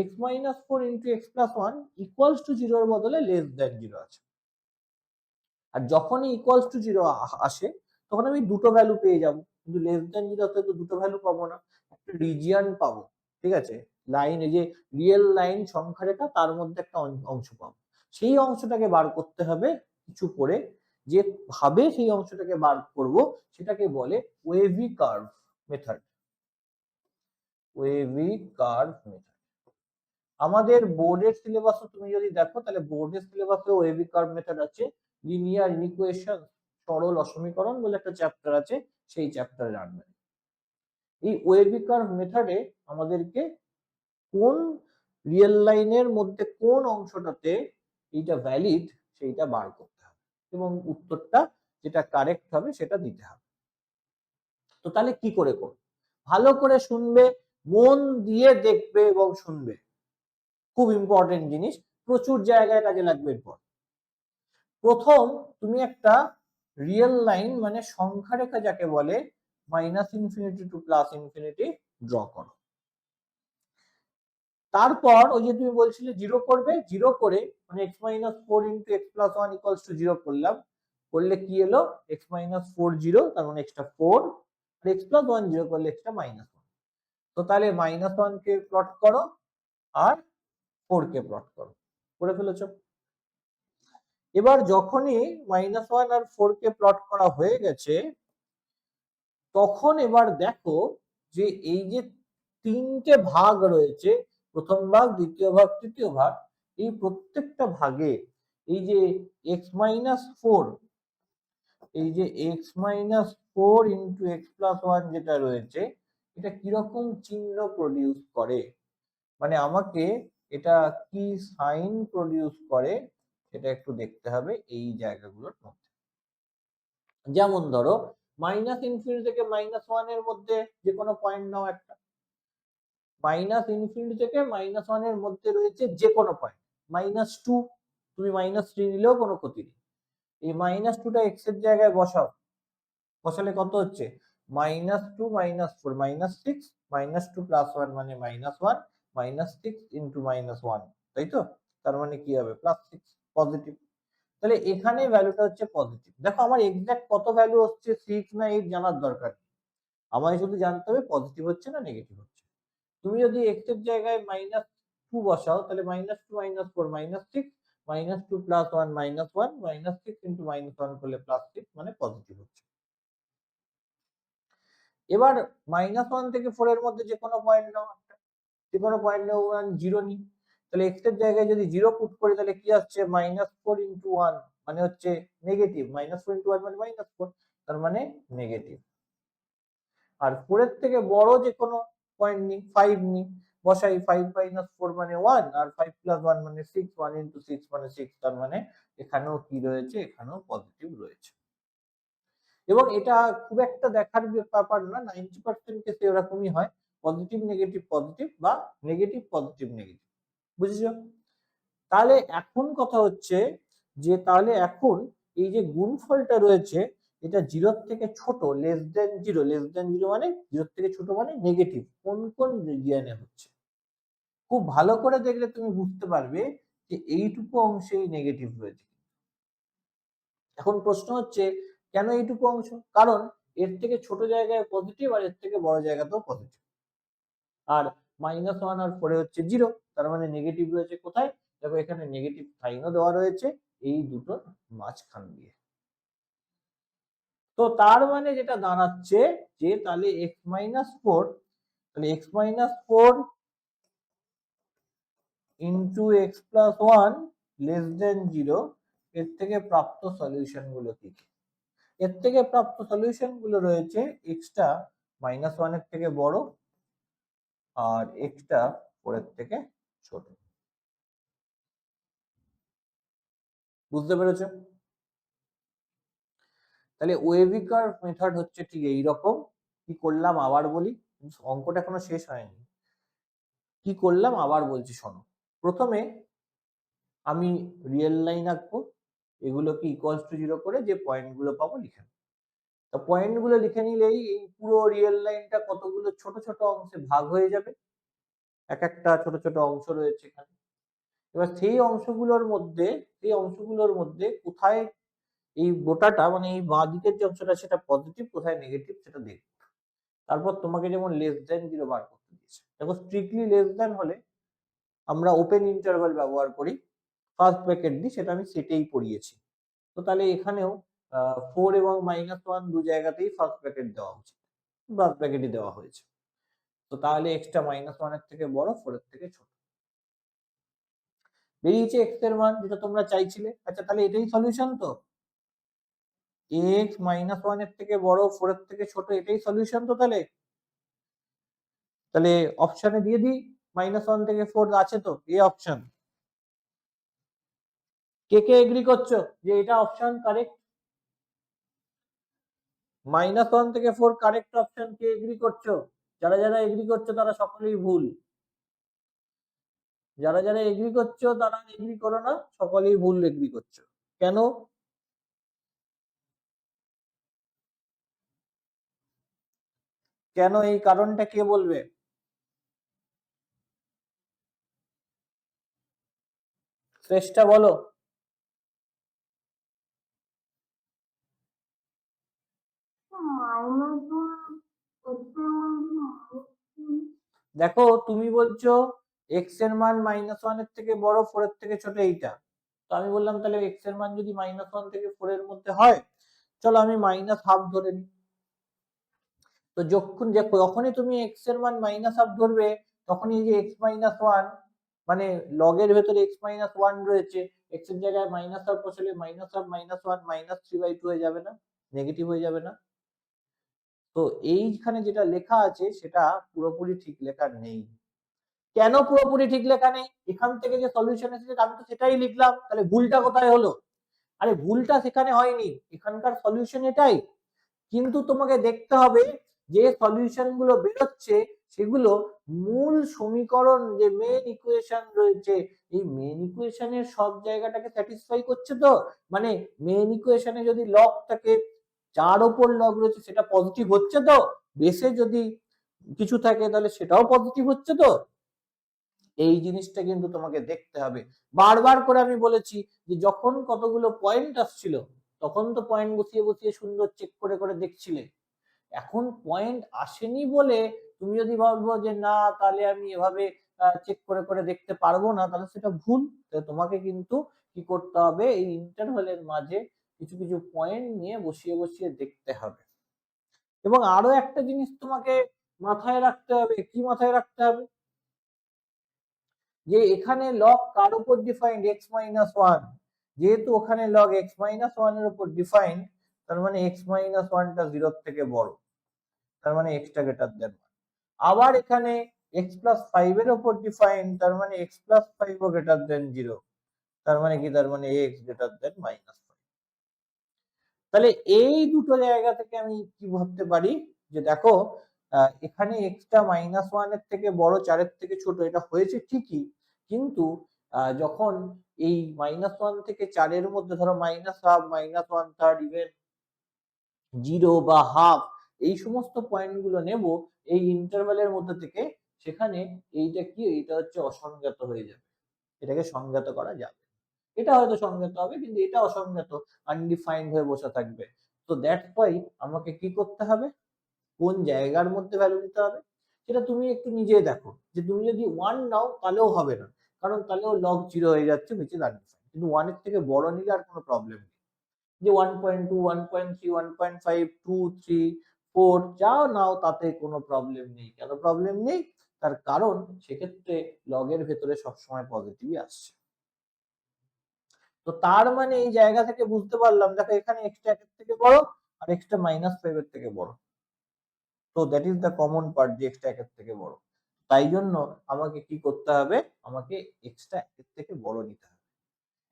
x minus 4 into x plus 1 equals to 0 এর বদলে লেস দ্যান 0 আছে। আর যখনই ইকুয়ালস টু জিরো আসে তখন আমি দুটো ভ্যালু পেয়ে যাব, কিন্তু লেস দেন জিরোতে তো দুটো ভ্যালু পাবো না, একটা রিজিয়ন পাবো। ঠিক আছে, লাইন, এই যে রিয়েল লাইন সংখ্যা রেখা, তার মধ্যে একটা অংশ পাবো। সেই অংশটাকে বার করতে হবে কিছু করে, যে ভাবে সেই অংশটাকে বার করব সেটাকে বলে wavy curve method. Wavy curve method আমাদের বোর্ডের সিলেবাসে তুমি যদি দেখো, তাহলে বোর্ডের সিলেবাসে ওয়েভি কার্ভ মেথড আছে। লিনিয়ার ইকুয়েশন, সরল অসমীকরণ বলে একটা চ্যাপ্টার আছে, সেই চ্যাপ্টারে জানবে। এই ওয়েভি কার্ভ মেথডে আমাদেরকে কোন রিয়েল লাইনের মধ্যে কোন অংশটাতে এইটা ভ্যালিড সেইটা বার করতে হবে, এবং উত্তরটা যেটা কারেক্ট হবে সেটা দিতে হবে। তো তাহলে কি করে করব? ভালো করে শুনবে, মন দিয়ে দেখবে এবং শুনবে, খুব ইম্পর্টেন্ট জিনিস, প্রচুর জায়গায় কাজে লাগবে এরপর। প্রথম তুমি একটা রিয়েল লাইন মানে সংখ্যা রেখা যাকে বলে minus infinity two plus infinity draw করো। তারপর ওই যে তুমি বলছিলে জিরো করবে, জিরো করে মানে x minus four into x plus one equals to zero করলাম, করলে কি এলো এক্স মাইনাস ফোর জিরো, তার মানে এক্সট্রা ফোর, আর এক্স প্লাস ওয়ান জিরো করলে এক্সট্রা মাইনাস ওয়ান। তো তাহলে মাইনাস ওয়ান কে প্লট করো আর ফোর কে প্লট করো, করে ফেলেছো। এবার যখনই মাইনাস ওয়ান আর ফোর কে প্লট করা হয়ে গেছে, তখন এবার দেখো যে এই যে তিনটে ভাগ রয়েছে, প্রথম ভাগ, দ্বিতীয় ভাগ, তৃতীয় ভাগ, এই প্রত্যেকটা ভাগে এই যে এক্স মাইনাস ফোর, এই যে x minus four into x plus one যেটা রয়েছে, এটা কিরকম চিহ্ন প্রডিউস করে, মানে আমাকে এটা কি সাইন প্রডিউস করে সেটা একটু দেখতে হবে এই জায়গাগুলোর মধ্যে। যেমন ধরো মাইনাস ইনফিনিটি থেকে মাইনাস ওয়ান এর মধ্যে যে কোনো পয়েন্ট নাও একটা, মাইনাস ইনফিনিটি থেকে মাইনাস ওয়ান এর মধ্যে রয়েছে যে কোনো পয়েন্ট, মাইনাস টু, তুমি মাইনাস থ্রি নিলেও কোনো ক্ষতি নেই। এই মাইনাস টুটা এক্স এর জায়গায় বসাও, বসালে কত হচ্ছে minus two minus four minus six, minus two plus one মানে minus one, minus six into minus one, তাই তো, তার মানে কি হবে প্লাস সিক্স, পজিটিভ। তাহলে এখানে ভ্যালুটা হচ্ছে পজিটিভ। দেখো আমার এক্সাক্ট কত ভ্যালু হচ্ছে, সিক্স না এইট জানার দরকার নেই, আমায় শুধু জানতে হবে পজিটিভ হচ্ছে না নেগেটিভ হচ্ছে। তুমি যদি এক্স এর জায়গায় মাইনাস টু বসাও, তাহলে minus two minus four minus six, minus two plus one minus one, minus six into minus one করলে প্লাস সিক্স, মানে পজিটিভ হচ্ছে। এবার মাইনাস ওয়ান থেকে ফোর এর মধ্যে যে কোনো পয়েন্ট নাও একটা, যে কোনো পয়েন্ট নাও, জিরো নিই, তাহলে এক্স এর জায়গায় যদি জিরো পুট করি তাহলে কি আসছে মাইনাস ফোর ইন্টু ওয়ান মানে হচ্ছে negative, minus four into one মানে মাইনাস ফোর, তার মানে নেগেটিভ। আর ফোর এর থেকে বড় যে কোনো পয়েন্ট নিই, ফাইভ নিই, বসাই, ফাইভ মাইনাস ফোর মানে ওয়ান, আর ফাইভ প্লাস ওয়ান মানে সিক্স, ওয়ান ইন্টু সিক্স মানে সিক্স, তার মানে এখানেও কি রয়েছে, এখানেও পজিটিভ রয়েছে। এবং এটা খুব একটা দেখার ব্যাপার না, 90% কেসে এরকমই হয়, পজিটিভ নেগেটিভ পজিটিভ বা নেগেটিভ পজিটিভ নেগেটিভ, বুঝেছো? তাহলে এখন কথা হচ্ছে যে তাহলে এখন এই যে গুণফলটা রয়েছে এটা জিরোর থেকে ছোট, less than zero, less than zero মানে জিরোর থেকে ছোট মানে নেগেটিভ, কোন কোন রিজিয়নে হচ্ছে। খুব ভালো করে দেখলে তুমি বুঝতে পারবে যে এইটুকু অংশেই নেগেটিভ রয়েছে। এখন প্রশ্ন হচ্ছে কেন এইটুকু অংশ, কারণ এর থেকে ছোট জায়গায় পজিটিভ আর এর থেকে বড় জায়গাতেও পজিটিভ, আর মাইনাস ওয়ান আর ফোরে হচ্ছে জিরো, তার মানে নেগেটিভ রয়েছে কোথায়, দেখো এখানে নেগেটিভ সাইনও দেওয়া রয়েছে এই দুটো মাঝখান দিয়ে। তো তার মানে যেটা দাঁড়াচ্ছে যে তাহলে এক্স মাইনাস ফোর, তাহলে x minus four into x plus one less than zero, এর থেকে প্রাপ্ত সলিউশন গুলো কি কি? এর থেকে প্রাপ্ত সলিউশন গুলো রয়েছে এক্সটা মাইনাস ওয়ান এর থেকে বড় আর এক্সটা ফোর এর থেকে ছোট। বুঝতে পেরেছো? তাহলে ওয়েভি কার্ভ মেথড হচ্ছে ঠিক এইরকম। কি করলাম আবার বলি, অঙ্কটা এখনো শেষ হয়নি। কি করলাম আবার বলছি শোনো। প্রথমে আমি রিয়েল লাইন আঁকবো, এগুলোকে ইকুয়ালস টু জিরো করে যে পয়েন্ট গুলো পাবো লিখে নেবো। তো পয়েন্ট গুলো লিখে নিলেই এই পুরো রিয়েল লাইনটা কতগুলো ছোট ছোট অংশে ভাগ হয়ে যাবে, এক একটা ছোট ছোট অংশ রয়েছে এখানে। এবার সেই অংশগুলোর মধ্যে কোথায় এই গোটাটা মানে এই বাঁ দিকের যে অংশটা সেটা পজিটিভ কোথায় নেগেটিভ সেটা দেখবো। তারপর তোমাকে যেমন লেস দেন 0 বার করতে দিয়েছে, দেখো স্ট্রিক্টলি লেস দেন হলে আমরা ওপেন ইন্টারভাল ব্যবহার করি, ফার্স্ট ব্র্যাকেট দিই, সেটা আমি সেটেই পড়িয়েছি। তো তাহলে এখানেও 4 এবং -1 দু জায়গাতেই ফার্স্ট ব্র্যাকেট দেওয়া উচিত, ফার্স্ট ব্র্যাকেটই দেওয়া হয়েছে। তো তাহলে এক্সটা -1 এর থেকে বড়, 4 এর থেকে ছোট। বেরিয়েছে এক্স এর মান যেটা তোমরা চাইছিলে। আচ্ছা তাহলে এটাই সলিউশন তো, এক্স -1 এর থেকে বড়, 4 এর থেকে ছোট, এটাই সলিউশন তো। তাহলে তাহলে অপশনে দিয়ে দিই, -1 থেকে 4 আছে তো A option. K K agri করছো যে এটা অপশন কারেক্ট? -1 থেকে 4 কারেক্ট অপশন, কে এগ্রি করছো? যারা যারা এগ্রি করছো তারা সকলেই ভুল, যারা যারা এগ্রি করছো তারা এগ্রি করো না, সকলেই ভুল এগ্রি করছো। কেন? কেন এই কারণটা কে বলবে? চেষ্টা বলো। দেখো তুমি বলছো এক্স এর মান -1 এর থেকে বড়, 4 এর থেকে ছোট এইটা। তো আমি বললাম তাহলে এক্স এর মান যদি -1 থেকে 4 এর মধ্যে হয়, চলো আমি -1/2 ধরে নিই। তো যখনই তুমি এক্স এর মান -1/2 ধরবে, তখনই এই যে x -1 মানে লগের ভেতরে x -1 রয়েছে, x এর জায়গায় -1/2 বসালে -1 -1 -3/2 হয়ে যাবে না, নেগেটিভ হয়ে যাবে না? তো এইখানে যেটা লেখা আছে সেটা পুরোপুরি ঠিক লেখা নেই। কেন পুরোপুরি ঠিক লেখা নেই? এখান থেকে যে সলিউশন এসেছে আমি তো সেটাই লিখলাম, তাহলে ভুলটা কোথায় হলো? আরে ভুলটা সেখানে হয়নি, এখানকার সলিউশন এটাই। কিন্তু তোমাকে দেখতে হবে যে সলিউশন গুলো বেরোচ্ছে সেগুলো মূল সমীকরণ যে মেন ইকুয়েশন রয়েছে, এই মেন ইকুয়েশনের সব জায়গাটাকে স্যাটিসফাই করছে তো। মানে মেন ইকুয়েশনে যদি লগ থাকে, যার ওপর লগ রয়েছে সেটা পজিটিভ হচ্ছে তো, বেসে যদি কিছু থাকে তাহলে সেটাও পজিটিভ হচ্ছে তো। এই জিনিসটা কিন্তু তোমাকে দেখতে হবে। বারবার করে আমি বলেছি যে যখন কতগুলো পয়েন্ট আসছিল তখন তো পয়েন্ট বসিয়ে বসিয়ে সুন্দর চেক করে করে দেখছিলে। এখন পয়েন্ট আসেনি বলে তুমি যদি ভাবো যে না তাহলে আমি এভাবে চেক করে করে দেখতে পারবো না, তাহলে সেটা ভুল। তোমাকে কিন্তু কি করতে হবে, এই ইন্টারভ্যালের মাঝে কিছু কিছু পয়েন্ট নিয়ে বসিয়ে বসিয়ে দেখতে হবে। এবং আরো একটা জিনিস তোমাকে মাথায় রাখতে হবে। কি মাথায় রাখতে হবে? যে এখানে লগ কার উপর ডিফাইন্ড, x-1, যেহেতু ওখানে লগ x-1 এর উপর ডিফাইন্ড, তার মানে x-1টা 0 থেকে বড়, তার মানে x টা গ্রেটার দেন 1। আবার এখানে x+5 এর উপর ডিফাইন্ড, তার মানে x+5 ও গ্রেটার দেন 0, তার মানে কি, তার মানে x গ্রেটার দেন -5। তাহলে এই দুটো জায়গা থেকে আমি কি ভাবতে পারি যে দেখো এখানে x টা -1 এর থেকে বড়, 4 এর থেকে ছোট, এটা হয়েছে ঠিকই, কিন্তু যখন এই -1 থেকে 4 এর মধ্যে ধরো -1/2, -1/3, ইভেন 0 বা হাফ, এই সমস্ত পয়েন্ট গুলো নেব এই ইন্টারভ্যালের মধ্যে থেকে, সেখানে এইটা কি, এইটা হচ্ছে অসংজ্ঞাত হয়ে যাবে, এটাকে সংজ্ঞাত করা যাবে। এটা হয়তো সংজ্ঞাত হবে কিন্তু এটা অসংজ্ঞাত, আনডিফাইন্ড হয়ে বসে থাকবে। তো দ্যাটস ওয়াই আমাকে কি করতে হবে, কোন জায়গার মধ্যে ভ্যালু দিতে হবে সেটা তুমি একটু নিজে দেখো। যে তুমি যদি 1 নাও তাহলেও হবে না, কারণ তাহলেও লগ 0 হয়ে যাচ্ছে, which is undefined। কিন্তু 1 এর থেকে বড় নিলে আর কোনো প্রবলেম নেই। যে 1.2, 1.3, 1.5, 2, 3, 4 যাও নাও তাতে কোনো প্রবলেম নেই। কেন প্রবলেম নেই? তার কারণ সেক্ষেত্রে লগের ভেতরে সবসময় পজিটিভই আসছে। তো তার মানে এই জায়গা থেকে বুঝতে পারলাম, দেখো এখানে এক্সটা 1 এর থেকে বড় আর এক্সটা -5 এর থেকে বড়। তো that is the common part, যে এক্সটা 1 এর থেকে বড়। তাই জন্য আমাকে কি করতে হবে, আমাকে এক্সটা 1 এর থেকে বড় নিতে হবে।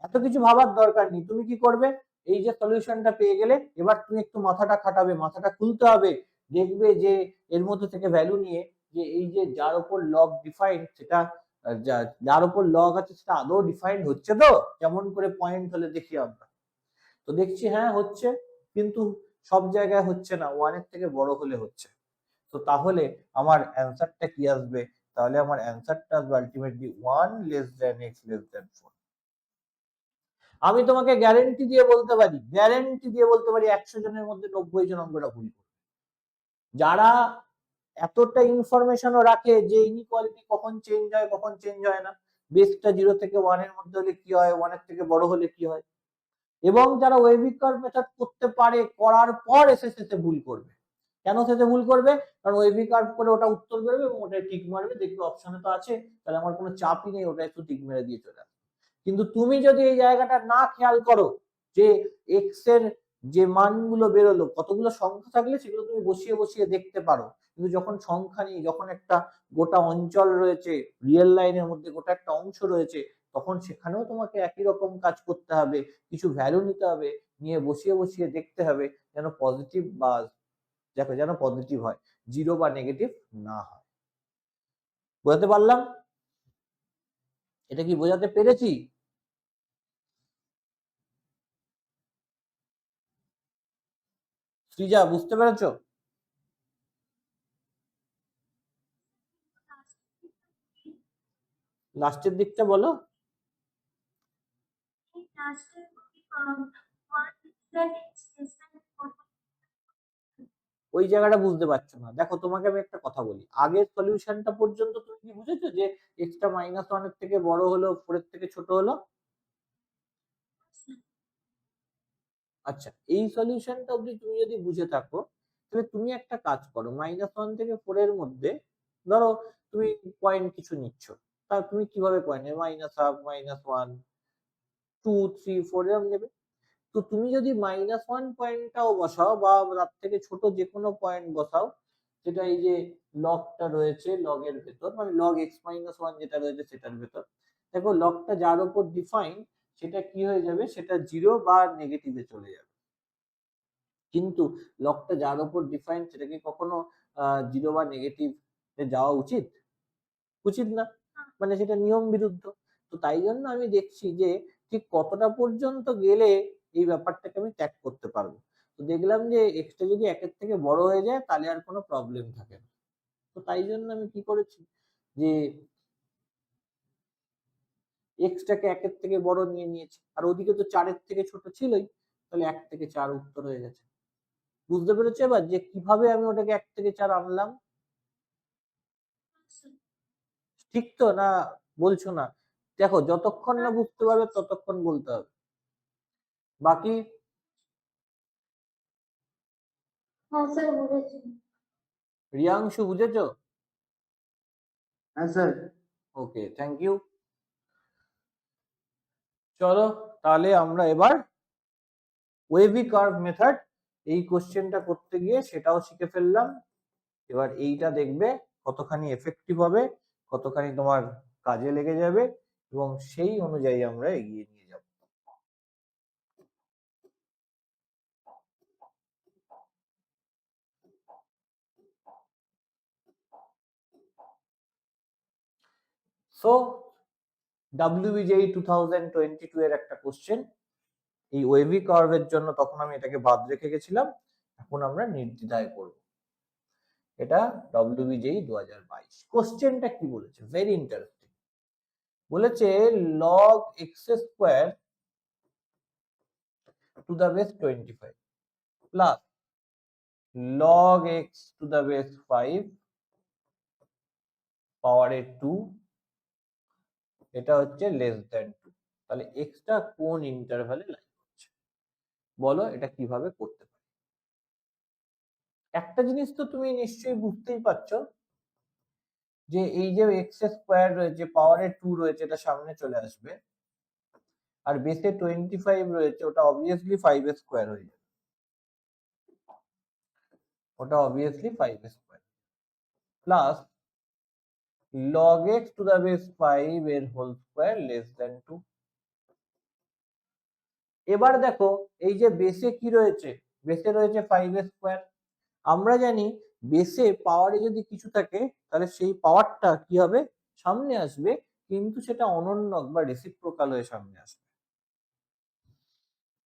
এত কিছু ভাবার দরকার নেই। তুমি কি করবে, এই যে সলিউশনটা পেয়ে গেলে এবার তুমি একটু মাথাটা খাটাবে, মাথাটা খুলতে হবে। দেখবে যে এর মধ্যে থেকে ভ্যালু নিয়ে যে এই যে যার উপর লগ ডিফাইন্ড সেটা যার উপর লগ আছে সেটা আদৌ ডিফাইন্ড হচ্ছে তো, যেমন করে পয়েন্ট হলে দেখি আমরা। তো দেখছি হ্যাঁ হচ্ছে, কিন্তু সব জায়গায় হচ্ছে না, 1 এর থেকে বড় হলে হচ্ছে। তো তাহলে আমার অ্যান্সারটা কি আসবে? তাহলে আমার অ্যান্সারটা আসবে ultimately 1 less than x less than 4। আমি তোমাকে গ্যারেন্টি দিয়ে বলতে পারি 100 জনের মধ্যে 90 জন অঙ্কটা ভুল করবে। যারা এতটা ইনফরমেশনও রাখে যে ইনইকুয়ালিটি কখন চেঞ্জ হয় কখন চেঞ্জ হয় না, বেসটা 0 থেকে 1 এর মধ্যে হলে কি হয়, 1 এর থেকে বড় হলে কি হয়, এবং যারা ওয়েভিক কার্ভ মেথড করতে পারে, করার পর শেষে ভুল করবে। কেন শেষে ভুল করবে? কারণ ওয়েভিক কার্ভ করে ওটা উত্তর বেরোবে এবং ওটা টিক মারবে, দেখবে অপশনে তো আছে, তাহলে আমার কোনো চাপই নেই, ওটা একটু টিক মেরে দিয়ে চলে আসবে। কিন্তু তুমি যদি এই জায়গাটা না খেয়াল করো যে এক্স এর যে মানগুলো বেরোলো, কতগুলো সংখ্যা থাকলে সেগুলো তুমি বসিয়ে বসিয়ে দেখতে পারো, কিন্তু যখন সংখ্যা নেই, যখন একটা গোটা অঞ্চল রয়েছে, রিয়েল লাইনের মধ্যে গোটা একটা অংশ রয়েছে, তখন সেখানেও তোমাকে একই রকম কাজ করতে হবে, কিছু ভ্যালু নিতে হবে, নিয়ে বসিয়ে বসিয়ে দেখতে হবে যেন পজিটিভ বা দেখো যেন পজিটিভ হয়, জিরো বা নেগেটিভ না হয়। বোঝাতে পারলাম? এটা কি বোঝাতে পেরেছি? সৃজা বুঝতে পেরেছো? লাস্টের দিকটা বলো। ওই জায়গাটা বুঝতে পারছো না। দেখো তোমাকে আমি একটা কথা বলি, আগের সলিউশনটা পর্যন্ত তুমি কি বুঝেছো যে এক্সটা -1 এর থেকে বড় হলো 4 এর থেকে ছোট হলো? আচ্ছা, এই সলিউশনটা অবধি তুমি যদি বুঝে থাকো, তাহলে তুমি একটা কাজ করো, -1 থেকে 4 এর মধ্যে ধরো তুমি পয়েন্ট কিছু নিচ্ছ, তা তুমি কিভাবে পয়েন্ট নেবে? -1, -1, 2, 3, 4 এরকম নেবে। তো তুমি যদি -1 পয়েন্টটাও বসাও বা তার থেকে ছোট যে কোনো পয়েন্ট বসাও, সেটা এই যে লগটা রয়েছে, লগের ভেতর মানে log x-1 যেটা রয়েছে সেটার ভেতর, দেখো লগটা যার উপর ডিফাইন সেটা কি হয়ে যাবে, সেটা 0 বা নেগেটিভে চলে যাবে। কিন্তু লগটা যার উপর ডিফাইন সেটা কি কখনো 0 বা নেগেটিভ যাওয়া উচিত? উচিত না, মানে সেটা নিয়ম বিরুদ্ধ। তো তাই জন্য আমি দেখছি যে ঠিক কতটা পর্যন্ত গেলে এই ব্যাপারটাকে আমি ত্যাগ করতে পারবো। তো দেখলাম যে এক্সটা যদি 1 থেকে বড় হয়ে যায় তাহলে আর কোনো প্রবলেম থাকে না। তো তাই জন্য আমি কি করেছি যে এক্সটাকে 1 থেকে বড় নিয়ে নিয়েছি, আর ওদিকে তো 4 থেকে ছোট ছিলই, তাহলে 1 থেকে 4 উত্তর হয়ে গেছে। বুঝতে পেরেছো এবার যে কিভাবে আমি ওটাকে 1 থেকে 4 আনলাম? ঠিক তো না বলছো না? দেখো যতক্ষণ না বুঝতে পারবে ততক্ষণ বলতে হবে। বাকি হ্যাঁ স্যার বুঝেছি। রিয়াংশু বুঝেছো? হ্যাঁ স্যার। Okay, thank you. চলো তাহলে আমরা এবার ওয়েভি কার্ভ মেথড এই কোশ্চেনটা করতে গিয়ে সেটাও শিখে ফেললাম। এবার এইটা দেখবে কতখানি এফেক্টিভ হবে, কতখানি তোমার কাজে লেগে যাবে, এবং সেই অনুযায়ী আমরা এগিয়ে নিয়ে যাব। সো WBJE 2022 এর একটা কোশ্চেন, এই ওয়েভি কার্ভের জন্য তখন আমি এটাকে বাদ রেখে গেছিলাম, এখন আমরা নির্দ্বিধায় করব। এটা WBJE 2022। কোশ্চেনটা কি বলেছে? Very interesting. বলেছে log x² to the base 25 plus log x to the base 5 পাওয়ার 2, এটা হচ্ছে less than 2। তাহলে এক্সটা কোন ইন্টারভ্যালে লাই করছে, বলো এটা কিভাবে করতে পারি? একটা জিনিস তো তুমি নিশ্চয়ই বুঝতেই পারছো যে এই যে x² রয়েছে, পাওয়ারে 2 রয়েছে, এটা সামনে চলে আসবে, আর বেসে 25 রয়েছে, ওটা অবভিয়াসলি 5² হয়ে যাবে, ওটা obviously 5² plus log x to the base 5 এর হোল স্কয়ার লেস দেন 2। এবার দেখো এই যে বেসে কি রয়েছে, বেসে রয়েছে 5²। আমরা জানি বেসে পাওয়ারে যদি কিছু থাকে তাহলে সেই পাওয়ারটা কি হবে, সামনে আসবে, কিন্তু সেটা অনন্যক বা রেসিপ্রোকাল হয়ে সামনে আসবে।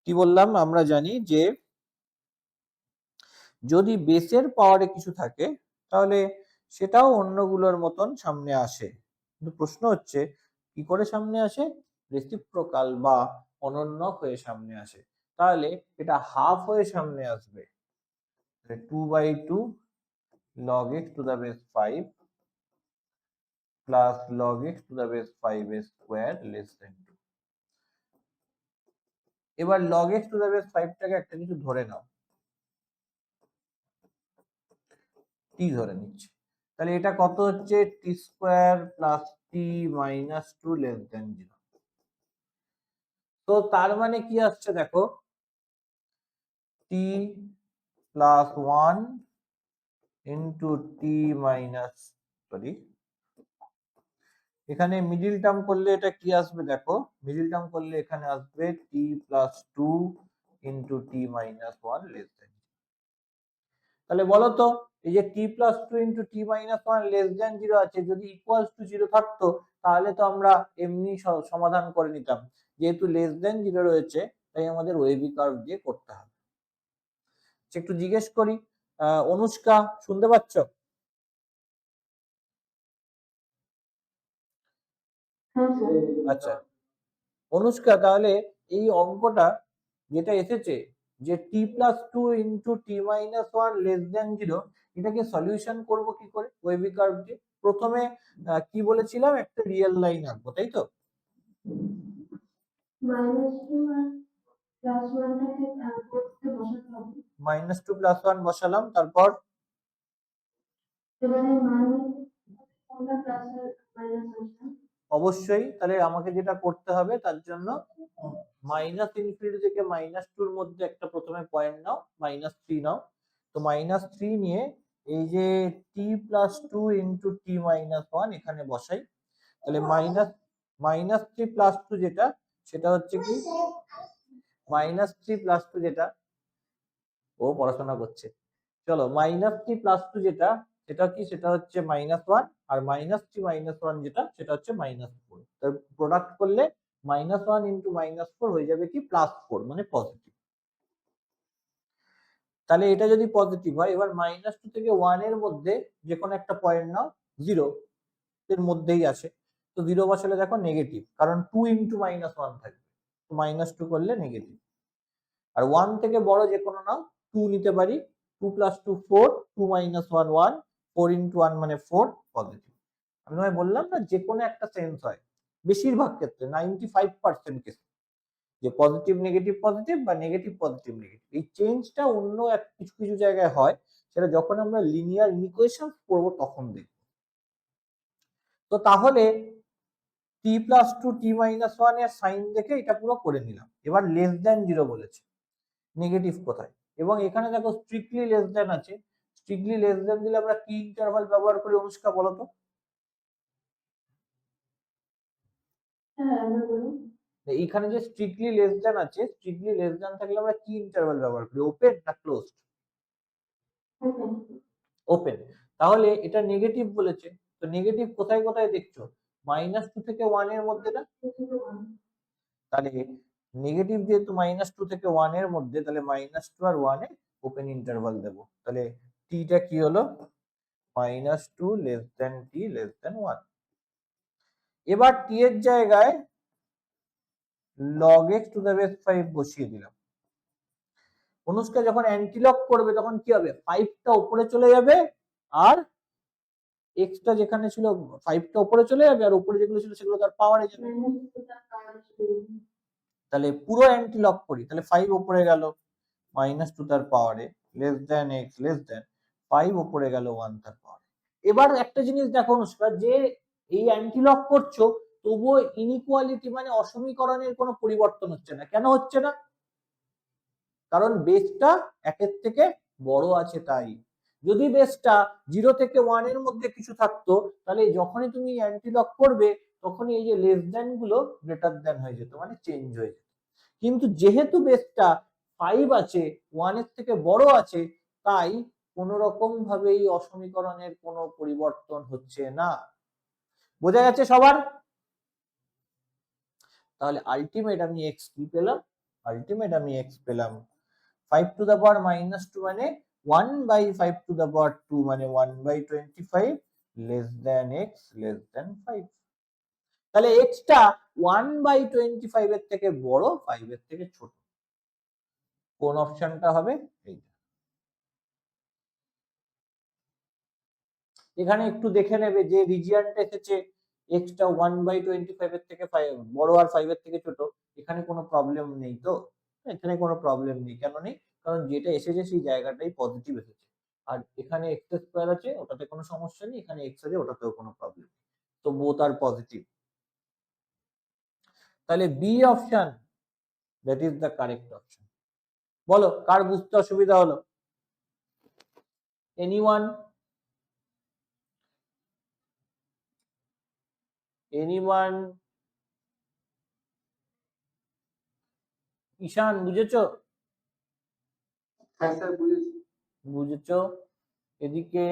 কি বললাম? আমরা জানি যে যদি বেসের পাওয়ারে কিছু থাকে তাহলে সেটাও অন্যগুলোর মতন সামনে আসে, কিন্তু প্রশ্ন হচ্ছে কি করে সামনে আসে? রেসিপ্রোকাল বা অনন্যক হয়ে সামনে আসে, তাহলে এটা হাফ হয়ে সামনে আসবে, 2/2 log x to the base 5 plus log x to the base 5 square less than 2। এবার log x to the base 5 টাকে একটা কিছু ধরে নাও, t ধরে নিচ্ছি, তাহলে এটা কত হচ্ছে, t square plus t minus 2 less than 0। তো তার মানে কি আসছে দেখো, t plus 1 into t minus, sorry এখানে মিডিল টার্ম করলে এটা কি আসবে দেখো, মিডিল টার্ম করলে এখানে আসবে t plus 2 into t minus 1 less than. তাহলে বলো তো, এই যে t plus 2 into t minus 1 less than 0 আছে, যদি ইকুয়ালস টু 0 থাকতো তাহলে তো আমরা এমনি সমাধান করে নিতাম, যেহেতু লেস দেন 0 রয়েছে তাই আমাদের ওয়েভি কার্ভ দিয়ে করতে হবে। একটু জিজ্ঞেস করি, অনুষ্কা শুনতে পাচ্ছ? আচ্ছা অনুষ্কা, তাহলে এই অঙ্কটা যেটা এসেছে যে t plus 2 into t minus 1 less than 0, এটাকে সলিউশন করব কি করে ওয়েভি কার্ভ দিয়ে? প্রথমে কি বলেছিলাম, একটা রিয়েল লাইন আঁকবো, তাই তো? -2 প্লাস 1 বসালাম, তারপর অবশ্যই তাহলে আমাকে যেটা করতে হবে তার জন্য মাইনাস ইনফিনিটি থেকে -2 এর মধ্যে একটা প্রথমে পয়েন্ট নাও, -3 নাও। তো -3 নিয়ে এই যে t plus 2 into t minus 1 এখানে বসাই, তাহলে -3 প্লাস 2 যেটা, সেটা হচ্ছে কি -3 প্লাস 2 যেটা, ও পড়াশোনা করছে, চলো -3 প্লাস 2 যেটা, সেটা কি, সেটা হচ্ছে -1, আর -3 -1 যেটা, সেটা হচ্ছে -4। তো প্রোডাক্ট করলে -1 ইন্টু -4 হয়ে যাবে কি +4, মানে পজিটিভ। তাহলে এটা যদি পজিটিভ হয়, এবার -2 থেকে 1 এর মধ্যে যে কোনো একটা পয়েন্ট নাও, 0 এর মধ্যেই আছে, তো 0 বসালে দেখো নেগেটিভ, কারণ 2 ইন্টু -1 থাকবে, তো -2 করলে নেগেটিভ। আর 1 থেকে বড় যে কোনো নাও, 2 নিতে পারি, 2 প্লাস 2 4, 2 মাইনাস 1 1, 4 ইন্টু 1 মানে 4, পজিটিভ। আমি তোমায় বললাম না, যে কোনো একটা সেন্স হয়, বেশিরভাগ ক্ষেত্রে 95% কেস, যে পজিটিভ নেগেটিভ পজিটিভ বা নেগেটিভ পজিটিভ নেগেটিভ, এই চেঞ্জটা অন্য কিছু কিছু জায়গায় হয়, সেটা যখন আমরা লিনিয়ার ইকুয়েশন পড়বো তখন দেখব। তো তাহলে t প্লাস 2 t মাইনাস 1 এর সাইন দেখে এটা পুরো করে নিলাম। এবার লেস দেন 0 বলেছে, নেগেটিভ কোথায়, এবং এখানে দেখো স্ট্রিক্টলি লেস দেন আছে, স্ট্রিক্টলি লেস দেন দিলে আমরা কি ইন্টারভাল ব্যবহার করি অনুষ্কা বলো তো? এইখানে যে স্ট্রিক্টলি লেস দেন আছে, স্ট্রিক্টলি লেস দেন থাকলে আমরা কি ইন্টারভাল ব্যবহার করি, ওপেন না ক্লোজড? ওপেন। তাহলে এটা নেগেটিভ বলেছে, তো নেগেটিভ কোথায় কোথায় দেখছো, -2 থেকে 1 এর মধ্যে না, তাহলে নেগেটিভ যেহেতু -2 থেকে 1 এর মধ্যে, তাহলে -2 আর 1 এ ওপেন ইন্টারভাল দেব, তাহলে টিটা কি হলো, -2 less than t less than 1। এবার t এর জায়গায় log x to the base 5 বসিয়ে দিলাম। অনুষ্কা যখন অ্যান্টিলগ করবে তখন কি হবে, 5টা উপরে চলে যাবে, আর x টা যেখানে ছিল 5টা উপরে চলে যাবে, আর উপরে যেগুলো ছিল সেগুলো তার পাওয়ারে যাবে। তাহলে পুরো অ্যান্টিলগ করি, তাহলে 5 উপরে গেল, -2 তার পাওয়ারে, less than x less than 5 উপরে গেল 1 তার পাওয়ারে। এবার একটা জিনিস দেখো অনুষ্কা, যে এই অ্যান্টিলগ করছো তবুও ইনইকুয়ালিটি মানে অসমীকরণের কোনো পরিবর্তন হচ্ছে না, কেন হচ্ছে না? কারণ বেসটা 1 এর থেকে বড় আছে তাই। যদি বেসটা 0 থেকে 1 এর মধ্যে কিছু থাকতো, তাহলে যখনই তুমি অ্যান্টিলগ করবে তখনই এই যে লেস দেন গুলো গ্রেটার দেন হয়ে যেত, মানে চেঞ্জ হয়ে যেত। কিন্তু যেহেতু বেসটা 5 আছে, 1 এর থেকে বড় আছে, তাই কোনো রকম ভাবে এই অসমীকরণের কোনো পরিবর্তন হচ্ছে না। বোঝা গেছে সবার? তাহলে আলটিমেট আমি x কি পেলাম, আলটিমেট আমি x পেলাম 5 টু দ্য পাওয়ার -2 মানে 1/5 টু দ্য পাওয়ার 2 মানে 1/25 less than x less than 5। তাহলে এক্সটা 1/25 এর থেকে বড়, 5 এর থেকে ছোট। কোন অপশনটা হবে? এইটা। এখানে একটু দেখে নেবে যে রিজিয়নটা এসেছে এক্সটা 1/25 এর থেকে বড় আর 5 এর থেকে ছোট, এখানে কোনো প্রবলেম নেই তো? এখানে কোনো প্রবলেম নেই, কেন নেই? কারণ যেটা এসেছে সেই জায়গাটাই পজিটিভ এসেছে। আর এখানে এক্স স্কোয়ার আছে, ওটাতে কোনো সমস্যা নেই, এখানে এক্স আছে, ওটাতেও কোনো প্রবলেম নেই। তো বোথ আর পজিটিভ। তাহলে B option, that is the correct option. বলো কার বুঝতে অসুবিধা হলো? এনিওয়ান? এনিওয়ান? ঈশান বুঝেছো? হ্যাঁ স্যার বুঝেছি। বুঝেছো? এদিকে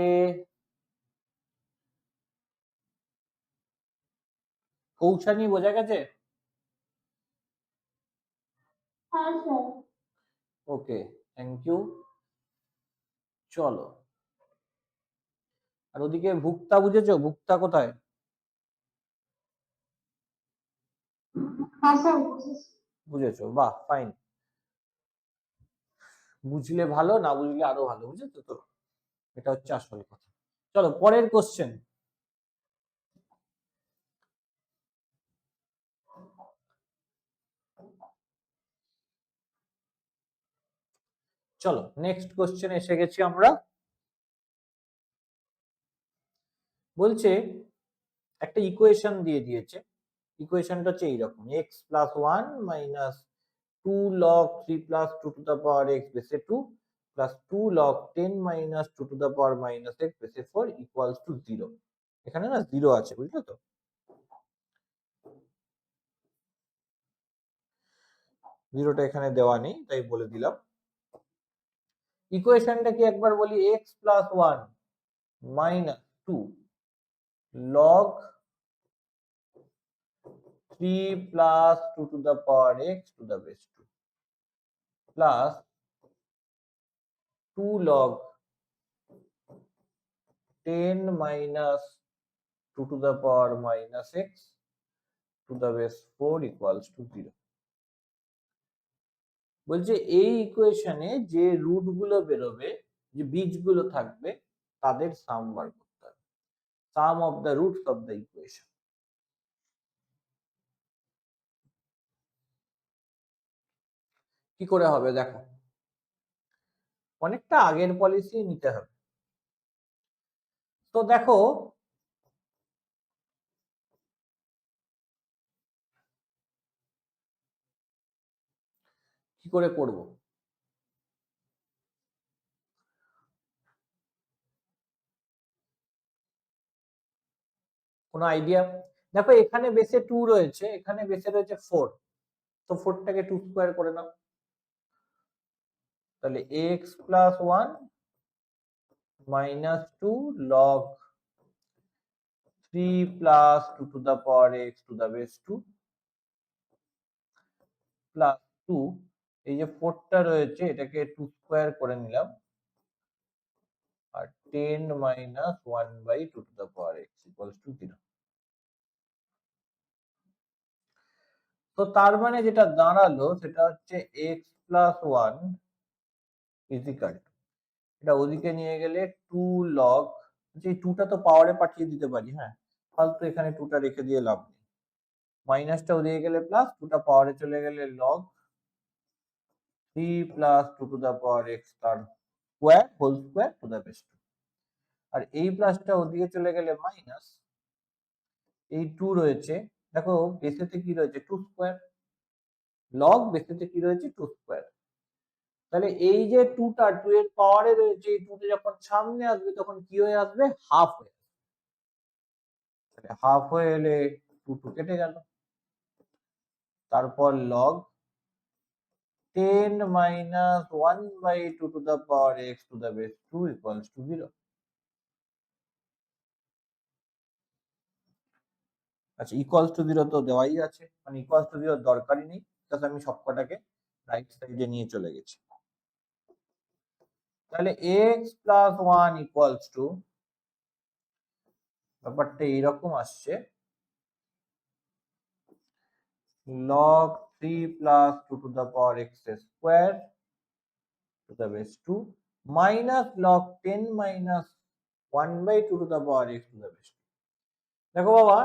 কৌশানী বোঝা গেছে? হ্যাঁ স্যার। Okay, thank you. চলো, আর ওদিকে ভুক্তা বুঝেছো? ভুক্তা কোথায়? হ্যাঁ স্যার বুঝেছি। বুঝেছো, বাহ, ফাইন। বুঝলে ভালো, না বুঝলে আরো ভালো, বুঝেছো তো? এটা হচ্ছে আসল কথা। চলো পরের কোশ্চেন। চলো নেক্সট কোশ্চেন এসে গেছি আমরা। বলছে একটা ইকুয়েশন দিয়ে দিয়েছে। ইকুয়েশনটা হচ্ছে এইরকম, x plus one minus 2 log 3 plus 2 to the power x base 2 plus 2 log 10 minus 2 to the power minus x base 4 equals to 0। এখানে না 0 আছে, বুঝলে তো? জিরোটা এখানে দেওয়া নেই, তাই বলে দিলাম। ইকুয়েশনটা কি একবার বলি, x plus 1 minus 2 log 3 plus 2 to the power x to the base 2 plus 2 log 10 minus 2 to the power minus x to the base 4 equals to 0। বলছে এই ইকুয়েশনে যে রুট গুলো বেরোবে, যে বীজগুলো থাকবে, তাদের সাম বার করতে হবে। Sum of the roots of the equation. কি করে হবে দেখো, অনেকটা আগের পলিসি নিতে হবে। তো দেখো, কি করে করব? কোনো আইডিয়া? দেখো এখানে বেসে 2 রয়েছে, এখানে বেসে রয়েছে 4, তো 4টাকে 2 স্কোয়ার করে নাও। তাহলে x plus 1 minus 2 log 3 plus 2 to the power x to the base 2 plus 2, এই যে 4টা রয়েছে এটাকে 2 স্কোয়ার করে নিলাম, আর 10 minus 1/2 to the power x equals to 0। তো তার মানে যেটা দাঁড়ালো সেটা হচ্ছে x plus 1 is equal two, এটা ওদিকে নিয়ে গেলে 2 log, যে 2টা তো পাওয়ারে পাঠিয়ে দিতে পারি, হ্যাঁ, ফালতু এখানে 2টা রেখে দিয়ে লাভ নেই। মাইনাসটা ওদিকে গেলে প্লাস, 2টা পাওয়ারে চলে গেলে log 3 plus 2 to the power x তার square whole square to the base 2। আর এই প্লাসটা ওদিকে চলে গেলে মাইনাস, এই 2 রয়েছে, দেখো বেসেতে কি রয়েছে 2 স্কোয়ার, লগ বেসেতে কি রয়েছে 2 স্কোয়ার। তাহলে এই যে 2টা 2 এর পাওয়ারে রয়েছে, এই 2টা যখন সামনে আসবে তখন কি হয়ে আসবে, হাফ হয়ে আসবে। তাহলে হাফ হয়ে এলে 2 2 কেটে গেল, তারপর log 10 minus 1/2 to the power x to the base 2 equals to 0। আচ্ছা, ইকুয়ালস টু 0 তো দেওয়াই আছে, মানে ইকুয়ালস টু 0 দরকারই নেই, জাস্ট আমি সবকটাকে রাইট সাইডে নিয়ে চলে গেছি। তাহলে x প্লাস 1 ইকুয়ালস টু, ব্যাপারটা এইরকম আসছে, log 3 plus 2 to the power x square to the base 2 minus log 10 minus 1 by 2 to the power x to the base 2. দেখো বাবা,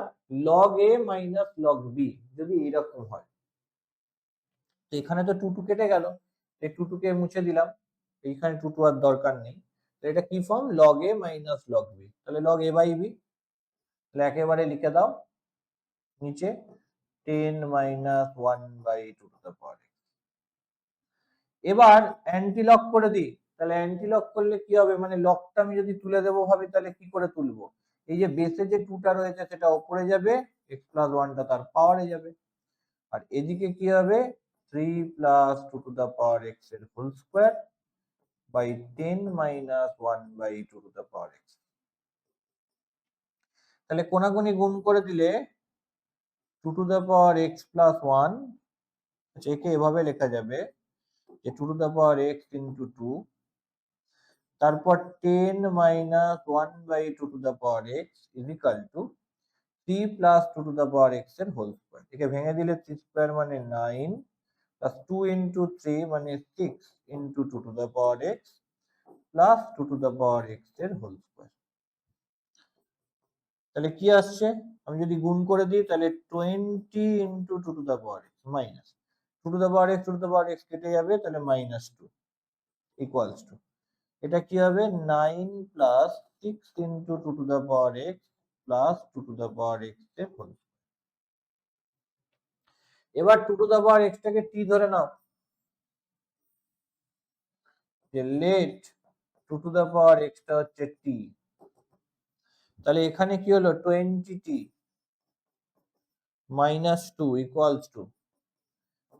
log a minus log b যদি এইরকম হয়, তো এখানে তো 2 2 কেটে গেল, এই 2 2 কে মুছে দিলাম, এইখানে 2 2 আর দরকার নেই। তো এটা কি form? log a minus log b। তাহলে log a by b, তাহলে একেবারে লিখে দাও নিচে 10 minus 1 by 2 to the power x। এবার অ্যান্টি লক করে দিই, তাহলে অ্যান্টি লক করলে কি হবে, মানে লকটা আমি যদি তুলে দেবো ভাবি তাহলে কি করে তুলবো? এই যে বেসে যে 2টা রয়েছে সেটা উপরে যাবে, x plus 1টা তার পাওয়ারে যাবে, আর এদিকে কি হবে 3 plus 2 to the power x এর whole square by 10 minus 1 by 2 to the power x। তাহলে কোনাকুনি গুণ করে দিলে 2 to the power x plus 1, আচ্ছা একে এভাবে লেখা যাবে যে 2 to the power x into 2, তারপর 10 minus 1 by 2 to the power x is equal to 3 plus 2 to the power x এর হোল স্কয়ার। একে ভেঙে দিলে 3 স্কয়ার মানে 9 plus 2 into 3 মানে 6 into 2 to the power x plus 2 to the power x এর whole square. তাহলে কি আসছে, আমি যদি গুণ করে দিই তাহলে 20 into 2 to the power x minus 2 to the power x 2 to the power x কেটে যাবে, তাহলে -2 equals to এটা কি হবে 9 plus 6 into 2 to the power x plus 2 to the power x এর হোল। এবার 2 to the power x টাকে t ধরে নাও, যে let 2 to the power x টা হচ্ছে t, তাহলে এখানে কি হলো 20t minus 2 equals to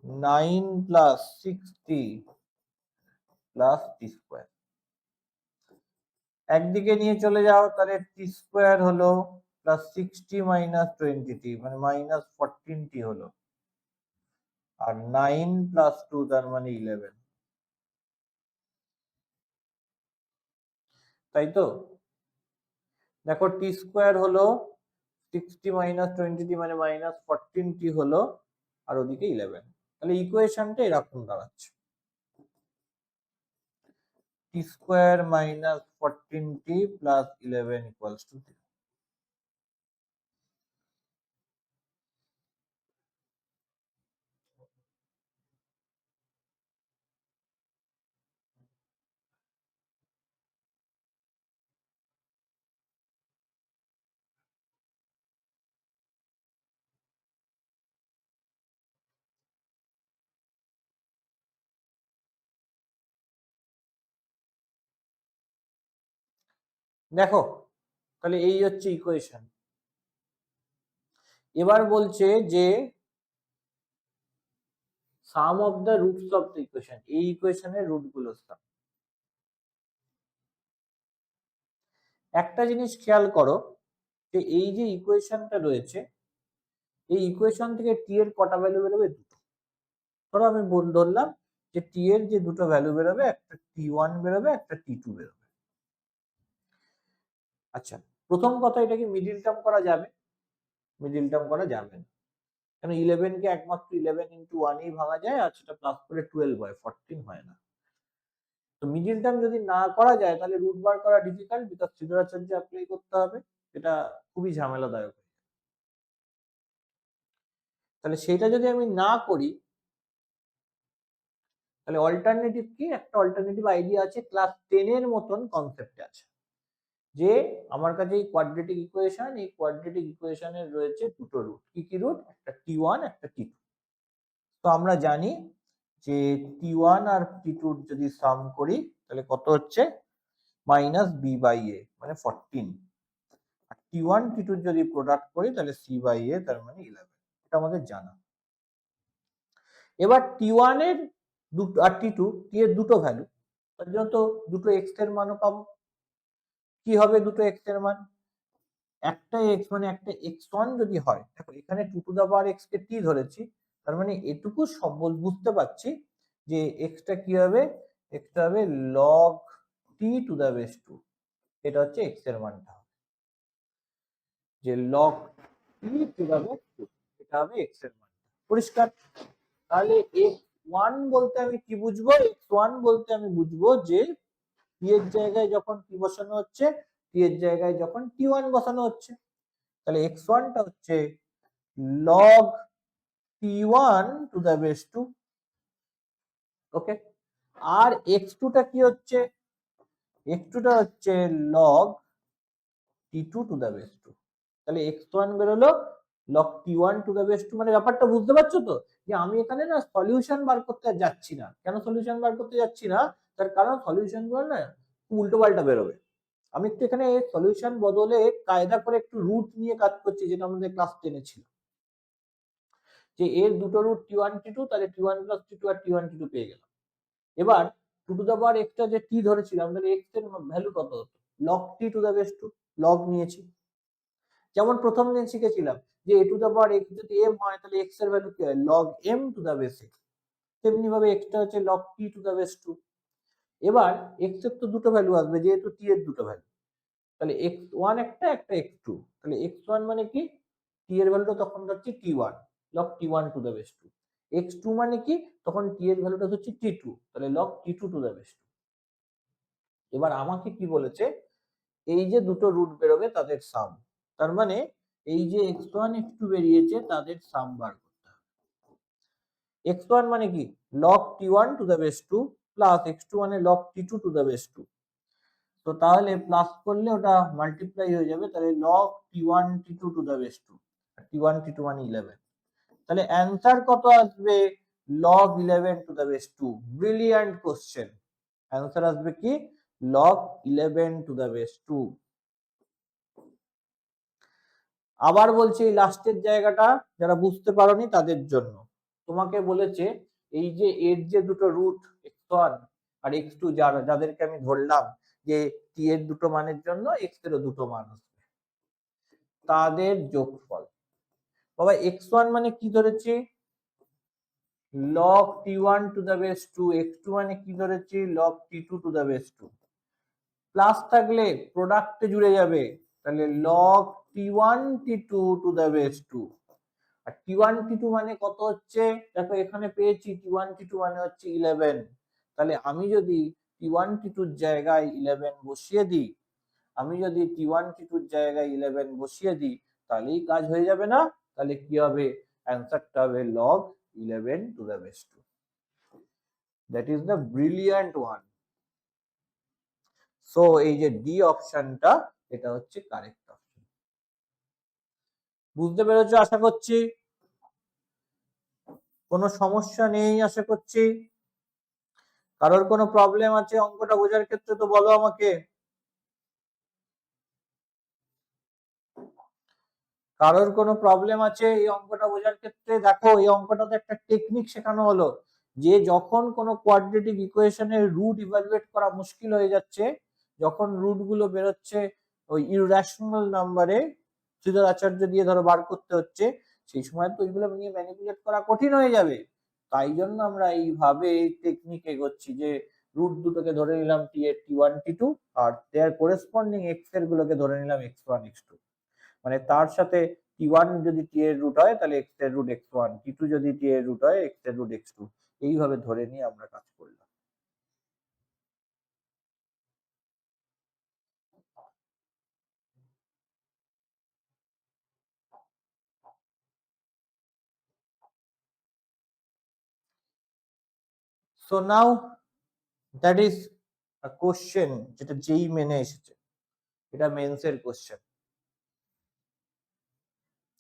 9 plus 6t plus t square। একদিকে নিয়ে চলে যাও, তাহলে t স্কয়ার হলো প্লাস 6t minus 20t মানে minus 14t হলো, আর 9 plus 2 তার মানে 11, তাই তো? দেখো t স্কয়ার হলো 6t minus 20t মানে minus 14t হলো, আর ওদিকে 11, তাহলে ইকুয়েশনটা এরকম দাঁড়াচ্ছে t square minus 14t plus 11 equals to 0। দেখো তাহলে এই হচ্ছে ইকুয়েশন। এবার বলছে যে sum of the roots of the equation, এই ইকুয়েশনের রুট গুলো সাম। একটা জিনিস খেয়াল করো যে এই যে ইকুয়েশনটা রয়েছে, এই ইকুয়েশন থেকে টি এর কটা ভ্যালু বেরোবে? দুটো। ধরো আমি ধরলাম যে টি এর যে দুটো ভ্যালু বেরোবে, একটা t1 বেরোবে, একটা t2 বেরোবে। আচ্ছা, প্রথম কথা, এটা কি মিডিল টার্ম করা যাবে? মিডিল টার্ম করা যাবে না, কারণ 11 কে একমাত্র 11 into 1 এই ভাঙা যায়, আর সেটা প্লাস করে 12 হয়, 14 হয় না। তো মিডিল টার্ম যদি না করা যায় তাহলে রুট বার করা ডিফিকাল্ট, বিকজ ত্রিধরাচার্য অ্যাপ্লাই করতে হবে, এটা খুবই ঝামেলাদায়ক। তাহলে সেটা যদি আমি না করি, তাহলে অল্টারনেটিভ কি? একটা অল্টারনেটিভ আইডিয়া আছে, ক্লাস 10 এর মতন কনসেপ্ট আছে, যে আমার কাছে এই কোয়াড্রেটিক ইকুয়েশন, এই কোয়াড্রেটিক ইকুয়েশনের রয়েছে দুটো রুট। কি কি রুট? একটা t1 একটা t2। তো আমরা জানি যে t1 আর t2 যদি সাম করি তাহলে কত হচ্ছে? মাইনাস b বাই a মানে 14। আর t1 t2 যদি প্রোডাক্ট করি তাহলে c বাই a তার মানে 11, এটা আমাদের জানা। এবার t1 এর দুটো আর t2 t এর দুটো ভ্যালু, তার জন্য তো দুটো x এর মানও পাবো। কি হবে দুটো x এর মান? একটা x মানে একটা x1 যদি হয়, দেখো এখানে 2 টু দা পাওয়ার x কে t ধরেছি, তার মানে এটুকু সব বুঝতে পারছি যে x টা কি হবে? x টা হবে log t to the base 2, এটা হচ্ছে x এর মানটা, যে log t to the base 2, এটা হবে x এর মান। পরিষ্কার? তাহলে x1 বলতে আমি কি বুঝবো? x1 বলতে আমি বুঝবো যে t এর জায়গায় যখন t বসানো হচ্ছে, t এর জায়গায় যখন t1 বসানো হচ্ছে। তাহলে x1 টা হচ্ছে log t1 to the base 2। Okay, আর x2 টা কি হচ্ছে? x2 টা হচ্ছে log t2 to the base 2। তাহলে x1 বেরোলো log t1 to the base 2। মানে ব্যাপারটা বুঝতে পারছো তো, যে আমি এখানে না সলিউশন বার করতে আর যাচ্ছি না। কেন সলিউশন বার করতে যাচ্ছি না? তার কারণ সলিউশন গুলো না উল্টো পাল্টা বেরোবে। আমি একটু এখানে সলিউশন বদলে কায়দা করে একটু রুট নিয়ে কাজ করছি, যেটা আমাদের ক্লাস 10 এ ছিল, যে এর দুটো রুট t1 t2, তাহলে t1 প্লাস t2 আর t1 t2 পেয়ে গেলাম। এবার টু টু দ্য পাওয়ার এক্সটা যে t ধরেছিলাম, তাহলে x এর ভ্যালু কত হতো? log t two the base 2, log নিয়েছি। যেমন প্রথম দিন শিখেছিলাম যে a two the power x যদি m হয়, তাহলে x এর ভ্যালু কি হয়? log m two the base x। তেমনি ভাবে x টা হচ্ছে log t two the base 2। এবার x এর তো দুটো ভ্যালু আসবে, যেহেতু t এর দুটো ভ্যালু, তাহলে x1 একটা, একটা x2। তাহলে x1 মানে কি? t এর ভ্যালুটা তখন হচ্ছে t1, log t1 to the base 2। x2 মানে কি? তখন t এর ভ্যালুটা হচ্ছে t2, তাহলে log t2 to the base 2। এবার আমাকে কি বলেছে? এই যে দুটো রুট বেরোবে তাদের সাম। তার মানে এই যে x1 x2 বেরিয়েছে, তাদের সাম বার করতে হবে। x1 মানে কি? log t1 to the base 2 plus x2 মানে log t2 to the base 2। তো তাহলে প্লাস করলে ওটা মাল্টিপ্লাই হয়ে যাবে, তাহলে log t1 t2 to the base 2। t1 t2 মানে 11। তাহলে অ্যান্সার কত আসবে? log 11 two the base 2। Brilliant question. Answer আসবে কি? log 11 two the base 2। আবার বলছি, এই লাস্টের জায়গাটা যারা বুঝতে পারোনি তাদের জন্য। তোমাকে বলেছে এই যে এর যে দুটো রুট x1 আর x2, যাদেরকে আমি ধরলাম যে t এর দুটো মানের জন্য x এরও দুটো মান আসবে, তাদের যোগফল। বাবা x1 মানে কি ধরেছি? log t1 to the base 2। x2 মানে কি ধরেছি? log t2 to the base 2। Plus থাকলে প্রোডাক্টে জুড়ে যাবে, তাহলে log t1 t2 to the base 2। আর t1 t2 মানে কত হচ্ছে? দেখো এখানে পেয়েছি t1 t2 মানে হচ্ছে 11। তাহলে আমি যদি t1 t2 এর জায়গায় 11 বসিয়ে দিই, জায়গায় 11 বসিয়ে দিই, তাহলেই কাজ হয়ে যাবে না? তাহলে কি হবে? অ্যান্সারটা হবে log 11 two the base 2। That is the brilliant one. So এই যে ডি অপশনটা, এটা হচ্ছে কারেক্ট অপশন। বুঝতে পেরেছো আশা করছি? কোনো সমস্যা নেই আশা করছি? কারোর কোনো প্রবলেম আছে অঙ্কটা বোঝার ক্ষেত্রে তো বলো আমাকে। কারোর কোনো প্রবলেম আছে এই অঙ্কটা বোঝার ক্ষেত্রে? দেখো এই অঙ্কটাতে একটা টেকনিক শেখানো হলো, যে যখন কোনো কোয়াড্রেটিক ইকুয়েশনের রুট ইভালুয়েট করা মুশকিল হয়ে যাচ্ছে, যখন রুট গুলো বেরোচ্ছে ওই ইররেশনাল নাম্বারে, শ্রীধর আচার্য দিয়ে ধরো বার করতে হচ্ছে, সেই সময় তো ওইগুলো নিয়ে ম্যানিপুলেট করা কঠিন হয়ে যাবে। তাই জন্য আমরা এইভাবে এই টেকনিক এগোচ্ছি, যে রুট দুটোকে ধরে নিলাম টি এর t1 t2, আর দেয়ার করেসপন্ডিং এক্স এর গুলোকে ধরে নিলাম x1 x2। মানে তার সাথে t1 যদি t এর রুট হয়, তাহলে x এর রুট x1, t2 যদি t এর রুট হয়, x এর রুট x2। এইভাবে ধরে নিয়ে আমরা কাজ করলাম। So now that is a question, যেটা যেই মেনে এসেছে, এটা মেন্সের কোশ্চেন।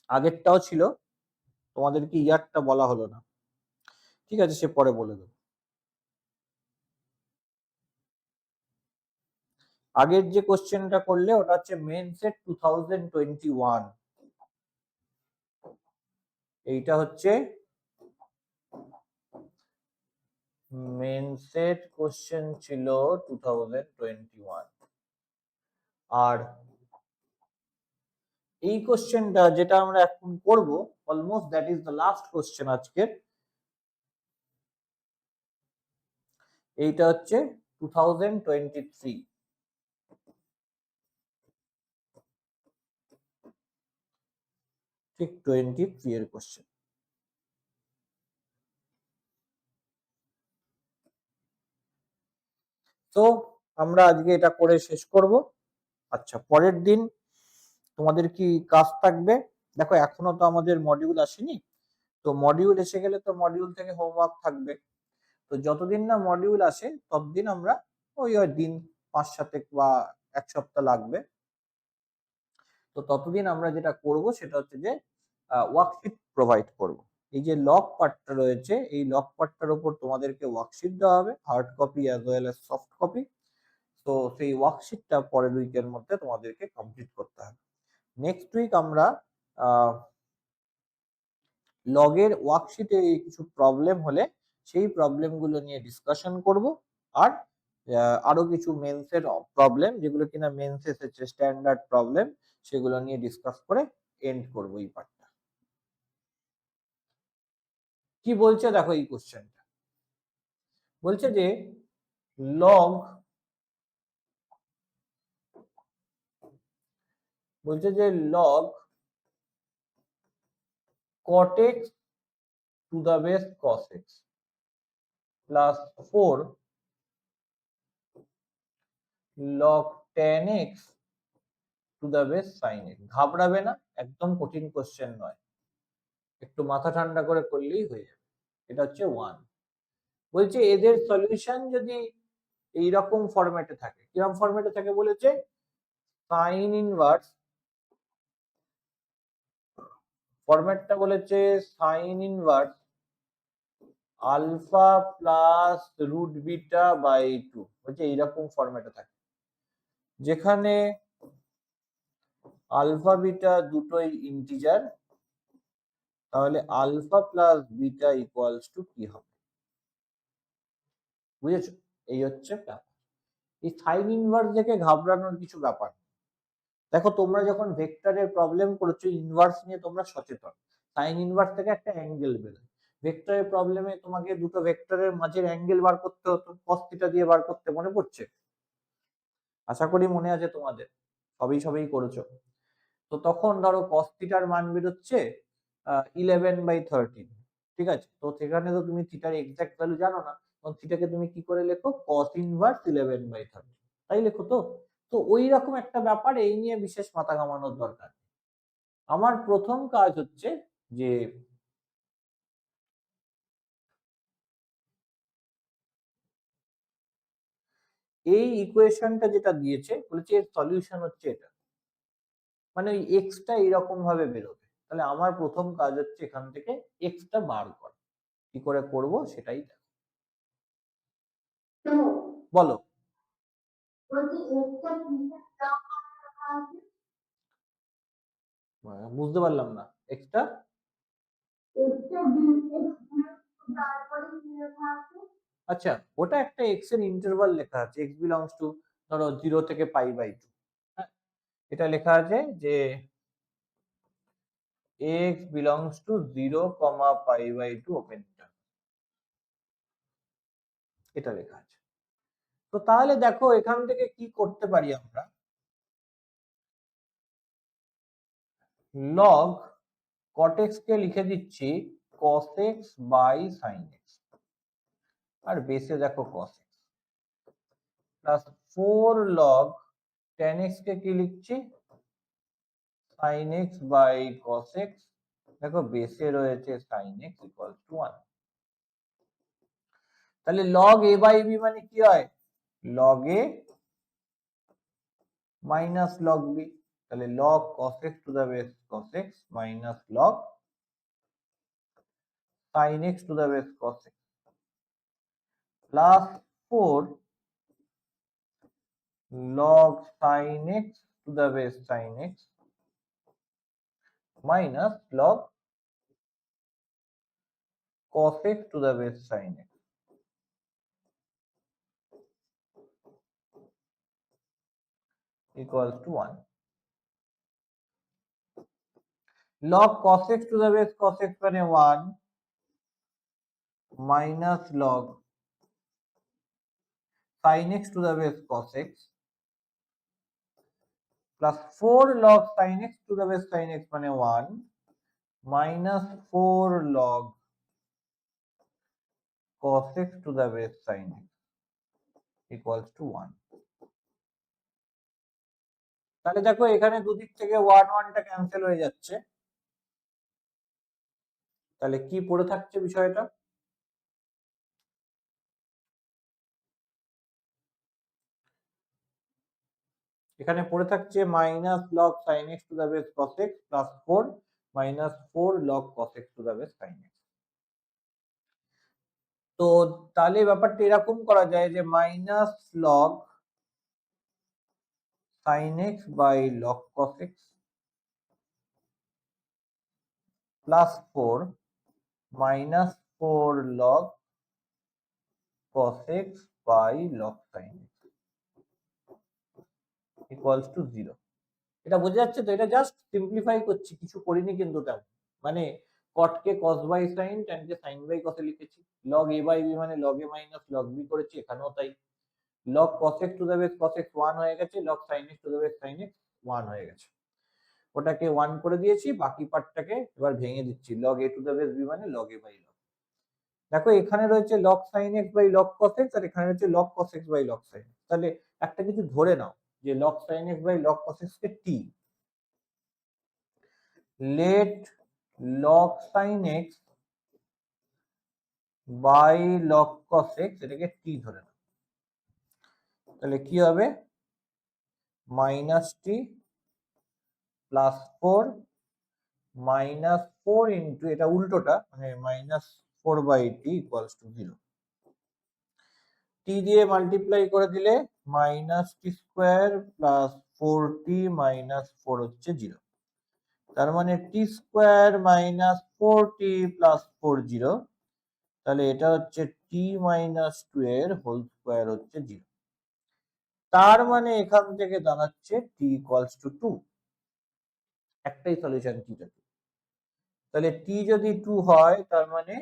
আগেরটাও ছিল, তোমাদেরকে ইয়ারটা বলা হলো না, ঠিক আছে, সে পরে বলে দেবো। আগের যে কোশ্চেনটা করলে ওটা হচ্ছে মেন্সের 2021। এইটা হচ্ছে মেন্সের কোশ্চেন ছিল 2021। আর এই কোশ্চেনটা যেটা আমরা এখন করব, almost that is the last question আজকের। এইটা হচ্ছে 2023, ঠিক 23 এর কোশ্চেন। তো আমরা আজকে এটা করে শেষ করব। আচ্ছা, পরের দিন তোমাদের কি কাজ থাকবে? দেখো এখনো তো আমাদের মডিউল আসেনি, তো মডিউল এসে গেলে তো মডিউল থেকে হোমওয়ার্ক থাকবে। তো যতদিন না মডিউল আসে ততদিন আমরা ওই দিন 5-7 বা 1 সপ্তাহ লাগবে, তো ততদিন আমরা যেটা করব সেটা হচ্ছে যে ওয়ার্কশিট প্রোভাইড করব। এই যে লগ পার্টটা রয়েছে, এই লগ পার্টটার উপর তোমাদেরকে ওয়ার্কশিট দেওয়া হবে, hard copy as well as soft copy. তো সেই ওয়ার্কশিটটা পরের উইকের মধ্যে তোমাদেরকে কমপ্লিট করতে হবে। নেক্সট উইক আমরা লগের ওয়ার্কশিটে কিছু প্রবলেম হলে সেই প্রবলেমগুলো নিয়ে ডিসকাশন করব, আর আরো কিছু মেন্সের প্রবলেম যেগুলো কিনা মেন্স এসেছে স্ট্যান্ডার্ড প্রবলেম, সেগুলো নিয়ে ডিসকাস করে এন্ড করব এই পার্টটা। কি বলছে দেখো এই কোশ্চেনটা, বলছে যে log cot x to the base cos x plus 4 log tan x to the base sin x। ঘাবড়াবে না, একদম কঠিন কোশ্চেন নয়, একটু মাথা ঠান্ডা করে করলেই হয়ে যাবে। এটা হচ্ছে 1। বলছে এদের সলিউশন যদি এইরকম ফরম্যাটে থাকে, কিরকম ফরম্যাটে থাকে বলেছে, সাইন ইনভার্স, ফরম্যাটটা বলেছে sine inverse alpha plus root beta by 2, বলছে এইরকম ফরম্যাটে থাকে, যেখানে আলফা বিটা দুটোই ইন্টিজার, তাহলে alpha plus beta equals to কি হবে? বুঝেছো? এই হচ্ছে ব্যাপার। এই সাইন ইনভার্স দেখে ঘাবড়ানোর কিছু ব্যাপার। দেখো তোমরা যখন ভেক্টরের প্রবলেম করছো ইনভার্স নিয়ে তোমরা সচেতন, সাইন ইনভার্স থেকে একটা অ্যাঙ্গেল বেরোয়। ভেক্টরের প্রবলেমে তোমাকে দুটো ভেক্টরের মাঝের অ্যাঙ্গেল বার করতে হতো, cos থিটা দিয়ে বার করতে, মনে পড়ছে? আশা করি মনে আছে তোমাদের, সবই করেছো। তো তখন ধরো cos থিটার মান বেরোচ্ছে 11/13, ঠিক আছে? তো সেখানে তো তুমি থিটার এক্সাক্ট ভ্যালু জানো না, তখন থিটাকে তুমি কি করে লেখো? cos ইনভার্স 11/13, তাই লেখো তো। তো ওই রকম একটা ব্যাপার, এই নিয়ে বিশেষ মাথা ঘামানোর দরকার। আমার প্রথম কাজ হচ্ছে যে এই ইকুয়েশনটা যেটা দিয়েছে, বলেছে এর সলিউশন হচ্ছে এটা, মানে ওই এক্সটা এরকম ভাবে বেরোবে। তাহলে আমার প্রথম কাজ হচ্ছে এখান থেকে এক্সটা বার করা। কি করে করব সেটাই দেখো। বলো। বুঝতে পারলাম না, এক্সটা আচ্ছা, ওটা একটা এক্স এর ইন্টারভাল লেখা আছে, এক্স বিলংস টু ধরো 0 থেকে π/2। হ্যাঁ, এটা লেখা আছে যে x belongs to 0, π/2 open interval, এটা লেখা আছে। তো তাহলে দেখো এখান থেকে কি করতে পারি আমরা, লগ cot x কে লিখে দিচ্ছি cos x by sin x, আর বেসে দেখো cos x, plus 4 log tan x কে কি লিখছি sin x by cos x, দেখো বেসে রয়েছে sin x ইকুয়াল টু 1। তাহলে log a বাই b মানে কি হয়? log a minus log b, তাহলে log cos x to the base cos x minus log sin x to the base cos x plus 4 log sin x to the base sin x minus log cos x to the base sin x equals to 1. Log cos x to the base cos x মানে 1 minus log sin x to the base cos x plus 4 log sin x to the base sin x মানে 1 minus 4 log cos x to the base sin x equals to 1। তাহলে দেখো এখানে দুদিক থেকে 1 1টা cancel হয়ে যাচ্ছে, তাহলে কি পড়ে থাকছে বিষয়টা? এখানে পড়ে থাকছে minus log sine x to the base cos x plus 4 minus 4 log cos x to the base sine x. তো তাহলে ব্যাপারটা এরকম করা যায় যে minus log sine x by log cos x plus 4 minus 4 log cos x by log sin x equals to 0। এটা বোঝা যাচ্ছে তো? এটা জাস্ট সিম্পলিফাই করছি, কিছু করিনি কিন্তু তেমন। মানে cot K cos by sin, tan K sin by cos এ লিখেছি, log a by b মানে log a minus log b করেছি, এখানেও তাই। log cos x to the base cos x 1 হয়ে গেছে, log sin x to the base sin x 1 হয়ে গেছে, ওটাকে 1 করে দিয়েছি। বাকি পার্টটাকে এবার ভেঙে দিচ্ছি, log a to the base b মানে log a by log। দেখো এখানে রয়েছে log sin x by log cos x আর এখানে রয়েছে log cos x by log sin x। তাহলে একটা কিছু ধরে নাও যে log sin x by log cos x কে t, let log sin x by log cos x এটাকে t ধরে নাও। তাহলে কি হবে? Minus t plus 4 minus 4 into এটা উল্টোটা মানে minus 4 by t equals to 0। T দিয়ে মাল্টিপ্লাই করে দিলে minus t square plus 4t minus 4 হচ্ছে 0। তার মানে টি স্কোয়ার মাইনাস 4t প্লাস 4 0। তাহলে এটা হচ্ছে টি মাইনাস 2 এর হোল স্কোয়ার হচ্ছে 0। তার মানে এখান থেকে দাঁড়াচ্ছে টি ইকুয়ালস টু 2। একটাই সলিউশন টি টা 2। তাহলে টি যদি 2 হয় তার মানে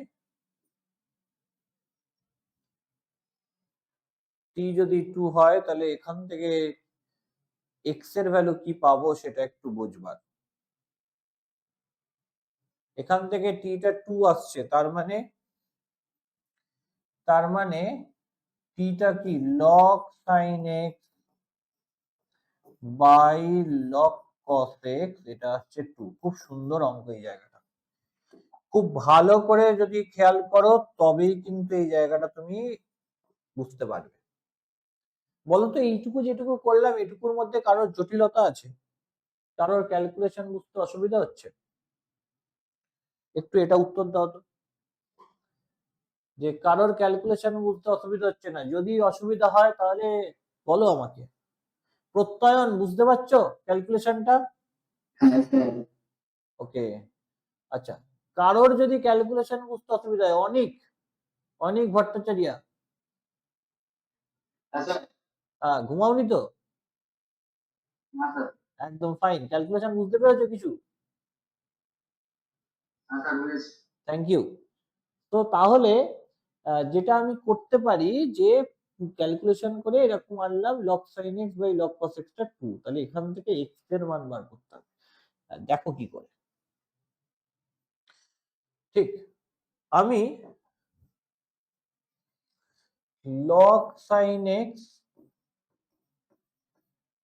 টি যদি 2 হয় তাহলে এখান থেকে এক্স এর ভ্যালু কি পাবো সেটা একটু বুঝবার। এখান থেকে টি টা 2 আসছে, তার মানে টি টা কি log sin x by log cos x, এটা হচ্ছে 2। খুব সুন্দর অঙ্ক এই জায়গাটা, খুব ভালো করে যদি খেয়াল করো তবেই কিন্তু এই জায়গাটা তুমি বুঝতে পারবে। বলো তো এইটুকু যেটুকু করলাম এটুকুর মধ্যে কারোর জটিলতা আছে? কারোর ক্যালকুলেশন বুঝতে অসুবিধা হচ্ছে? একটু এটা উত্তর দাও তো, যে কারোর ক্যালকুলেশন বুঝতে অসুবিধা হচ্ছে না? যদি অসুবিধা হয় তাহলে বলো আমাকে। প্রত্যয়ন বুঝতে পারছো ক্যালকুলেশনটা? ওকে, আচ্ছা। কারোর যদি ক্যালকুলেশন বুঝতে অসুবিধা হয়, অনিক ভট্টাচার্য, ঘুমাওনি তো? একদম ফাইন, ক্যালকুলেশন বুঝতে পেরেছো কিছু? Thank you. তো তাহলে যেটা আমি করতে পারি যে ক্যালকুলেশন করে এরকম আনলাম log sin x by log cos x টা 2, তাহলে এখান থেকে x এর মান বার করতে হবে। দেখো কি করে। ঠিক, আমি log sin x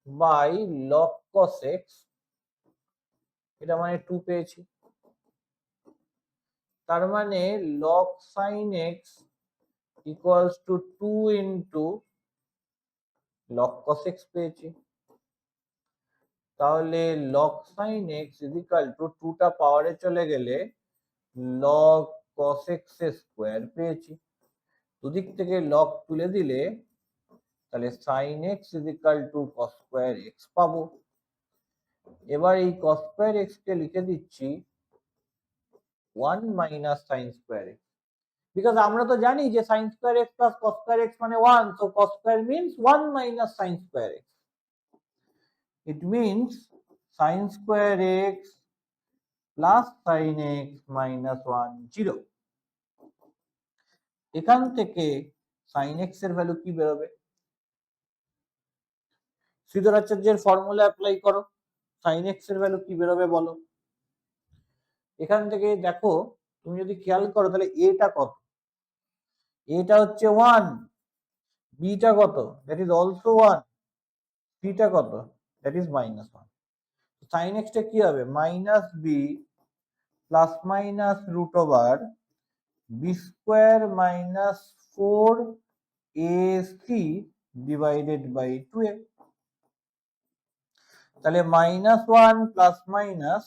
by log cos x, এটা মানে 2 পেয়েছি। তার মানে log sin x equals to 2 into log cos x পেয়েছি। তাহলে log sin x is equal to 2 টা পাওয়ারে চলে গেলে log cos x স্কোয়ার পেয়েছি। দুদিক থেকে log তুলে দিলে তাহলে sin x is equal to cos square x পাবো। এবার এই cos স্কোয়ার x কে লিখে দিচ্ছি 1 minus sin square x, because আমরা তো জানি যে sin square x plus cos square x মানে 1, so cos square means 1 minus sin square x. It means sin square x plus sin x minus 1 0। এখান থেকে sin x এর value কি বেরোবে? শ্রীধরাচার্যের ফর্মুলা অ্যাপ্লাই করো, sin x এর value কি বেরোবে বলো। এখান থেকে দেখো তুমি যদি খেয়াল করো তাহলে এটা কত? এটা হচ্ছে 1, বিটা কত, দ্যাট ইজ অলসো 1, সিটা কত, দ্যাট ইজ -1। সাইন এক্স টা কি হবে, -b plus minus root over b square minus 4ac divided by 2a। তাহলে -1 প্লাস মাইনাস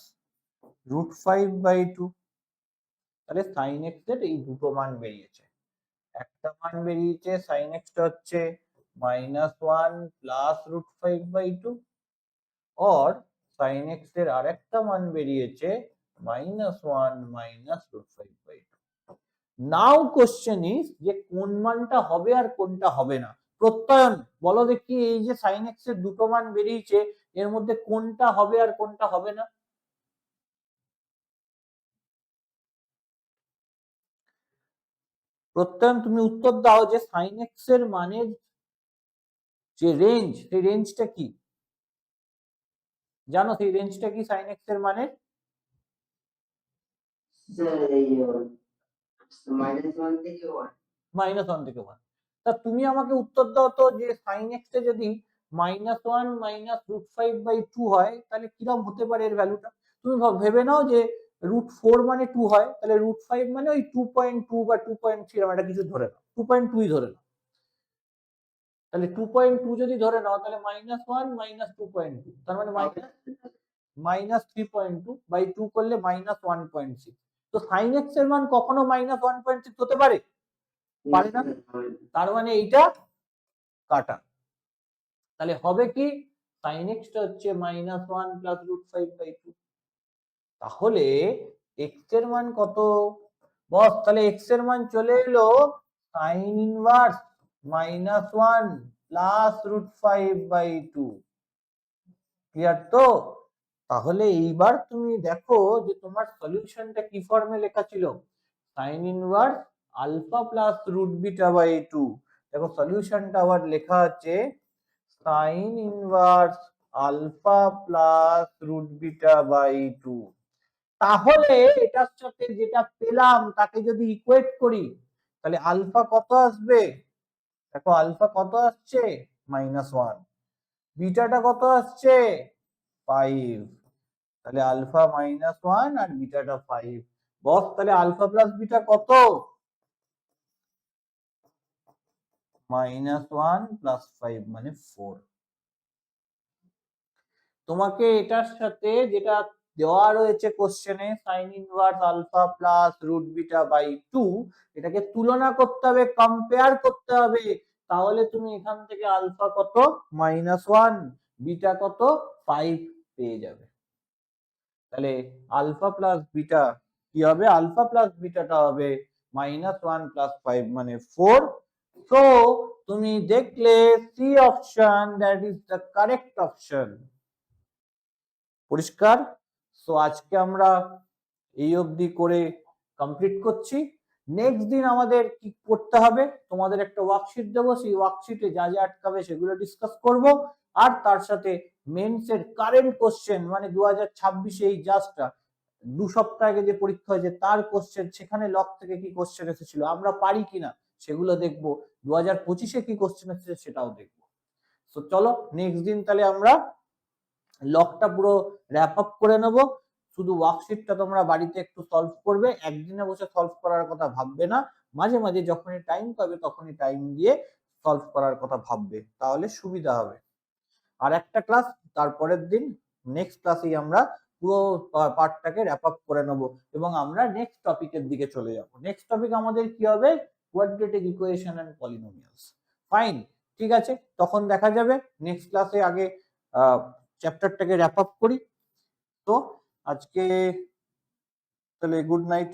√5/2। তাহলে সাইন এক্স এর এই দুটো মান বেরিয়েছে। একটা মান বেরিয়েছে সাইন এক্স টা হচ্ছে -1 প্লাস √5/2, और sin x এর আরেকটা মান বেরিয়েছে -1 মাইনাস √5/2। নাও কোশ্চেন ইজ যে কোন মানটা হবে আর কোনটা হবে না। প্রত্যয়ন বলো দেখি, এই যে sin x এর দুটো মান বেরিয়েছে এর মধ্যে কোনটা হবে আর কোনটা হবে না? প্রত্যয়ন তুমি উত্তর দাও যে sin x এর মানের যে রেঞ্জ, সেই রেঞ্জটা কি জানো? সেই রেঞ্জটা কি sin x এর মানের? -1 থেকে 1। -1 থেকে 1। তা তুমি আমাকে উত্তর দাও তো যে sin x টা যদি -1 মাইনাস √5/2 হয় তাহলে কিরকম হতে পারে এর ভ্যালুটা? তুমি ভেবে নাও যে √4 মানে 2 হয়, তাহলে √5 মানে ওই 2.2 বা 2.3 এরকম একটা কিছু ধরে নাও, 2.2 ধরে নাও। তাহলে 2.2 যদি ধরে নাও তাহলে -1 মাইনাস 2.2 তার মানে -3.2/2 করলে -1.6। তো sin x এর মান কখনো -1.6 হতে পারে? পারে না। তার মানে এইটা কাটা। তাহলে হবে কি, sin x টা হচ্ছে -1 প্লাস √5/2। তাহলে x এর মান কত বস? তাহলে x এর মান চলে এলো sin ইনভার্স -1 প্লাস √5/2। ক্লিয়ার তো? তাহলে এইবার তুমি দেখো যে তোমার সলিউশনটা কি ফর্মে লেখা ছিল, sin ইনভার্স আলফা প্লাস √β/2। দেখো সলিউশনটা আবার লেখা আছে sin ইনভার্স আলফা প্লাস √β/2। তাহলে এটার সাথে যেটা পেলাম তাকে যদি ইকুয়েট করি তাহলে আলফা কত আসবে? দেখো আলফা কত আসছে, -1, বিটাটা কত আসছে 5। তাহলে আলফা -1 আর বিটাটা 5। বস তাহলে আলফা প্লাস বিটা কত? -1 প্লাস 5 মানে 4। তোমাকে এটার সাথে যেটা দেওয়া রয়েছে কোশ্চেনে sin ইনভার্স আলফা প্লাস √β/2, এটাকে তুলনা করতে হবে, কম্পেয়ার করতে হবে। তাহলে তুমি এখান থেকে আলফা কত -1, বিটা কত 5 পেয়ে যাবে। তাহলে আলফা প্লাস বিটা কি হবে? আলফা প্লাস বিটাটা হবে -1 প্লাস 5 মানে 4। সো তুমি দেখলে c option that is the correct option. পরিষ্কার? সো আজকে আমরা এই অবধি করে কমপ্লিট করছি। নেক্সট দিন আমাদের কি করতে হবে, তোমাদের একটা ওয়ার্কশিট দেবো, সেই ওয়ার্কশিটে যা যা আটকাবে সেগুলো ডিসকাস করব। আর তার সাথে মেন্সের কারেন্ট কোশ্চেন মানে 2026 এই জাস্ট 2 সপ্তাহ আগে যে পরীক্ষা হয়েছে তার কোশ্চেন, সেখানে লক থেকে কি কোশ্চেন এসেছিল, আমরা পারি কিনা সেগুলো দেখবো, 2025-এ কি কোশ্চেন এসেছে সেটাও দেখবো। তো চলো নেক্সট দিন তাহলে আমরা লকটা পুরো র্যাপ আপ করে নেব। শুধু ওয়ার্কশিটটা তোমরা বাড়িতে একটু সলভ করবে, একদিনে বসে সলভ করার কথা ভাববে না, মাঝে মাঝে যখনই টাইম পাবে তখনই টাইম দিয়ে সলভ করার কথা ভাববে, তাহলে সুবিধা হবে। আর একটা ক্লাস তারপরের দিন, নেক্সট ক্লাসেই আমরা পুরো পার্টটাকে র্যাপ আপ করে নেব এবং আমরা নেক্সট টপিকের দিকে চলে যাব। নেক্সট টপিক আমাদের কি হবে, quadratic equation and polynomials. Fine, ঠিক আছে, তখন দেখা যাবে। নেক্সট ক্লাসে আগে চ্যাপ্টারটাকে র্যাপ আপ করি। তো আজকে তাহলে গুড নাইট।